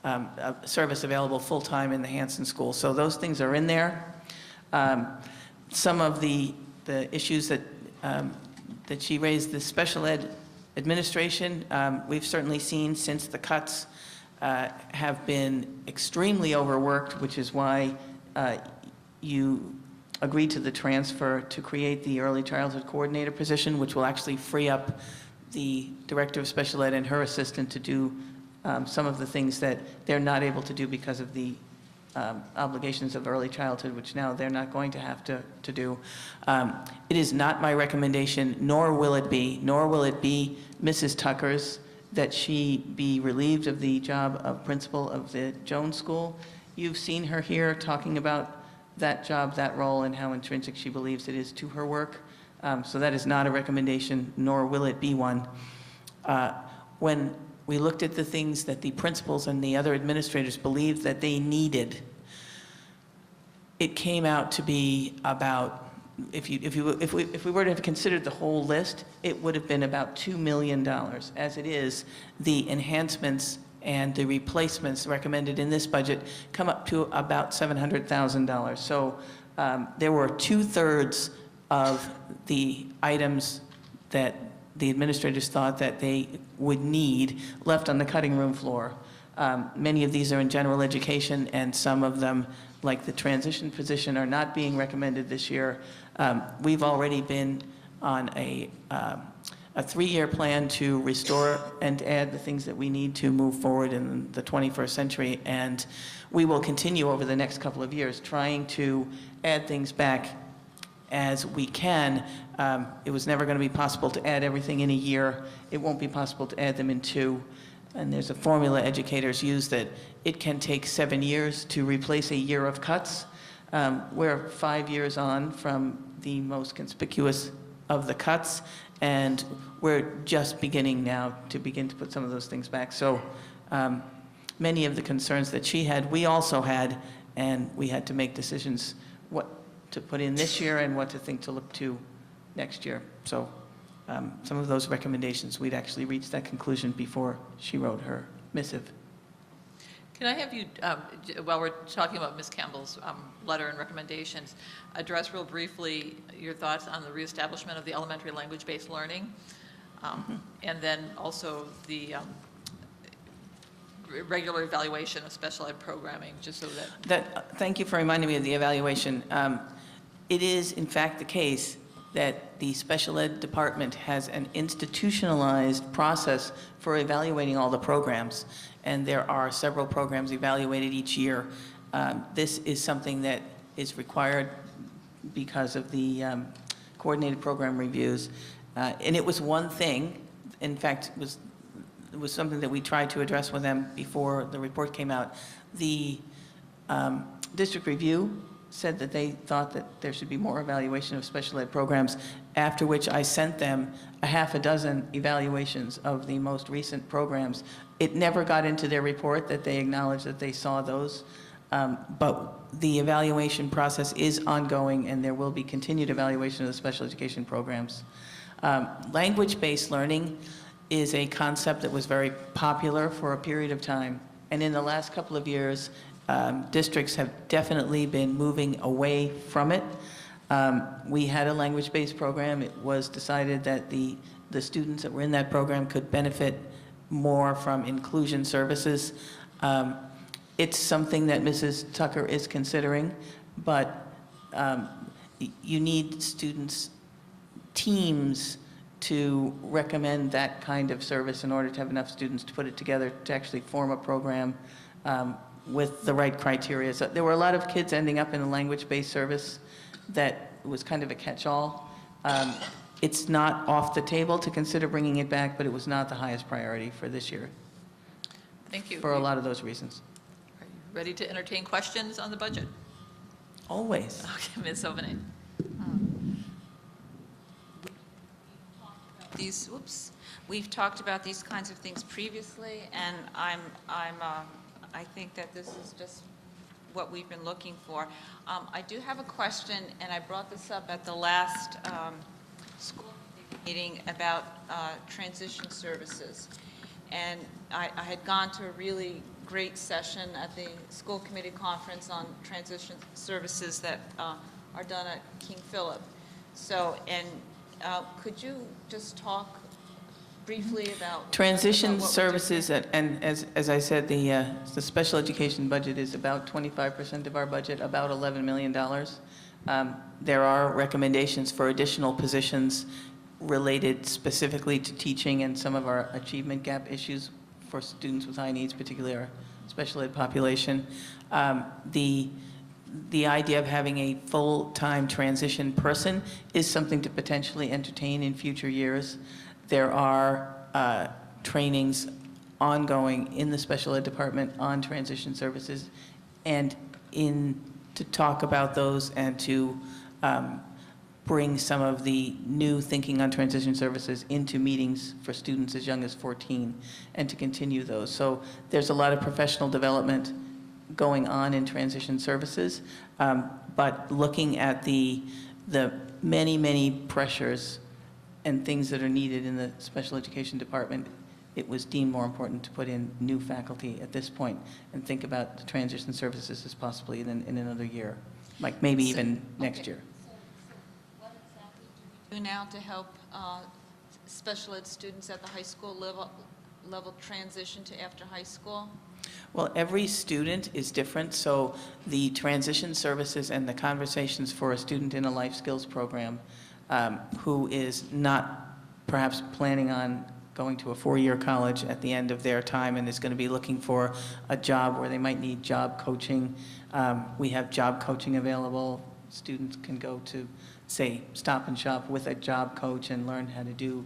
a service available full-time in the Hanson School. So those things are in there. Some of the issues that she raised, the special ed administration, we've certainly seen since the cuts have been extremely overworked, which is why you agreed to the transfer to create the early childhood coordinator position, which will actually free up the director of special ed and her assistant to do some of the things that they're not able to do because of the obligations of early childhood, which now they're not going to have to do. It is not my recommendation, nor will it be Mrs. Tucker's, that she be relieved of the job of principal of the Jones School. You've seen her here talking about that job, that role, and how intrinsic she believes it is to her work. So that is not a recommendation, nor will it be one. When we looked at the things that the principals and the other administrators believed that they needed, it came out to be about if we were to have considered the whole list, it would have been about $2 million. As it is, the enhancements and the replacements recommended in this budget come up to about $700,000. So there were 2/3 of the items that the administrators thought that they would need left on the cutting room floor. Many of these are in general education, and some of them, like the transition position, are not being recommended this year. We've already been on a 3-year plan to restore and add the things that we need to move forward in the 21st century, and we will continue over the next couple of years trying to add things back as we can. It was never going to be possible to add everything in a year. It won't be possible to add them in 2. And there's a formula educators use that it can take 7 years to replace a year of cuts. We're 5 years on from the most conspicuous of the cuts, and we're just beginning now to put some of those things back. So many of the concerns that she had, we also had, and we had to make decisions what to put in this year and what to look to next year. So some of those recommendations, we'd actually reached that conclusion before she wrote her missive. Can I have you, while we're talking about Ms. Campbell's letter and recommendations, address real briefly your thoughts on the reestablishment of the elementary language-based learning, and then also the regular evaluation of special ed programming, just so that... Thank you for reminding me of the evaluation. It is, in fact, the case that the special ed department has an institutionalized process for evaluating all the programs, and there are several programs evaluated each year. This is something that is required because of the coordinated program reviews, and it was one thing, in fact, it was something that we tried to address with them before the report came out. The district review said that they thought that there should be more evaluation of special ed programs, after which I sent them a half a dozen evaluations of the most recent programs. It never got into their report that they acknowledged that they saw those, but the evaluation process is ongoing, and there will be continued evaluation of the special education programs. Language-based learning is a concept that was very popular for a period of time, and in the last couple of years, districts have definitely been moving away from it. We had a language-based program. It was decided that the students that were in that program could benefit more from inclusion services. It's something that Mrs. Tucker is considering, but you need students, teams, to recommend that kind of service in order to have enough students to put it together to actually form a program with the right criteria. So there were a lot of kids ending up in a language-based service that was kind of a catch-all. It's not off the table to consider bringing it back, but it was not the highest priority for this year. Thank you. For a lot of those reasons. Are you ready to entertain questions on the budget? Always. Okay, Ms. Ovanay. We've talked about these kinds of things previously, and I think that this is just what we've been looking for. I do have a question, and I brought this up at the last school meeting about transition services. And I had gone to a really great session at the school committee conference on transition services that are done at King Philip. So, and could you just talk briefly about transition what services, and as I said, the special education budget is about 25% of our budget, about $11 million. There are recommendations for additional positions related specifically to teaching and some of our achievement gap issues for students with high needs, particularly our special ed population. The idea of having a full-time transition person is something to potentially entertain in future years. There are trainings ongoing in the special ed department on transition services, and to talk about those and to bring some of the new thinking on transition services into meetings for students as young as 14 and to continue those. So there's a lot of professional development going on in transition services, but looking at the the many, many pressures and things that are needed in the special education department, it was deemed more important to put in new faculty at this point and think about the transition services as possibly in another year, like maybe even next year. Do now to help special ed students at the high school level transition to after high school? Well, every student is different, so the transition services and the conversations for a student in a life skills program who is not perhaps planning on going to a four-year college at the end of their time and is going to be looking for a job where they might need job coaching. We have job coaching available. Students can go to, say, Stop and Shop with a job coach and learn how to do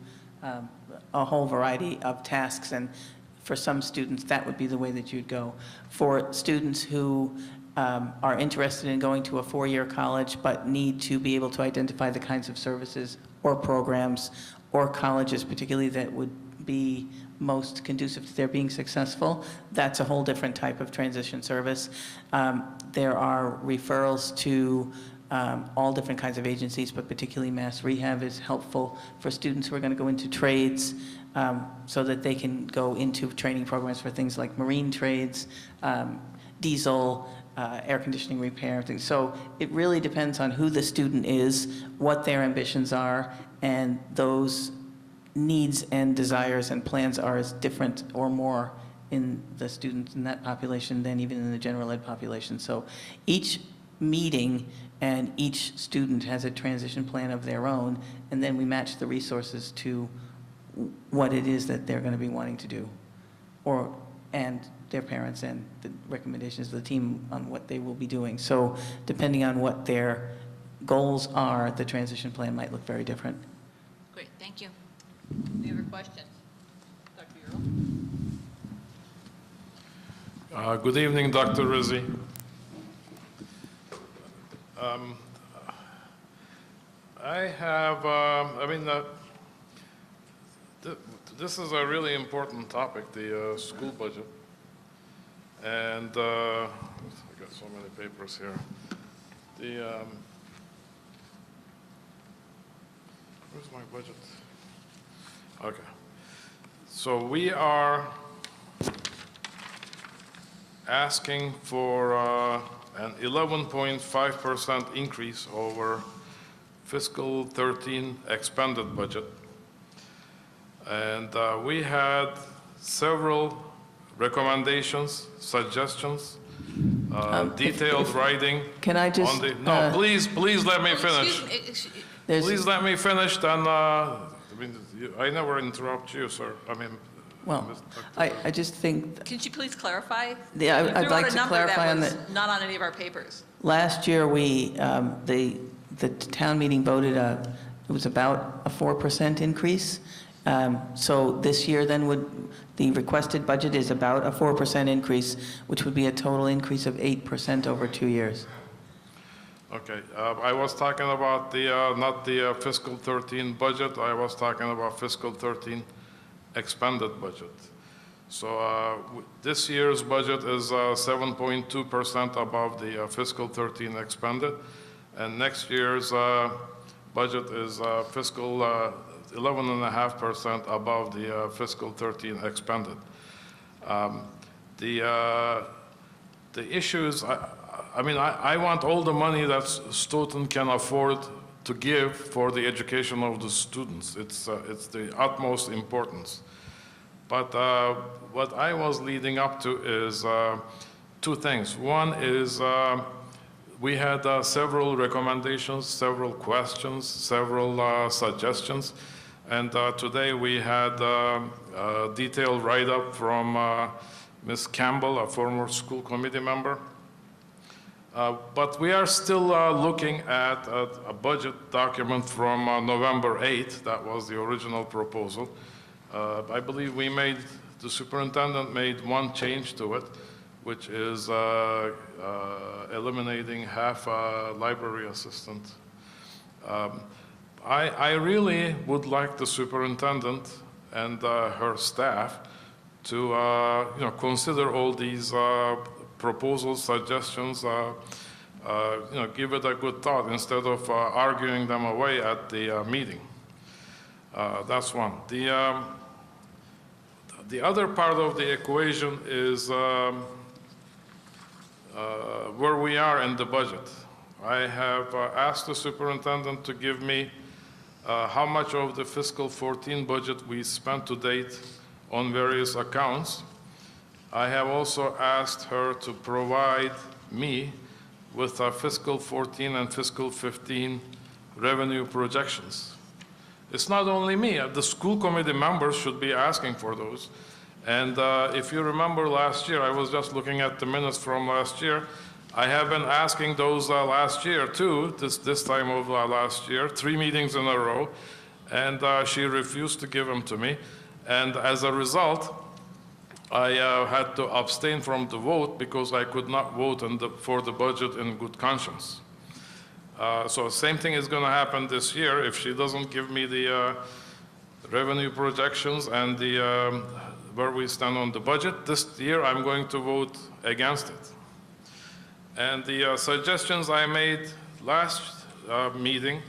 a whole variety of tasks. And for some students, that would be the way that you'd go. For students who are interested in going to a four-year college but need to be able to identify the kinds of services or programs or colleges particularly that would be most conducive to their being successful, that's a whole different type of transition service. There are referrals to all different kinds of agencies, but particularly Mass Rehab is helpful for students who are going to go into trades so that they can go into training programs for things like marine trades, diesel, air conditioning repair, things. So it really depends on who the student is, what their ambitions are, and those needs and desires and plans are as different or more in the students in that population than even in the general ed population. So each meeting and each student has a transition plan of their own, and then we match the resources to what it is that they're going to be wanting to do, and their parents and the recommendations of the team on what they will be doing. So depending on what their goals are, the transition plan might look very different. Great, thank you. Any other questions? Dr. Earl? Good evening, Dr. Rizzi. I have, this is a really important topic, the school budget. And I got so many papers here. Where's my budget? Okay. So we are asking for an 11.5% increase over fiscal 13 expended budget. And we had several recommendations, suggestions, detailed writing. Can I just... on the, no, please let me finish. Please let me finish, then, I never interrupt you, sir. Well, I just think... Could you please clarify? Yeah, You I'd threw like out a to number clarify that on was the... not on any of our papers. Last year, the town meeting voted it was about a 4% increase. So this year then the requested budget is about a 4% increase, which would be a total increase of 8% over 2 years. Okay, I was talking about not the fiscal 13 budget, I was talking about fiscal 13 expended budget. So this year's budget is 7.2% above the fiscal 13 expended, and next year's budget is fiscal 11.5% above the fiscal 13 expended. The issues, I want all the money that Stoughton can afford to give for the education of the students. It's the utmost importance. But what I was leading up to is two things. One is we had several recommendations, several questions, several suggestions, and today we had a detailed write-up from Ms. Campbell, a former school committee member. But we are still looking at a budget document from November 8th. That was the original proposal. I believe the superintendent made one change to it, which is eliminating half a library assistant. I really would like the superintendent and her staff to consider all these proposals, suggestions. give it a good thought instead of arguing them away at the meeting. That's one. The other part of the equation is where we are in the budget. I have asked the superintendent to give me how much of the fiscal 14 budget we spent to date on various accounts. I have also asked her to provide me with fiscal 14 and fiscal 15 revenue projections. It's not only me, the school committee members should be asking for those. And if you remember last year, I was just looking at the minutes from last year. I have been asking those last year too, this time of last year, 3 meetings in a row, and she refused to give them to me. And as a result, I had to abstain from the vote because I could not vote for the budget in good conscience. So same thing is going to happen this year if she doesn't give me the revenue projections and the where we stand on the budget. This year I'm going to vote against it. And the suggestions I made last meeting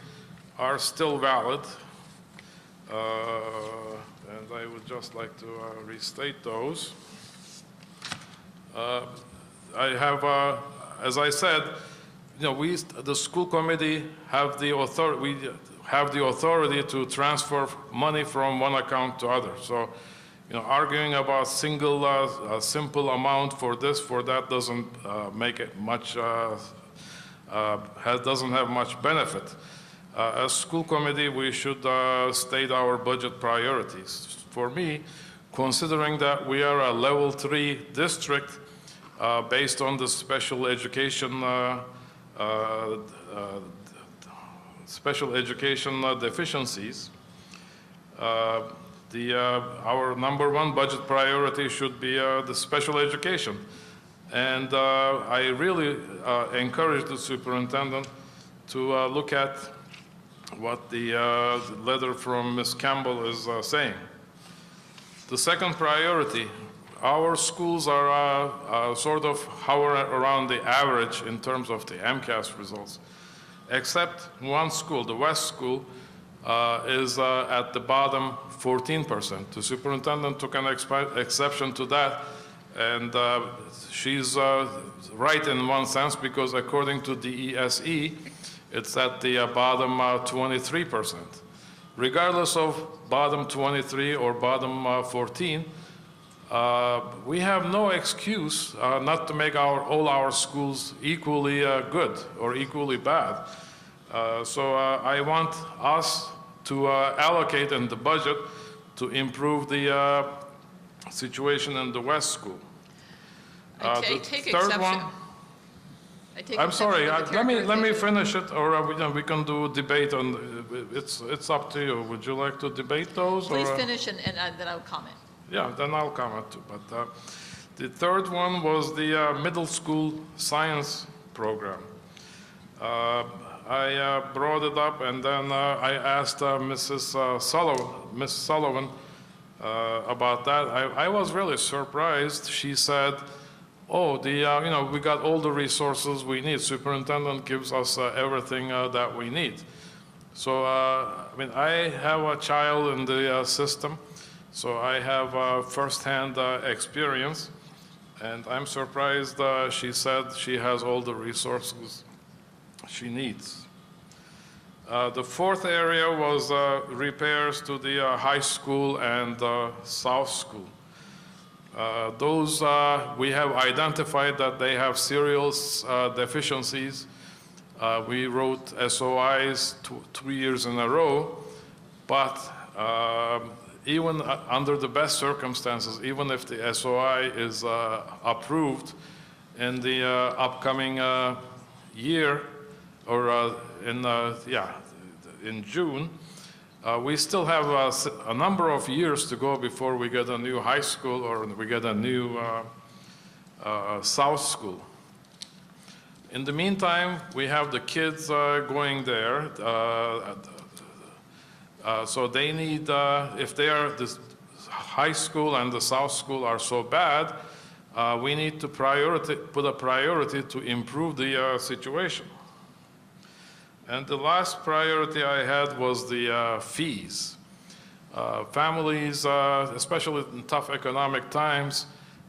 are still valid. And I would just like to restate those. I have, as I said, the school committee have the authority. We have the authority to transfer money from one account to other. So, arguing about simple amount for this, for that doesn't make it much. Doesn't have much benefit. As school committee, we should state our budget priorities. For me, considering that we are a level 3 district based on the special education deficiencies, our number 1 budget priority should be the special education. And I really encourage the superintendent to look at what the letter from Ms. Campbell is saying. The second priority, our schools are sort of hover around the average in terms of the MCAS results, except one school, the West School, is at the bottom 14%. The superintendent took an exception to that, and she's right in one sense, because according to the DESE, it's at the bottom 23%. Regardless of bottom 23 or bottom 14, we have no excuse not to make all our schools equally good or equally bad. So I want us to allocate in the budget to improve the situation in the West School. I take exception. I'm sorry. Let me finish it, or we can do a debate on. It's up to you. Would you like to debate those? Please finish, and then I'll comment. Yeah, then I'll comment too. But the third one was the middle school science program. I brought it up, and then I asked Miss Sullivan about that. I was really surprised. She said, "Oh, we got all the resources we need. Superintendent gives us everything that we need." So, I have a child in the system, so I have firsthand experience, and I'm surprised she said she has all the resources she needs. The fourth area was repairs to the high school and South School. Those we have identified that they have serious deficiencies. We wrote SOIs 2 years in a row, but even under the best circumstances, even if the SOI is approved in the upcoming year, or in June, we still have a number of years to go before we get a new high school or we get a new South School. In the meantime, we have the kids going there, so they need, if they are, the high school and the South School are so bad, we need to put a priority to improve the situation. And the last priority I had was the fees. Families, especially in tough economic times,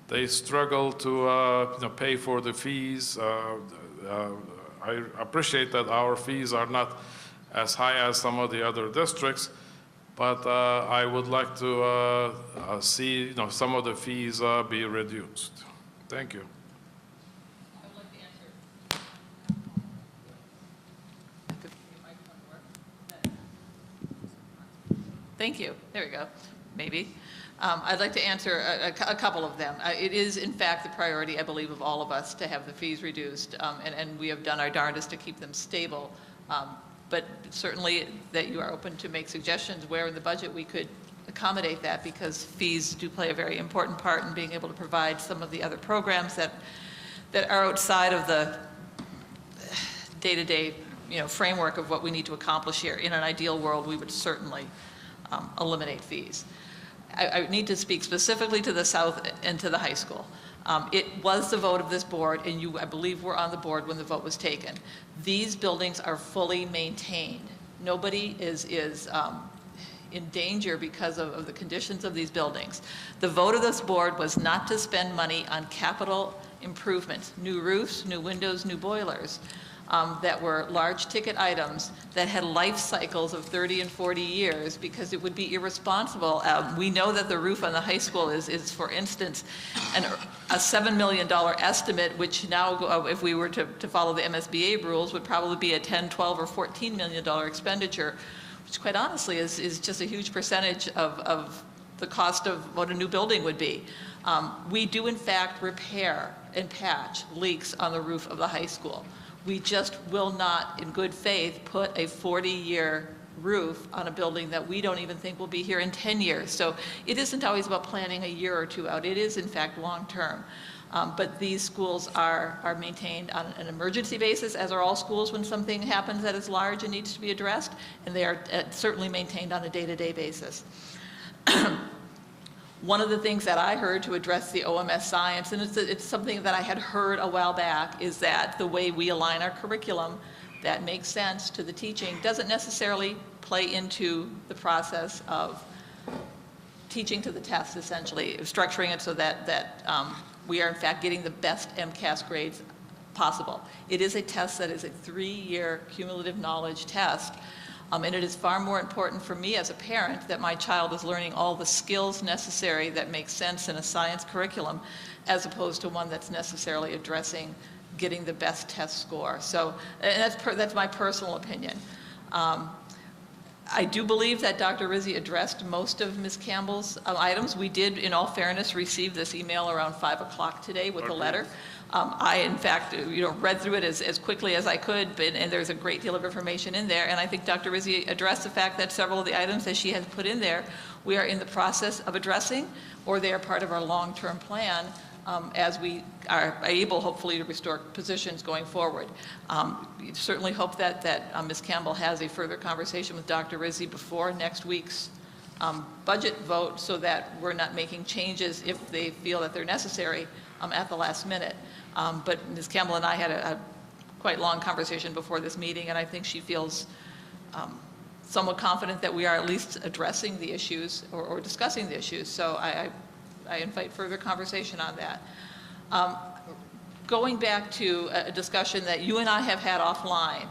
they struggle to pay for the fees. I appreciate that our fees are not as high as some of the other districts, but I would like to see some of the fees be reduced. Thank you. Thank you. There we go. Maybe. I'd like to answer a couple of them. It is, in fact, the priority, I believe, of all of us to have the fees reduced, and we have done our darndest to keep them stable. But certainly that you are open to make suggestions where in the budget we could accommodate that, because fees do play a very important part in being able to provide some of the other programs that are outside of the day-to-day framework of what we need to accomplish here. In an ideal world, we would certainly eliminate fees. I need to speak specifically to the South and to the high school. It was the vote of this board, and you, I believe, were on the board when the vote was taken. These buildings are fully maintained. Nobody is in danger because of the conditions of these buildings. The vote of this board was not to spend money on capital improvements, new roofs, new windows, new boilers, that were large ticket items that had life cycles of 30 and 40 years, because it would be irresponsible. We know that the roof on the high school is for instance, a $7 million estimate, which now, if we were to follow the MSBA rules, would probably be a $10, $12, or $14 million expenditure, which quite honestly is just a huge percentage of the cost of what a new building would be. We do in fact repair and patch leaks on the roof of the high school. We just will not, in good faith, put a 40-year roof on a building that we don't even think will be here in 10 years. So it isn't always about planning a year or two out. It is, in fact, long-term. But these schools are maintained on an emergency basis, as are all schools when something happens that is large and needs to be addressed, and they are certainly maintained on a day-to-day basis. One of the things that I heard to address the OMS science, and it's something that I had heard a while back, is that the way we align our curriculum that makes sense to the teaching doesn't necessarily play into the process of teaching to the test, essentially, structuring it so that we are in fact getting the best MCAS grades possible. It is a test that is a 3-year cumulative knowledge test. And it is far more important for me as a parent that my child is learning all the skills necessary that make sense in a science curriculum, as opposed to one that's necessarily addressing getting the best test score. So, and that's my personal opinion. I do believe that Dr. Rizzi addressed most of Ms. Campbell's items. We did, in all fairness, receive this email around 5 o'clock today with a letter. I, in fact, read through it as quickly as I could, and there's a great deal of information in there. And I think Dr. Rizzi addressed the fact that several of the items that she has put in there, we are in the process of addressing, or they are part of our long-term plan as we are able, hopefully, to restore positions going forward. We certainly hope that Ms. Campbell has a further conversation with Dr. Rizzi before next week's budget vote, so that we're not making changes if they feel that they're necessary at the last minute. But Ms. Campbell and I had a quite long conversation before this meeting, and I think she feels somewhat confident that we are at least addressing the issues or discussing the issues. So I invite further conversation on that. Going back to a discussion that you and I have had offline,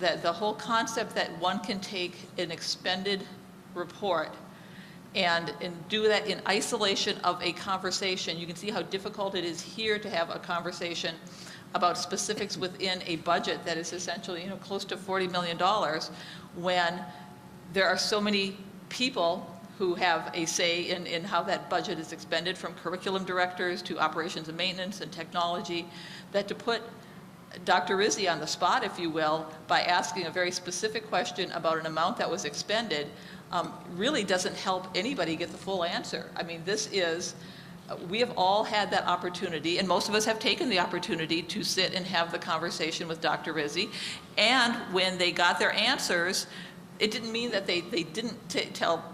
that the whole concept that one can take an expended report and do that in isolation of a conversation. You can see how difficult it is here to have a conversation about specifics within a budget that is essentially, close to $40 million, when there are so many people who have a say in how that budget is expended, from curriculum directors to operations and maintenance and technology, that to put Dr. Rizzi on the spot, if you will, by asking a very specific question about an amount that was expended, really doesn't help anybody get the full answer. I mean, we have all had that opportunity, and most of us have taken the opportunity to sit and have the conversation with Dr. Rizzi. And when they got their answers, it didn't mean that they didn't tell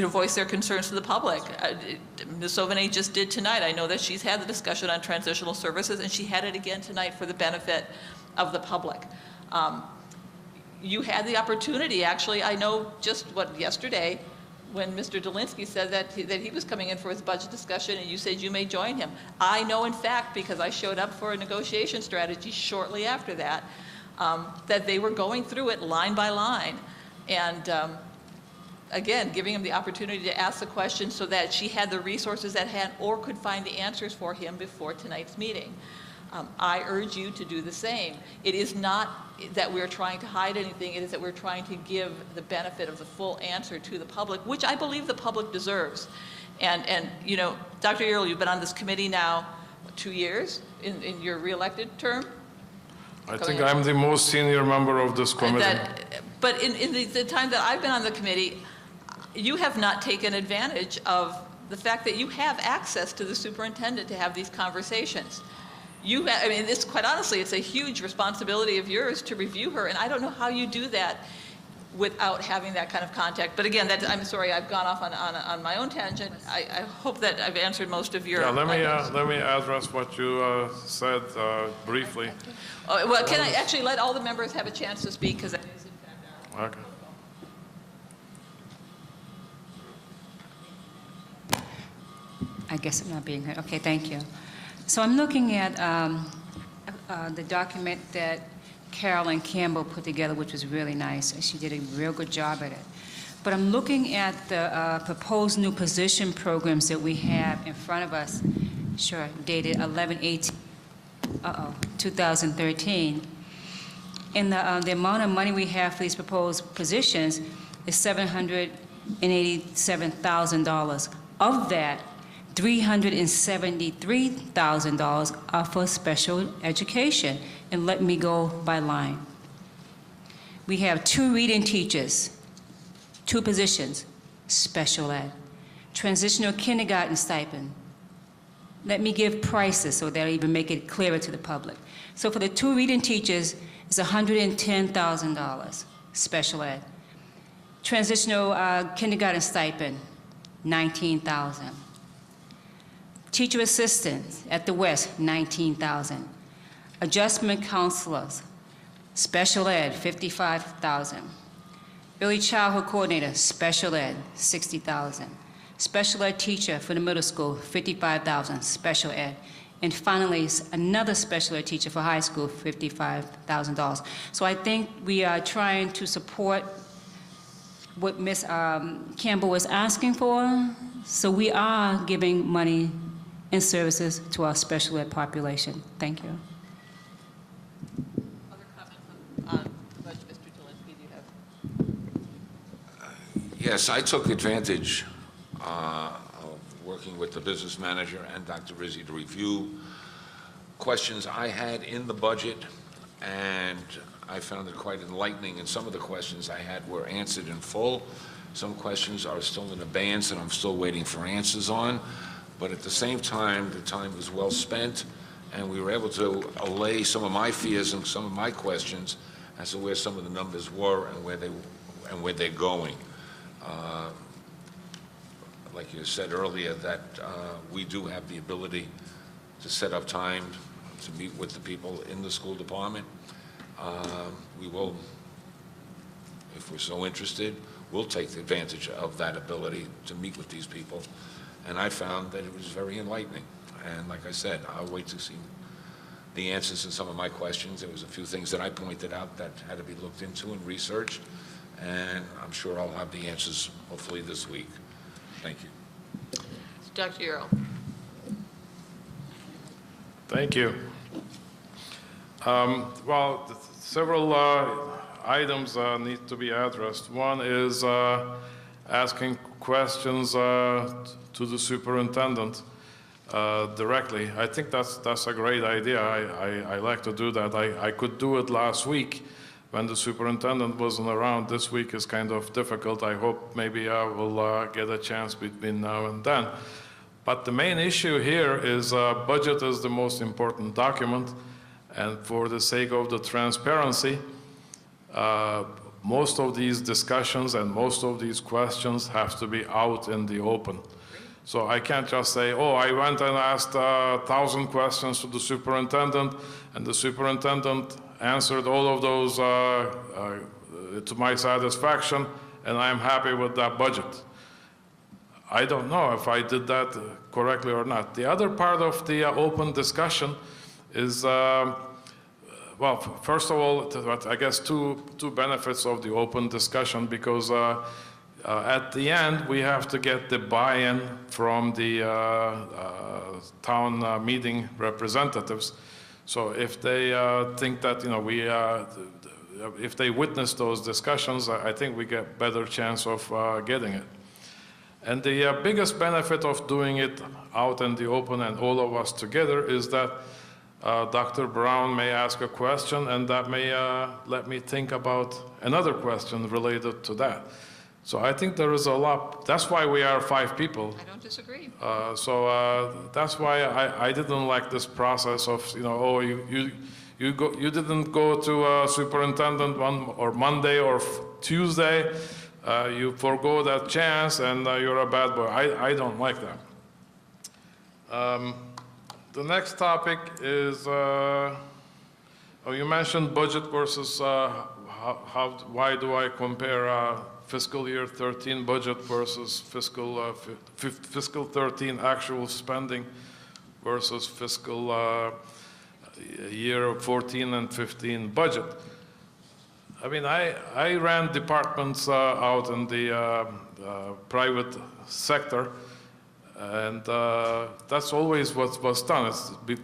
voice their concerns to the public. Ms. Sauvanet just did tonight. I know that she's had the discussion on transitional services, and she had it again tonight for the benefit of the public. You had the opportunity, actually, I know just yesterday, when Mr. Dolinsky said that he was coming in for his budget discussion, and you said you may join him. I know, in fact, because I showed up for a negotiation strategy shortly after that, that they were going through it line by line. And again, giving him the opportunity to ask the question so that she had the resources at hand or could find the answers for him before tonight's meeting. I urge you to do the same. It is not that we're trying to hide anything, it is that we're trying to give the benefit of the full answer to the public, which I believe the public deserves. And Dr. Earle, you've been on this committee now 2 years in your re-elected term? I think I'm the most senior member of this committee. But in the time that I've been on the committee, you have not taken advantage of the fact that you have access to the superintendent to have these conversations. This, quite honestly, it's a huge responsibility of yours to review her, and I don't know how you do that without having that kind of contact. But again, I'm sorry, I've gone off on my own tangent. I hope that I've answered most of your. Yeah, let me address what you said briefly. Well, can I actually let all the members have a chance to speak, because that is in fact our. Okay. I guess I'm not being heard. Okay, thank you. So I'm looking at the document that Carolyn Campbell put together, which was really nice, and she did a real good job at it. But I'm looking at the proposed new position programs that we have in front of us, dated 11/18/2013. And the amount of money we have for these proposed positions is $787,000. Of that, $373,000 are for special education. And let me go by line. We have 2 reading teachers, 2 positions, special ed. Transitional kindergarten stipend. Let me give prices so that'll even make it clearer to the public. So for the 2 reading teachers, it's $110,000, special ed. Transitional kindergarten stipend, $19,000. Teacher assistants at the West, $19,000. Adjustment counselors, special ed, $55,000. Early childhood coordinator, special ed, $60,000. Special ed teacher for the middle school, $55,000, special ed. And finally, another special ed teacher for high school, $55,000. So I think we are trying to support what Ms. Campbell was asking for. So we are giving money and services to our special ed population. Thank you. Other comments on the budget, Mr. Dolinsky, do you have? Yes, I took advantage of working with the business manager and Dr. Rizzi to review questions I had in the budget, and I found it quite enlightening, and some of the questions I had were answered in full. Some questions are still in abeyance and I'm still waiting for answers on. But at the same time, the time was well spent, and we were able to allay some of my fears and some of my questions as to where some of the numbers were and where they're going. Like you said earlier, that we do have the ability to set up time to meet with the people in the school department. We will, if we're so interested, we'll take advantage of that ability to meet with these people. And I found that it was very enlightening. And like I said, I'll wait to see the answers to some of my questions. There was a few things that I pointed out that had to be looked into and researched. And I'm sure I'll have the answers hopefully this week. Thank you. Dr. Earle. Thank you. Well, several items need to be addressed. One is asking questions to the superintendent directly. I think that's a great idea. I like to do that. I could do it last week when the superintendent wasn't around. This week is kind of difficult. I hope maybe I will get a chance between now and then. But the main issue here is budget is the most important document, and for the sake of the transparency, most of these discussions and most of these questions have to be out in the open. So I can't just say, oh, I went and asked 1,000 questions to the superintendent, and the superintendent answered all of those to my satisfaction, and I'm happy with that budget. I don't know if I did that correctly or not. The other part of the open discussion is, well, first of all, I guess two benefits of the open discussion, because at the end, we have to get the buy-in from the town meeting representatives. So if they think that, you know, if they witness those discussions, I think we get better chance of getting it. And the biggest benefit of doing it out in the open and all of us together is that Dr. Brown may ask a question, and that may let me think about another question related to that. So I think there is a lot. That's why we are 5 people. I don't disagree. So that's why I didn't like this process of, you know, oh, you didn't go to superintendent or Monday or Tuesday. You forgo that chance, and you're a bad boy. I don't like that. The next topic is, oh, you mentioned budget versus why do I compare fiscal year 13 budget versus fiscal 13 actual spending versus fiscal year 14 and 15 budget. I mean, I ran departments out in the private sector, and that's always what was done.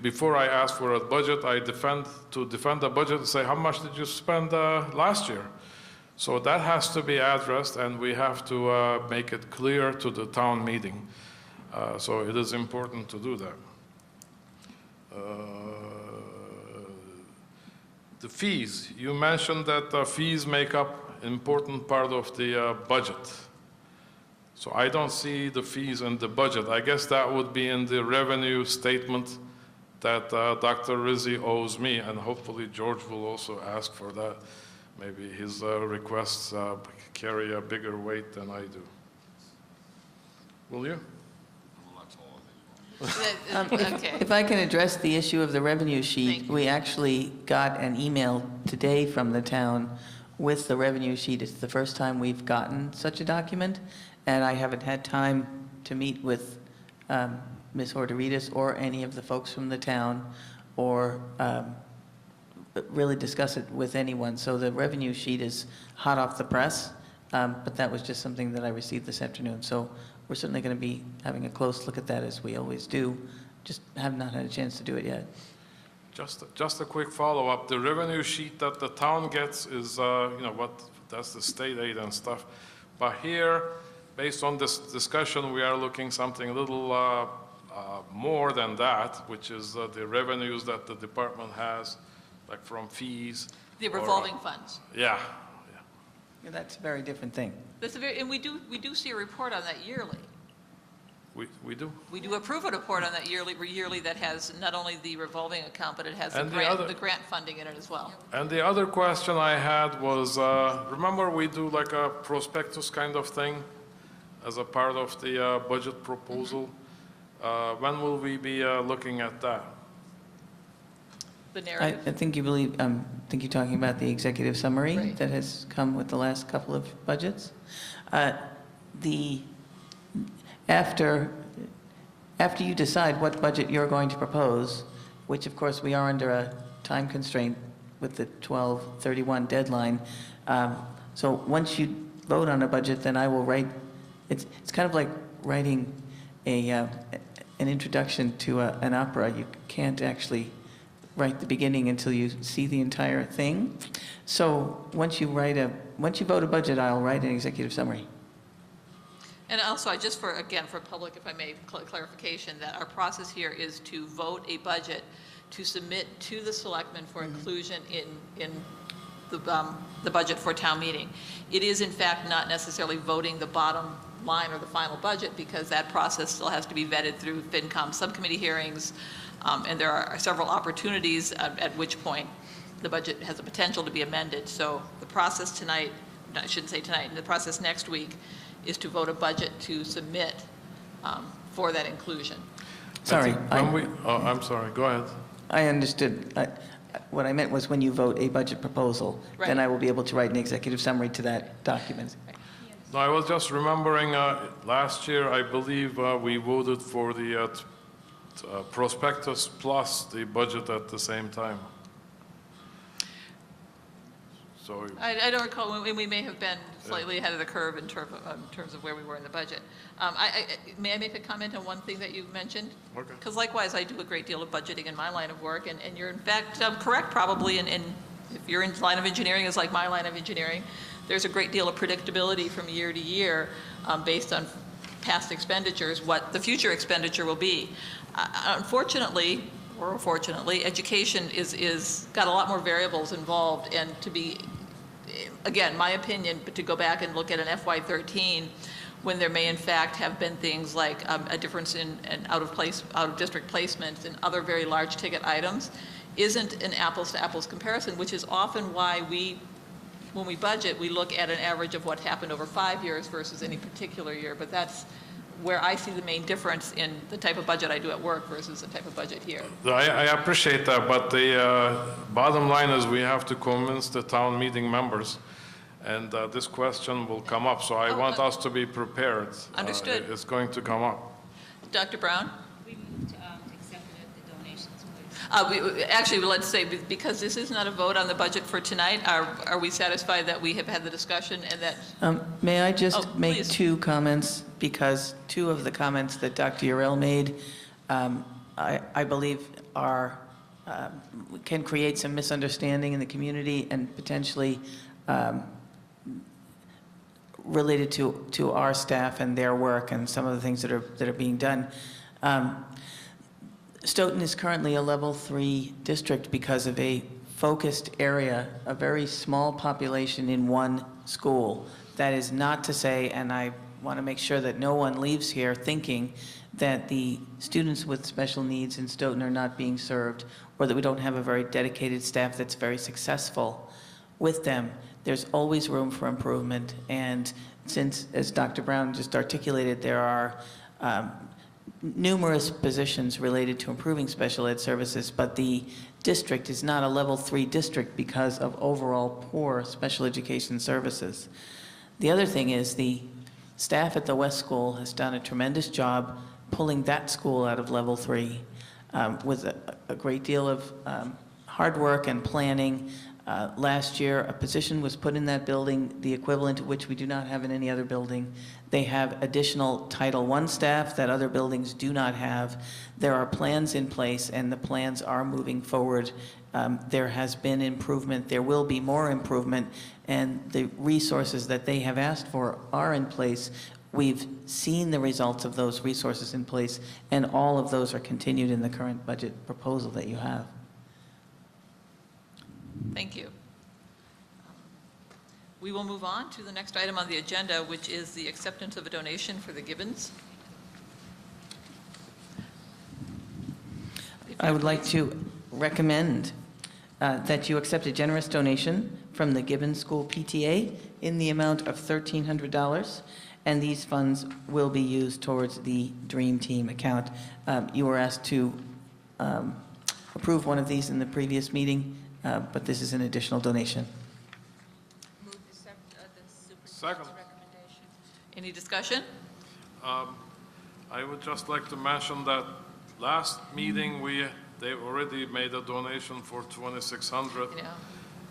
Before I ask for a budget, I defend the budget and say, how much did you spend last year? So that has to be addressed, and we have to make it clear to the town meeting. So it is important to do that. The fees, you mentioned that fees make up an important part of the budget. So I don't see the fees in the budget. I guess that would be in the revenue statement that Dr. Rizzi owes me, and hopefully George will also ask for that. Maybe his requests carry a bigger weight than I do. Will you? Okay. If I can address the issue of the revenue sheet, we actually got an email today from the town with the revenue sheet. It's the first time we've gotten such a document, and I haven't had time to meet with Ms. Horterides or any of the folks from the town, or really discuss it with anyone. So the revenue sheet is hot off the press, but that was just something that I received this afternoon. So we're certainly going to be having a close look at that, as we always do. Just have not had a chance to do it yet. Just a quick follow-up. The revenue sheet that the town gets is, you know, that's the state aid and stuff. But here, based on this discussion, we are looking something a little more than that, which is the revenues that the department has, like from fees. The revolving funds. Yeah. Yeah, that's a very different thing. That's and we do see a report on that yearly. We do. We do approve a report on that yearly that has not only the revolving account, but it has And the grant funding in it as well. And the other question I had was, remember we do like a prospectus kind of thing as a part of the budget proposal? When will we be looking at that? The narrative? I think you're talking about the executive summary that has come with the last couple of budgets. After you decide what budget you're going to propose, which of course we are under a time constraint with the 12/31 deadline, so once you vote on a budget, then I will write. It's kind of like writing an introduction to an opera. You can't actually write the beginning until you see the entire thing. So once you vote a budget, I'll write an executive summary. And also, just for public, if I may, clarification, that our process here is to vote a budget to submit to the selectmen for inclusion in the budget for town meeting. It is, in fact, not necessarily voting the bottom line or the final budget, because that process still has to be vetted through FinCom subcommittee hearings, and there are several opportunities at which point the budget has the potential to be amended. So the process tonight I shouldn't say tonight, the process next week is to vote a budget to submit for that inclusion. Sorry. I'm sorry, go ahead. I understood. What I meant was when you vote a budget proposal, then I will be able to write an executive summary to that document. No, I was just remembering last year, I believe we voted for the prospectus plus the budget at the same time. So I don't recall, we may have been slightly ahead of the curve in terms of where we were in the budget. May I make a comment on one thing that you mentioned? Okay. Because likewise, I do a great deal of budgeting in my line of work, and you're in fact correct probably, if your line of engineering is like my line of engineering, there's a great deal of predictability from year to year based on past expenditures, what the future expenditure will be. Unfortunately, or fortunately, education is got a lot more variables involved, and to be, again, my opinion, but to go back and look at an FY13, when there may in fact have been things like a difference in out of district placements and other very large ticket items, isn't an apples to apples comparison, which is often why when we budget, we look at an average of what happened over 5 years versus any particular year, but that's where I see the main difference in the type of budget I do at work versus the type of budget here. I appreciate that, but the bottom line is we have to convince the town meeting members, and this question will come up, so I want us to be prepared. Understood. It's going to come up. Dr. Brown? We move to accept the donations, please. Actually, let's say, because this is not a vote on the budget for tonight, are we satisfied that we have had the discussion and that? May I just make please. 2 comments? Because 2 of the comments that Dr. Urell made, I believe can create some misunderstanding in the community and potentially related to our staff and their work and some of the things that are being done. Stoughton is currently a level 3 district because of a focused area, a very small population in one school. That is not to say, and I want to make sure that no one leaves here thinking that the students with special needs in Stoughton are not being served, or that we don't have a very dedicated staff that's very successful with them. There's always room for improvement, and since, as Dr. Brown just articulated, there are numerous positions related to improving special ed services, but the district is not a level 3 district because of overall poor special education services. The other thing is the staff at the West School has done a tremendous job pulling that school out of level 3 with a great deal of hard work and planning. Last year, a position was put in that building, the equivalent of which we do not have in any other building. They have additional Title I staff that other buildings do not have. There are plans in place, and the plans are moving forward. There has been improvement. There will be more improvement, and the resources that they have asked for are in place. We've seen the results of those resources in place, and all of those are continued in the current budget proposal that you have. Thank you. We will move on to the next item on the agenda, which is the acceptance of a donation for the Gibbons. I would like to recommend that you accept a generous donation from the Gibbons School PTA in the amount of $1,300, and these funds will be used towards the Dream Team account. You were asked to approve one of these in the previous meeting, but this is an additional donation. Second. Any discussion? I would just like to mention that last meeting they already made a donation for $2,600. Yeah.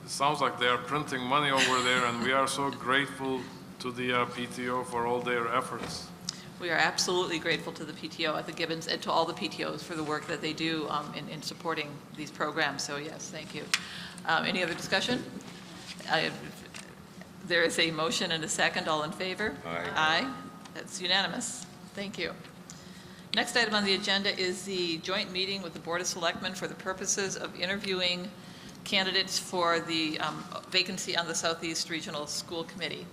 It sounds like they are printing money over there, and we are so grateful to the PTO for all their efforts. We are absolutely grateful to the PTO at the Gibbons and to all the PTOs for the work that they do in supporting these programs. So yes, thank you. Any other discussion? There is a motion and a second. All in favor? Aye. Aye. That's unanimous. Thank you. Next item on the agenda is the joint meeting with the Board of Selectmen for the purposes of interviewing candidates for the vacancy on the Southeast Regional School Committee.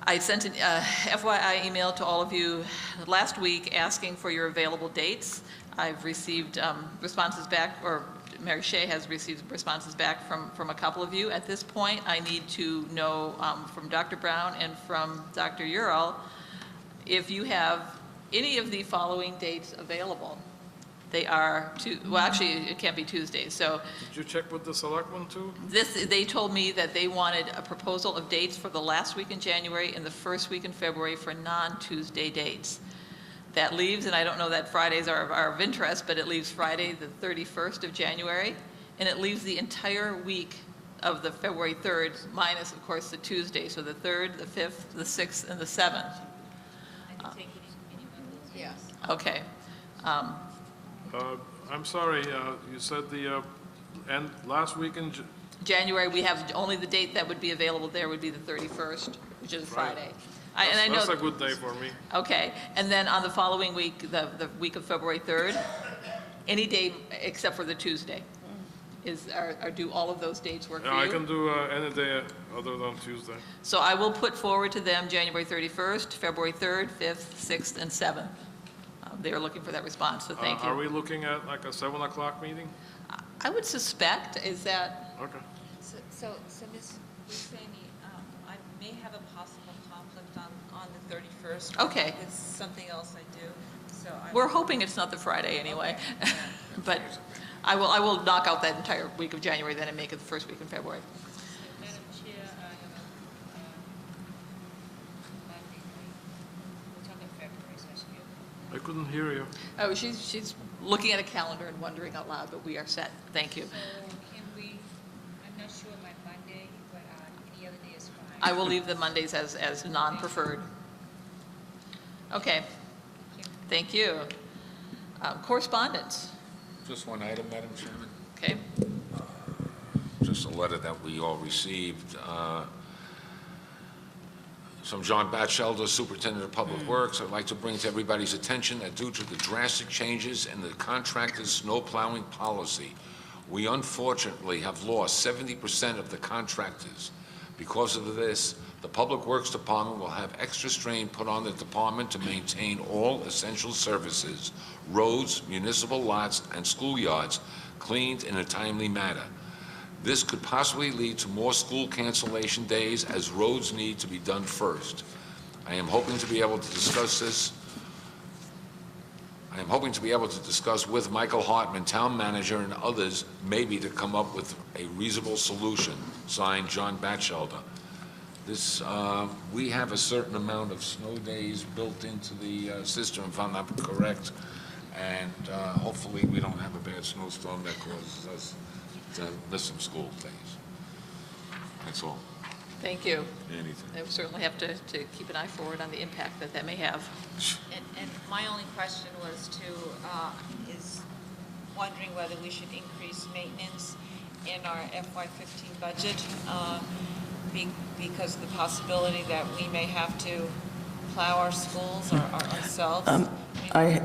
I sent an FYI email to all of you last week asking for your available dates. I've received responses back, or Mary Shea has received responses back from a couple of you. At this point, I need to know from Dr. Brown and from Dr. Ural if you have any of the following dates available. They are, well, actually, it can't be Tuesdays, so. Did you check with the selectmen too? They told me that they wanted a proposal of dates for the last week in January and the first week in February for non-Tuesday dates. That leaves, and I don't know that Fridays are of interest, but it leaves Friday the 31st of January, and it leaves the entire week of the February 3rd, minus, of course, the Tuesday, so the 3rd, the 5th, the 6th, and the 7th. Yes. Okay. I'm sorry, you said the end last week in January, we have only the date that would be available there would be the 31st, which is Friday. That's a good day for me. Okay, and then on the following week, the week of February 3rd, any day except for the Tuesday. Do all of those dates work for you? I can do any day other than Tuesday. So I will put forward to them January 31st, February 3rd, 5th, 6th, and 7th. They are looking for that response, so thank you. Are we looking at like a 7 o'clock meeting? I would suspect, is that? Okay. So Ms. Husseini, I may have a possible conflict on the 31st. Okay. It's something else I do, so. We're hoping it's not the Friday anyway. But I will knock out that entire week of January then and make it the first week in February. Madam Chair, we're talking February, so that's good. I couldn't hear you. Oh, she's looking at a calendar and wondering out loud, but we are set. Thank you. So can we, I'm not sure my Monday, but any other day is fine. I will leave the Mondays as non-preferred. Okay. Thank you. Correspondence. Just one item, Madam Chairman. Okay. Just a letter that we all received from John Batchelder, Superintendent of Public Works. I'd like to bring to everybody's attention that due to the drastic changes in the contractor's snow plowing policy, we unfortunately have lost 70% of the contractors. Because of this, the Public Works Department will have extra strain put on the department to maintain all essential services, roads, municipal lots, and schoolyards cleaned in a timely manner. This could possibly lead to more school cancellation days as roads need to be done first. I am hoping to be able to discuss this. I am hoping to be able to discuss with Michael Hartman, town manager, and others, maybe to come up with a reasonable solution. Signed, John Batchelder. This, we have a certain amount of snow days built into the system, if I'm not correct, and hopefully we don't have a bad snowstorm that causes us to miss some school days. That's all. Thank you. Anything. I will certainly have to keep an eye forward on the impact that may have. And my only question was is wondering whether we should increase maintenance in our FY15 budget because of the possibility that we may have to plow our schools or ourselves.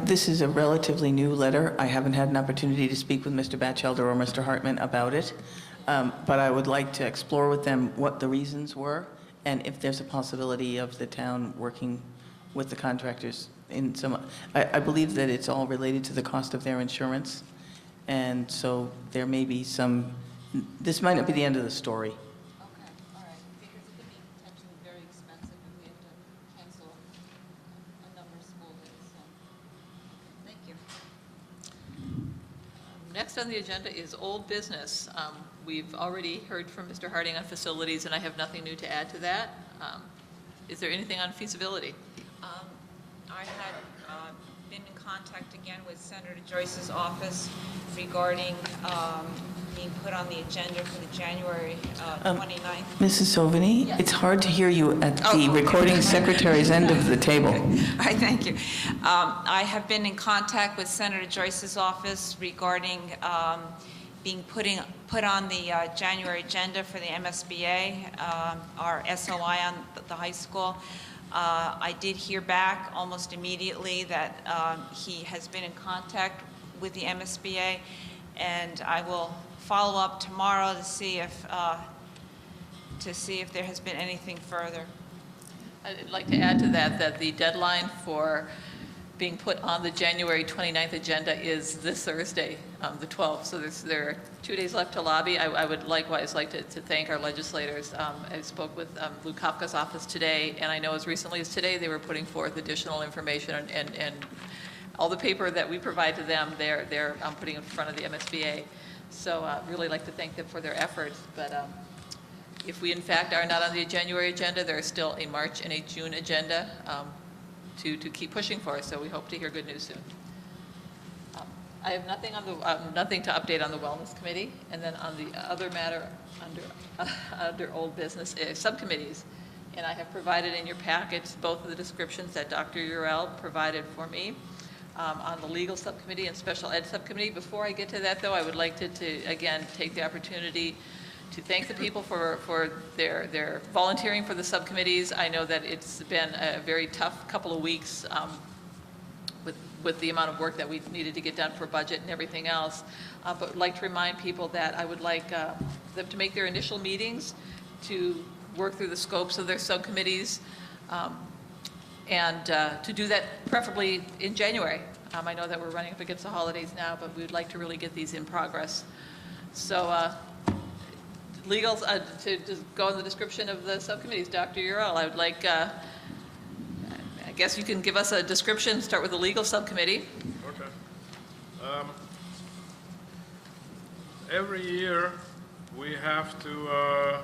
This is a relatively new letter. I haven't had an opportunity to speak with Mr. Batchelder or Mr. Hartman about it, but I would like to explore with them what the reasons were and if there's a possibility of the town working with the contractors in some. I believe that it's all related to the cost of their insurance, and so there may be some. This might not be the end of the story. Next on the agenda is old business. We've already heard from Mr. Harding on facilities, and I have nothing new to add to that. Is there anything on feasibility? I had been in contact again with Senator Joyce's office regarding being put on the agenda for the January 29th. Mrs. Sovini, it's hard to hear you at the recording secretary's end of the table. All right, thank you. I have been in contact with Senator Joyce's office regarding being put on the January agenda for the MSBA, our SOI on the high school. I did hear back almost immediately that he has been in contact with the MSBA, and I will follow up tomorrow to see if there has been anything further. I'd like to add to that, that the deadline for being put on the January 29th agenda is this Thursday, the 12th. So there are 2 days left to lobby. I would likewise like to thank our legislators. I spoke with Lou Kopka's office today, and I know as recently as today they were putting forth additional information and all the paper that we provide to them, they're putting in front of the MSBA. So really like to thank them for their efforts. But if we in fact are not on the January agenda, there is still a March and a June agenda to keep pushing for us. So we hope to hear good news soon. I have nothing on the nothing to update on the Wellness Committee, and then on the other matter under old business subcommittees. And I have provided in your packets both of the descriptions that Dr. Urel provided for me on the legal subcommittee and special ed subcommittee. Before I get to that, though, I would like to again take the opportunity to thank the people for their volunteering for the subcommittees. I know that it's been a very tough couple of weeks with the amount of work that we needed to get done for budget and everything else. But I'd like to remind people that I would like them to make their initial meetings to work through the scopes of their subcommittees and to do that preferably in January. I know that we're running up against the holidays now, but we would like to really get these in progress. So legal, to just go in the description of the subcommittees, Dr. Urel, I would like, I guess you can give us a description, start with the legal subcommittee. Okay. Every year we have to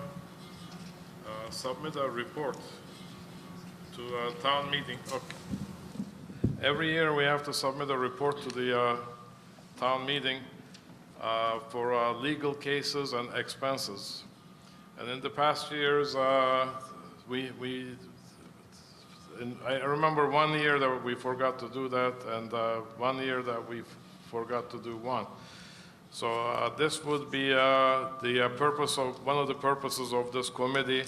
submit a report to a town meeting. Okay. Every year we have to submit a report to the town meeting for legal cases and expenses. And in the past years, I remember one year that we forgot to do that, and 1 year that we forgot to do one. So this would be the purpose of, one of the purposes of this committee,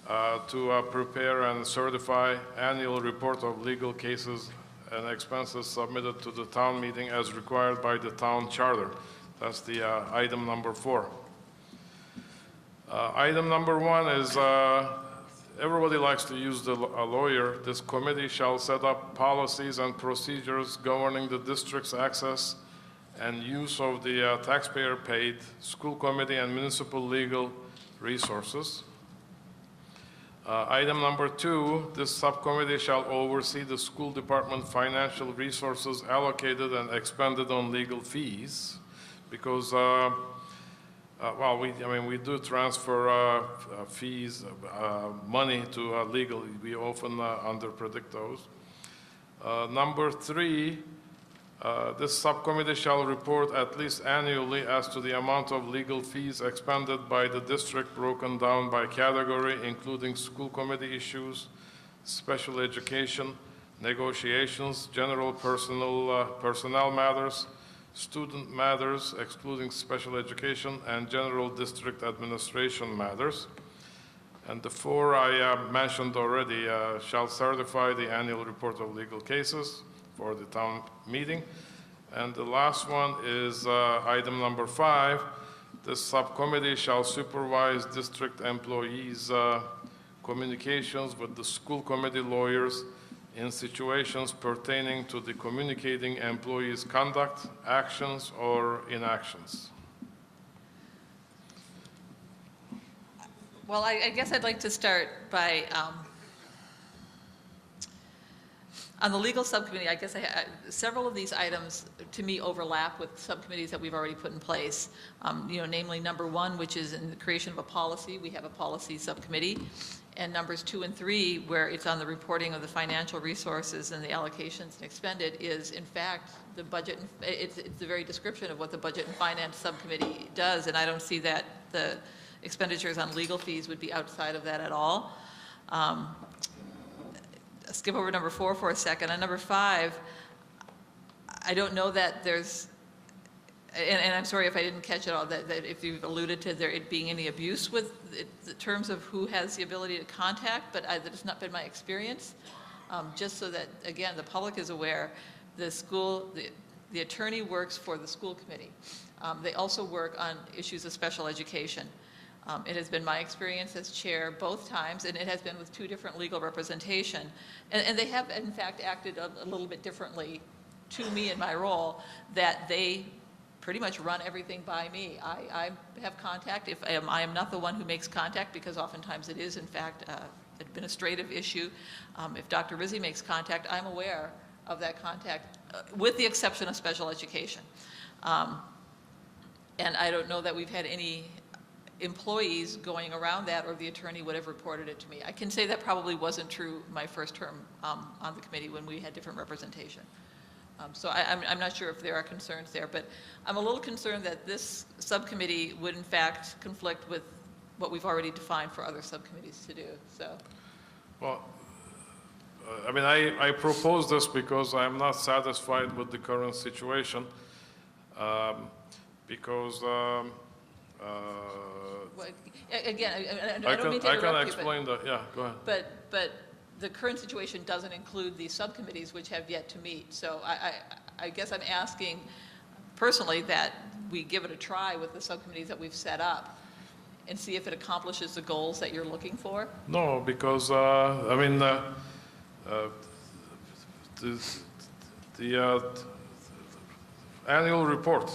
to prepare and certify annual report of legal cases and expenses submitted to the town meeting as required by the town charter. That's the item number 4. Item number 1 is everybody likes to use a lawyer. This committee shall set up policies and procedures governing the district's access and use of the taxpayer-paid school committee and municipal legal resources. Item number 2, this subcommittee shall oversee the school department financial resources allocated and expended on legal fees, because well, we do transfer fees, money to legal. We often underpredict those. Number 3, this subcommittee shall report at least annually as to the amount of legal fees expended by the district broken down by category, including school committee issues, special education, negotiations, general personnel matters, student matters, excluding special education, and general district administration matters. And the 4 I mentioned already shall certify the annual report of legal cases for the town meeting. And the last one is item number 5. This subcommittee shall supervise district employees' communications with the school committee lawyers in situations pertaining to the communicating employees' conduct, actions, or inactions. Well, I guess I'd like to start by, on the legal subcommittee, I guess several of these items to me overlap with subcommittees that we've already put in place. Namely number 1, which is in the creation of a policy. We have a policy subcommittee. And numbers 2 and 3, where it's on the reporting of the financial resources and the allocations expended, is in fact the budget. It's the very description of what the Budget and Finance Subcommittee does, and I don't see that the expenditures on legal fees would be outside of that at all. Skip over number 4 for a second. On number 5, I don't know that there's, and I'm sorry if I didn't catch it all, that if you've alluded to there it being any abuse with the terms of who has the ability to contact, but that has not been my experience. Just so that, again, the public is aware, the attorney works for the school committee. They also work on issues of special education. It has been my experience as chair both times, and it has been with two different legal representation. And they have, in fact, acted a little bit differently to me in my role, that they pretty much run everything by me. I have contact. If I am not the one who makes contact, because oftentimes it is, in fact, an administrative issue. If Dr. Rizzi makes contact, I'm aware of that contact, with the exception of special education. And I don't know that we've had any employees going around that, or the attorney would have reported it to me. I can say that probably wasn't true my first term on the committee when we had different representation. So I'm not sure if there are concerns there, but I'm a little concerned that this subcommittee would in fact conflict with what we've already defined for other subcommittees to do, so. Well, I mean, I propose this because I'm not satisfied with the current situation, because Well, again, I don't mean to interrupt you, I can explain that. Yeah, go ahead. But the current situation doesn't include the subcommittees which have yet to meet. So I guess I'm asking personally that we give it a try with the subcommittees that we've set up and see if it accomplishes the goals that you're looking for. No, because I mean, the annual report,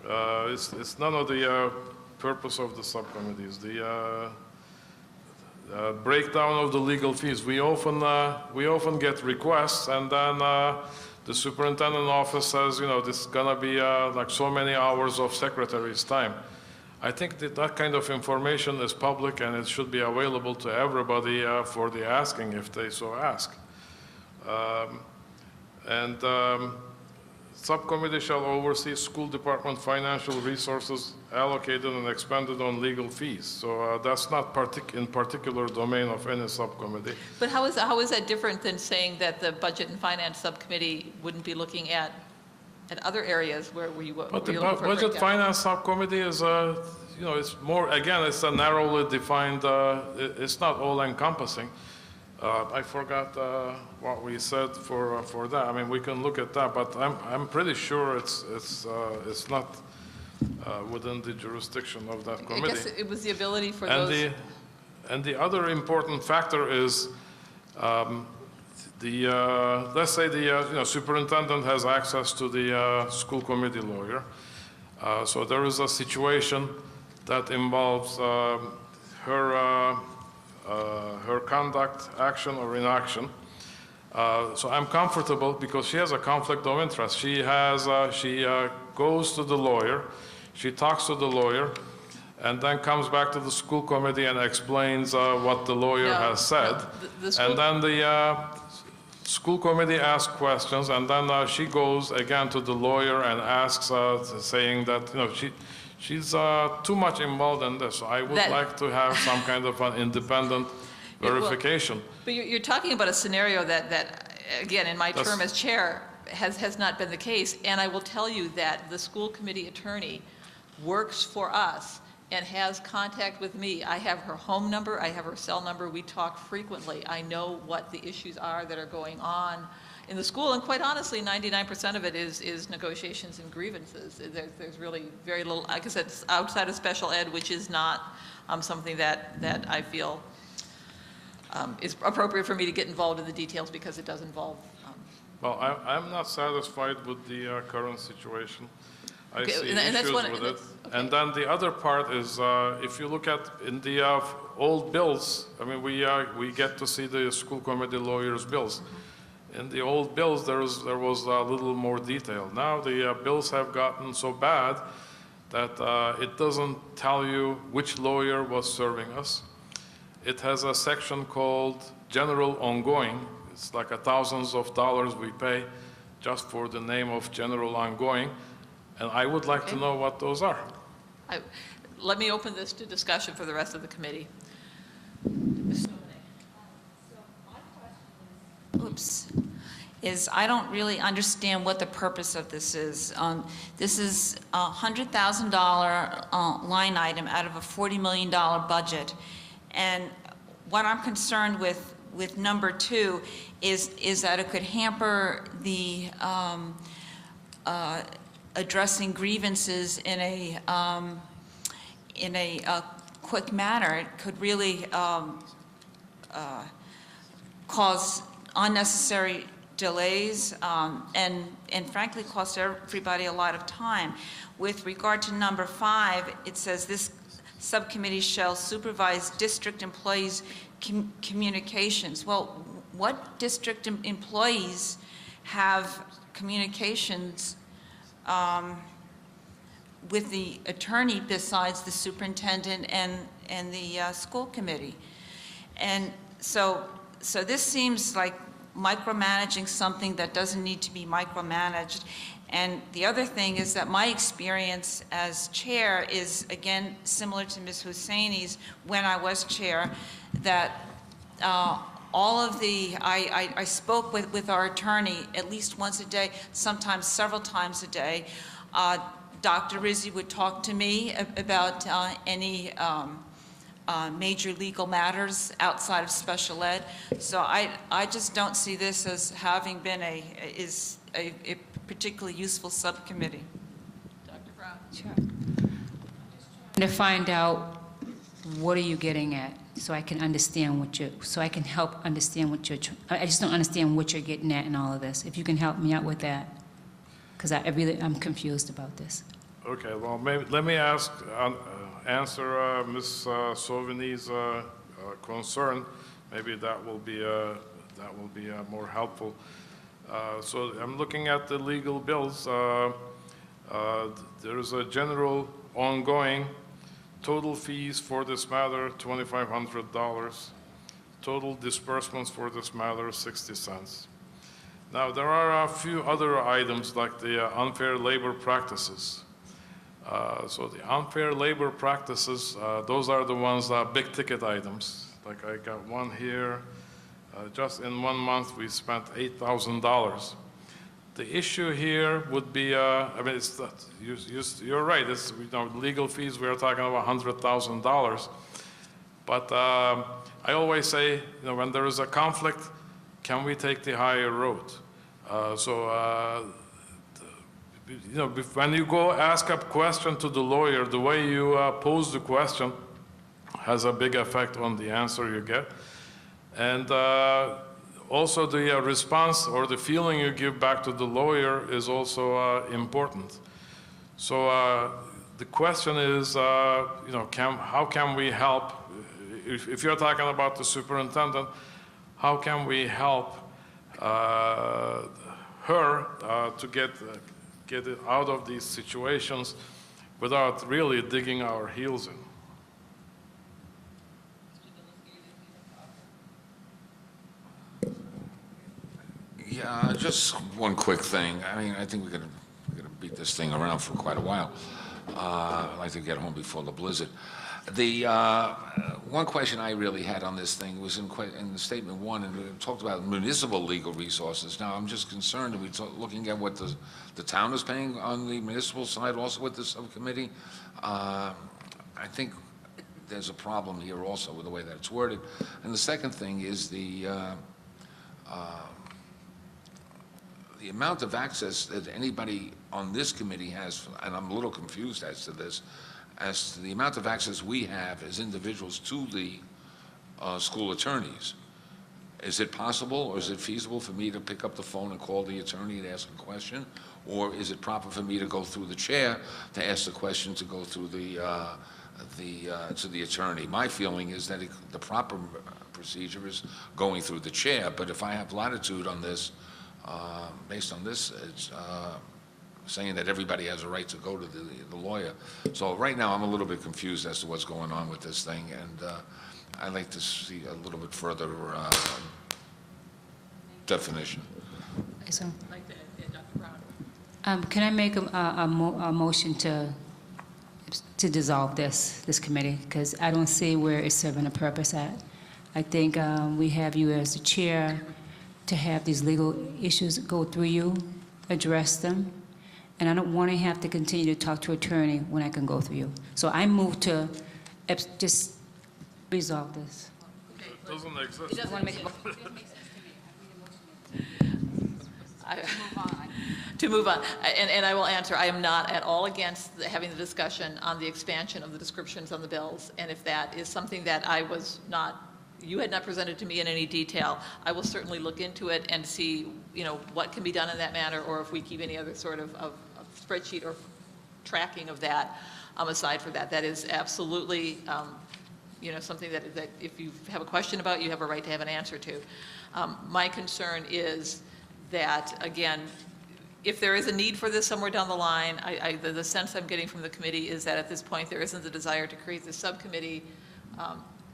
it's none of the purpose of the subcommittees. The breakdown of the legal fees. We often get requests, and then the superintendent office says, you know, this is gonna be like so many hours of secretary's time. I think that that kind of information is public, and it should be available to everybody for the asking, if they so ask. Subcommittee shall oversee school department financial resources allocated and expended on legal fees. So that's not in particular domain of any subcommittee. But how is that different than saying that the budget and finance subcommittee wouldn't be looking at other areas where we would? But the budget finance subcommittee is you know, it's more, again, it's a narrowly defined, it's not all encompassing. I forgot what we said for that. I mean, we can look at that, but I'm pretty sure it's not within the jurisdiction of that committee. I guess it was the ability for those. And the other important factor is let's say the superintendent has access to the school committee lawyer. So there is a situation that involves her conduct, action, or inaction. So I'm comfortable because she has a conflict of interest. She goes to the lawyer, she talks to the lawyer, and then comes back to the school committee and explains what the lawyer has said. And then the school committee asks questions, and then she goes again to the lawyer and asks, saying that, you know, she's too much involved in this. So I would like to have some kind of an independent verification. Well, but you're talking about a scenario that again, in my term as chair, has not been the case. And I will tell you that the school committee attorney works for us and has contact with me. I have her home number, I have her cell number, we talk frequently. I know what the issues are that are going on in the school, and quite honestly, 99% of it is negotiations and grievances. There's really very little, like I said, outside of special ed, which is not something that I feel is appropriate for me to get involved in the details, because it does involve. Well, I'm not satisfied with the current situation. I see and issues with it. Okay. And then the other part is, if you look at in the old bills, I mean, we get to see the school committee lawyers' bills. Mm-hmm. In the old bills, there was a little more detail. Now the bills have gotten so bad that it doesn't tell you which lawyer was serving us. It has a section called General Ongoing. It's like thousands of dollars we pay just for the name of General Ongoing. And I would like to know what those are. Let me open this to discussion for the rest of the committee. Is I don't really understand what the purpose of this is. This is a $100,000 line item out of a $40 million budget. And what I'm concerned with number 2 is that it could hamper the addressing grievances in a quick manner, it could really cause unnecessary delays and frankly cost everybody a lot of time. With regard to number 5, it says this subcommittee shall supervise district employees' communications. Well, what district employees have communications with the attorney besides the superintendent and the school committee? And so this seems like micromanaging something that doesn't need to be micromanaged. And the other thing is that my experience as chair is, again, similar to Ms. Husseini's when I was chair, that all of the, I spoke with our attorney at least once a day, sometimes several times a day. Dr. Rizzi would talk to me about any major legal matters outside of special ed. So I just don't see this as having been a particularly useful subcommittee. Dr. Brown? Sure. To find out what are you getting at, so I can understand so I can help understand what I just don't understand what you're getting at in all of this. If you can help me out with that, because I'm confused about this. Okay, well, maybe, let me answer Ms. Sauvigny's concern. Maybe that will be more helpful. So I'm looking at the legal bills. There is a general ongoing total fees for this matter, $2,500. Total disbursements for this matter, 60 cents. Now, there are a few other items like the unfair labor practices. So the unfair labor practices, those are the ones that are big ticket items. Like I got one here. Just in 1 month, we spent $8,000. The issue here would be, I mean, it's that you're right. It's legal fees. We are talking about $100,000. But I always say, when there is a conflict, can we take the higher road? When you go ask a question to the lawyer, the way you pose the question has a big effect on the answer you get. And also the response or the feeling you give back to the lawyer is also important. So the question is, how can we help? If you're talking about the superintendent, how can we help her to get it out of these situations without really digging our heels in? Yeah, just one quick thing. I mean, I think we're gonna beat this thing around for quite a while. I'd like to get home before the blizzard. The one question I really had on this thing was in the statement 1, and it talked about municipal legal resources. Now, I'm just concerned, are we looking at what the town is paying on the municipal side also with the subcommittee? I think there's a problem here also with the way that it's worded. And the second thing is the amount of access that anybody on this committee has, and I'm a little confused as to this, as to the amount of access we have as individuals to the school attorneys. Is it possible or is it feasible for me to pick up the phone and call the attorney and ask a question? Or is it proper for me to go through the chair to ask the question to go through to the attorney? My feeling is that the proper procedure is going through the chair, but if I have latitude on this, based on this, it's saying that everybody has a right to go to the lawyer. So right now, I'm a little bit confused as to what's going on with this thing, and I'd like to see a little bit further definition. So, can I make a motion to dissolve this committee? Because I don't see where it's serving a purpose at. I think we have you as the chair to have these legal issues go through you, address them, and I don't want to have to continue to talk to an attorney when I can go through you. So I move to just resolve this. It doesn't exist. It doesn't make To move on. And I will answer, I am not at all against having the discussion on the expansion of the descriptions on the bills. And if that is something that you had not presented to me in any detail, I will certainly look into it and see, what can be done in that manner, or if we keep any other sort of spreadsheet or tracking of that aside for that. That is absolutely, something that if you have a question about, you have a right to have an answer to. My concern is that, again, if there is a need for this somewhere down the line, the sense I'm getting from the committee is that at this point there isn't the desire to create this subcommittee.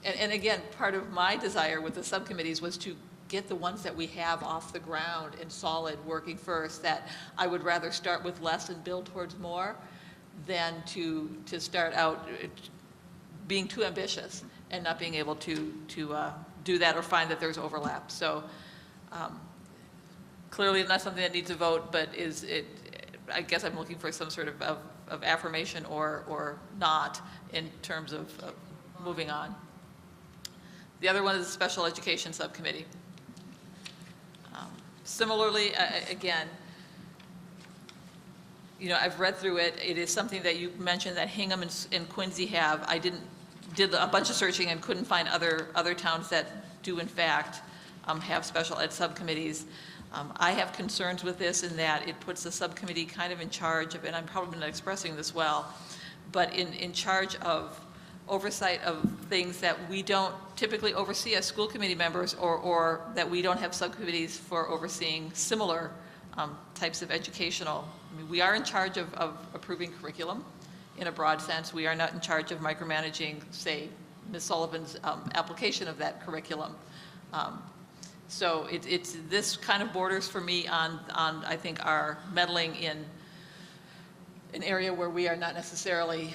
And again, part of my desire with the subcommittees was to get the ones that we have off the ground and solid working first, that I would rather start with less and build towards more than to start out being too ambitious and not being able to do that or find that there's overlap. So clearly not something that needs a vote, but I guess I'm looking for some sort of affirmation or not in terms of moving on. The other one is the Special Education Subcommittee. Similarly, again, I've read through it. It is something that you mentioned that Hingham and Quincy have. I did a bunch of searching and couldn't find other towns that do in fact have special ed subcommittees. I have concerns with this in that it puts the subcommittee kind of in charge of, and I'm probably not expressing this well, but in charge of oversight of things that we don't typically oversee as school committee members, or that we don't have subcommittees for overseeing similar types of educational. I mean, we are in charge of approving curriculum in a broad sense. We are not in charge of micromanaging, say, Ms. Sullivan's application of that curriculum. So it's this kind of borders for me on I think our meddling in an area where we are not necessarily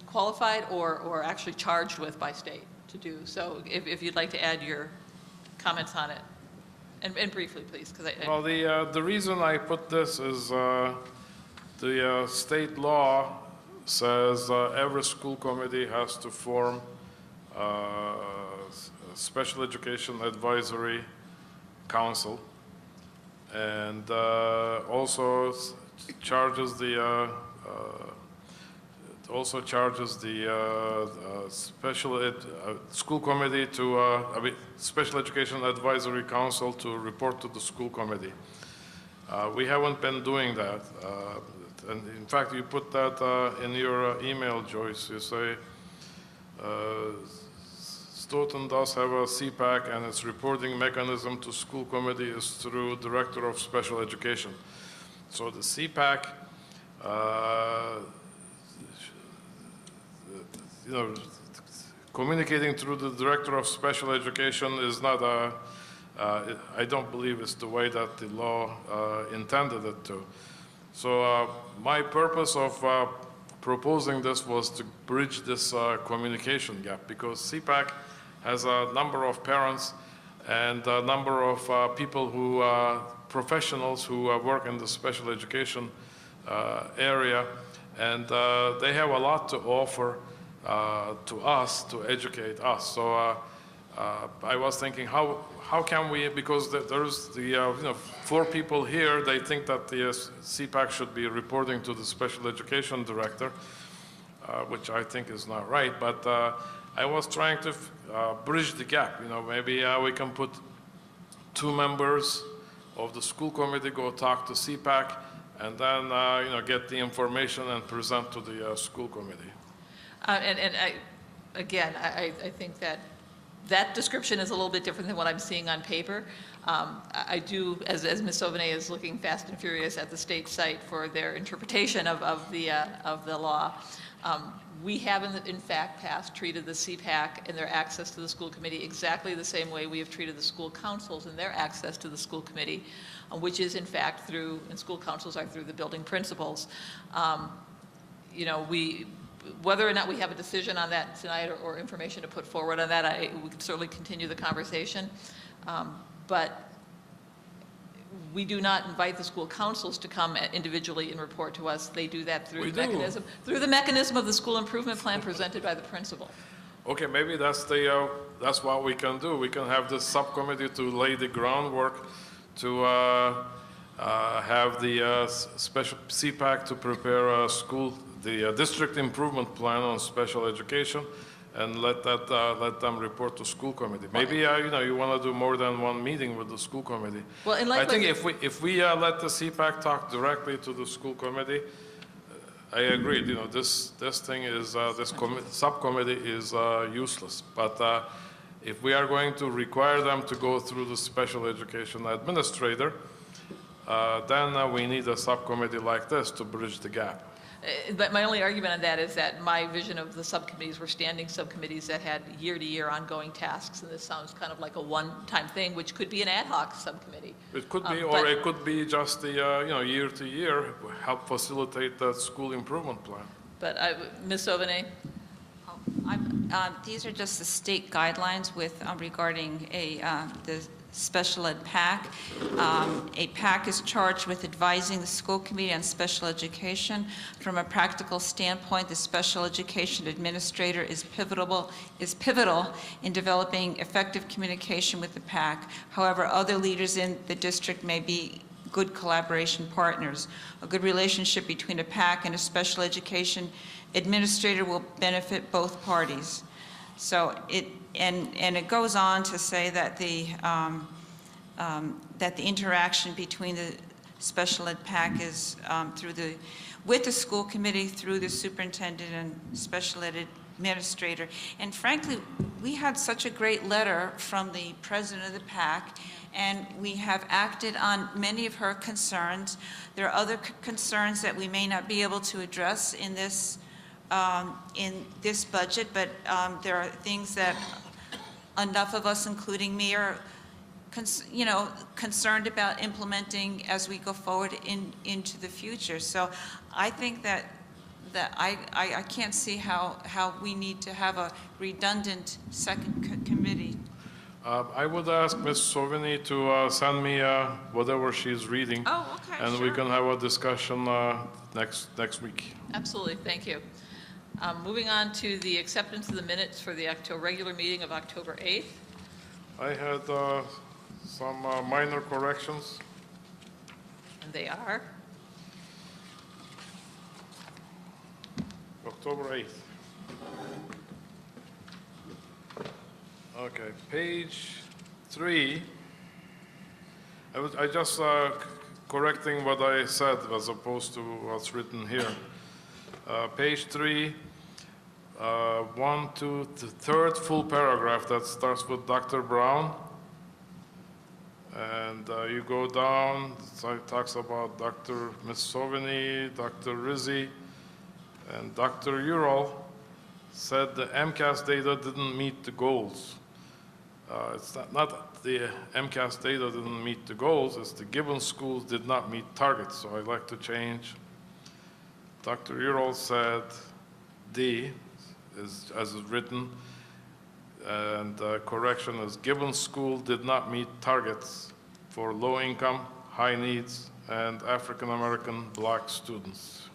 qualified or actually charged with by state to do. So if you'd like to add your comments on it, and briefly, please, because Well, the reason I put this is the state law says every school committee has to form a Special Education Advisory Council, and also charges the school committee to Special Education Advisory Council to report to the school committee. We haven't been doing that, and in fact, you put that in your email, Joyce. You say Stoughton does have a CPAC, and its reporting mechanism to school committee is through Director of Special Education. So the CPAC, communicating through the Director of Special Education is not I don't believe it's the way that the law intended it to. So my purpose of proposing this was to bridge this communication gap, because CPAC has a number of parents and a number of people who professionals who work in the special education area, and they have a lot to offer to us, to educate us. So I was thinking, how can we, because there's the 4 people here, they think that the CPAC should be reporting to the special education director, which I think is not right, but I was trying to bridge the gap. Maybe we can put 2 members of the school committee go talk to CPAC, and then get the information and present to the school committee. And I think that description is a little bit different than what I'm seeing on paper. I do, as Ms. Sauvanet is looking fast and furious at the state site for their interpretation of the law, we have in fact treated the CPAC and their access to the school committee exactly the same way we have treated the school councils and their access to the school committee, which is in fact and school councils are through the building principals. Whether or not we have a decision on that tonight or information to put forward on that, we could certainly continue the conversation. But we do not invite the school councils to come individually and report to us. They do that through the mechanism of the school improvement plan presented by the principal. Okay, maybe that's what we can do. We can have this subcommittee to lay the groundwork to have the special CPAC to prepare a the district improvement plan on special education, and let them report to school committee. Maybe you want to do more than one meeting with the school committee. Well, and I think likewise- if we let the CPAC talk directly to the school committee, I agree. This thing is subcommittee is useless. But if we are going to require them to go through the special education administrator, then we need a subcommittee like this to bridge the gap. But my only argument on that is that my vision of the subcommittees were standing subcommittees that had year-to-year ongoing tasks, and this sounds kind of like a one-time thing, which could be an ad hoc subcommittee. It could be, or it could be just the year-to-year, help facilitate that school improvement plan. But Ms. Sauvanet? These are just the state guidelines with regarding the special ed PAC. A PAC is charged with advising the school committee on special education. From a practical standpoint, the special education administrator is pivotal in developing effective communication with the PAC. However, other leaders in the district may be good collaboration partners. A good relationship between a PAC and a special education administrator will benefit both parties. So it goes on to say that the interaction between the special ed PAC is with the school committee through the superintendent and special ed administrator. And frankly, we had such a great letter from the president of the PAC, and we have acted on many of her concerns. There are other concerns that we may not be able to address in this budget, but there are things that enough of us, including me, are concerned about implementing as we go forward into the future. So I think that I can't see how we need to have a redundant second committee. I would ask Ms. Sauvanet to send me whatever she's reading. Oh, okay, And sure. we can have a discussion next week. Absolutely, thank you. Moving on to the acceptance of the minutes for the regular meeting of October 8th. I had some minor corrections. And they are? October 8th. Okay, page 3. I just correcting what I said as opposed to what's written here. Page 3, 1 to the third full paragraph that starts with Dr. Brown. And you go down, so it talks about Ms. Sauvanet, Dr. Rizzi, and Dr. Ural said the MCAS data didn't meet the goals. It's not the MCAS data didn't meet the goals, it's the Gibbon schools did not meet targets. So I'd like to change. Dr. Ural said D, as is written, and correction is Gibbon school did not meet targets for low income, high needs, and African American black students.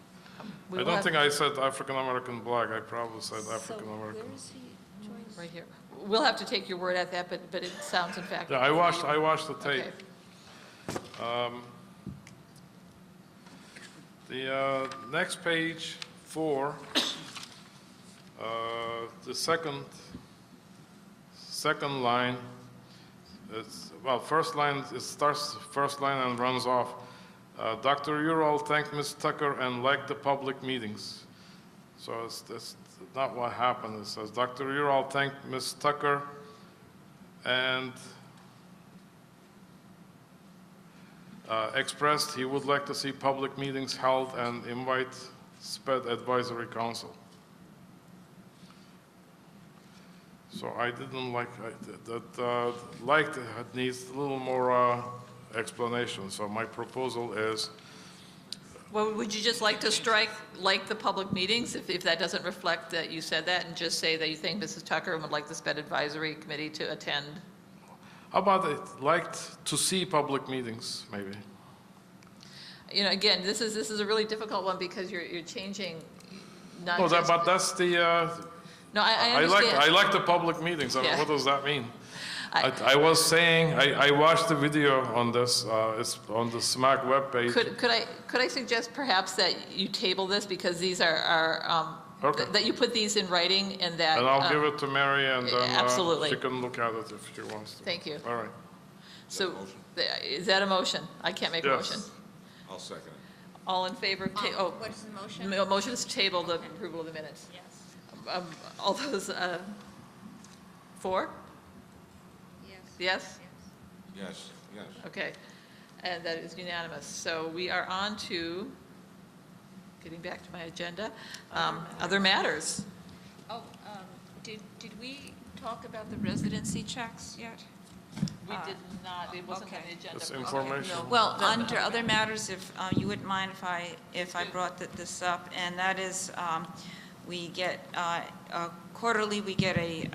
I don't think I said African American black, I probably said African American. Right here. We'll have to take your word at that, but it sounds in fact. Yeah, I watched the tape. Okay. The next page, 4, the second line, first line, it starts first line and runs off. Dr. Ural thanked Ms. Tucker and liked the public meetings. So that's not what happened. It says Dr. Ural thanked Ms. Tucker and expressed he would like to see public meetings held and invite SPED Advisory Council. So I didn't like that. Liked it needs a little more explanation. So my proposal is. Well, would you just like to strike like the public meetings if that doesn't reflect that you said that, and just say that you think Mrs. Tucker would like the SPED Advisory Committee to attend? How about it? Liked to see public meetings, maybe. Again, this is a really difficult one because you're changing. Not No, just, but that's the. No, I understand. I like the public meetings. I mean, Yeah. what does that mean? I was saying, I watched the video on this, it's on the SMAC webpage. Could I suggest perhaps that you table this because these are Okay. that you put these in writing and that. And I'll give it to Mary and then Absolutely. she can look at it if she wants to. Thank you. All right. So, is that a motion? I can't make a Yes. motion. I'll second it. All in favor of, What is the motion? motion is to table the approval of the minutes. Yes. All those, for? Yes. Yes? Yes, yes. Okay, and that is unanimous. So we are on to, getting back to my agenda, other matters. Oh, did we talk about the residency checks yet? We did not, it wasn't on the agenda. It's information. Well, under other matters, if you wouldn't mind if I brought this up, and that is, we get, quarterly, we get a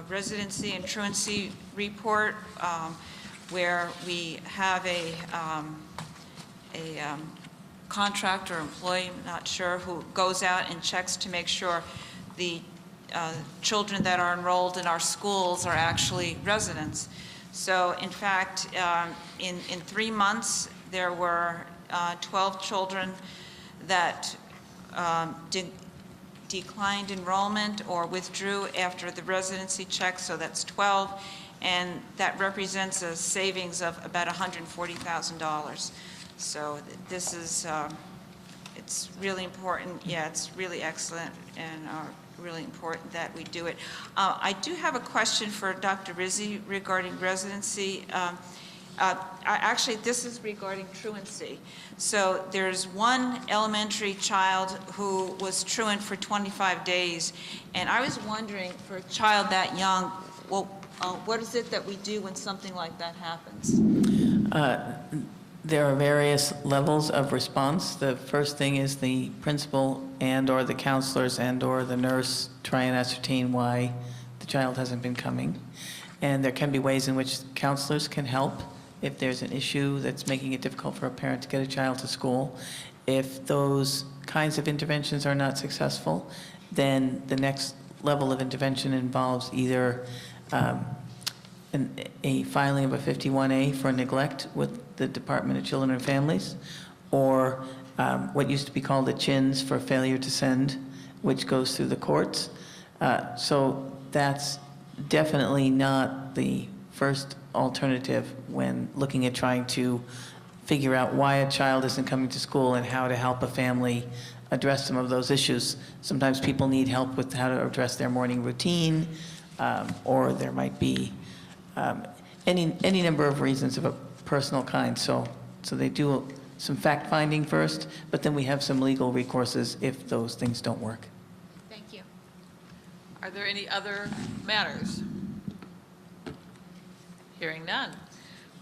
residency and truancy report where we have a contractor, employee, I'm not sure, who goes out and checks to make sure the children that are enrolled in our schools are actually residents. So in fact, in 3 months, there were 12 children that declined enrollment or withdrew after the residency check, so that's 12, and that represents a savings of about $140,000. So this is, it's really important, yeah, it's really excellent and really important that we do it. I do have a question for Dr. Rizzi regarding residency. Actually, this is regarding truancy. So there's one elementary child who was truant for 25 days, and I was wondering, for a child that young, well, what is it that we do when something like that happens? There are various levels of response. The first thing is the principal and/or the counselors and/or the nurse try and ascertain why the child hasn't been coming. And there can be ways in which counselors can help if there's an issue that's making it difficult for a parent to get a child to school. If those kinds of interventions are not successful, then the next level of intervention involves either a filing of a 51A for neglect with the Department of Children and Families, or what used to be called a CHINS for failure to send, which goes through the courts. So that's definitely not the first alternative when looking at trying to figure out why a child isn't coming to school and how to help a family address some of those issues. Sometimes people need help with how to address their morning routine, or there might be any number of reasons of a personal kind. So they do some fact-finding first, but then we have some legal recourses if those things don't work. Thank you. Are there any other matters? Hearing none.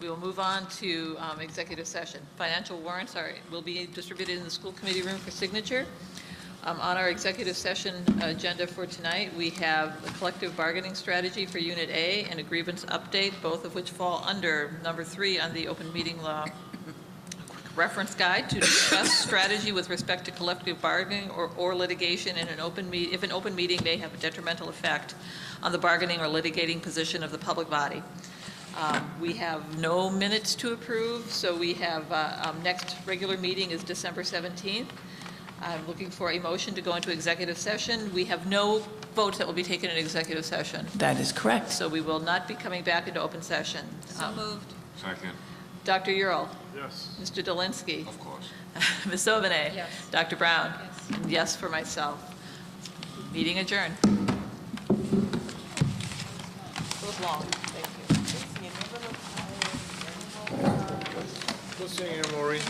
We will move on to executive session. Financial warrants will be distributed in the school committee room for signature. On our executive session agenda for tonight, we have a collective bargaining strategy for Unit A and a grievance update, both of which fall under number 3 on the open meeting law reference guide to discuss strategy with respect to collective bargaining or litigation in an open meeting, if an open meeting may have a detrimental effect on the bargaining or litigating position of the public body. We have no minutes to approve, so we have next regular meeting is December 17th. I'm looking for a motion to go into executive session. We have no votes that will be taken in executive session. That is correct. So we will not be coming back into open session. So moved. Second. Dr. Ural? Yes. Mr. Dolinsky? Of course. Ms. Ovene? Yes. Dr. Brown? Yes. And yes for myself. Meeting adjourned. It was long. Thank you. Good seeing you, Maureen.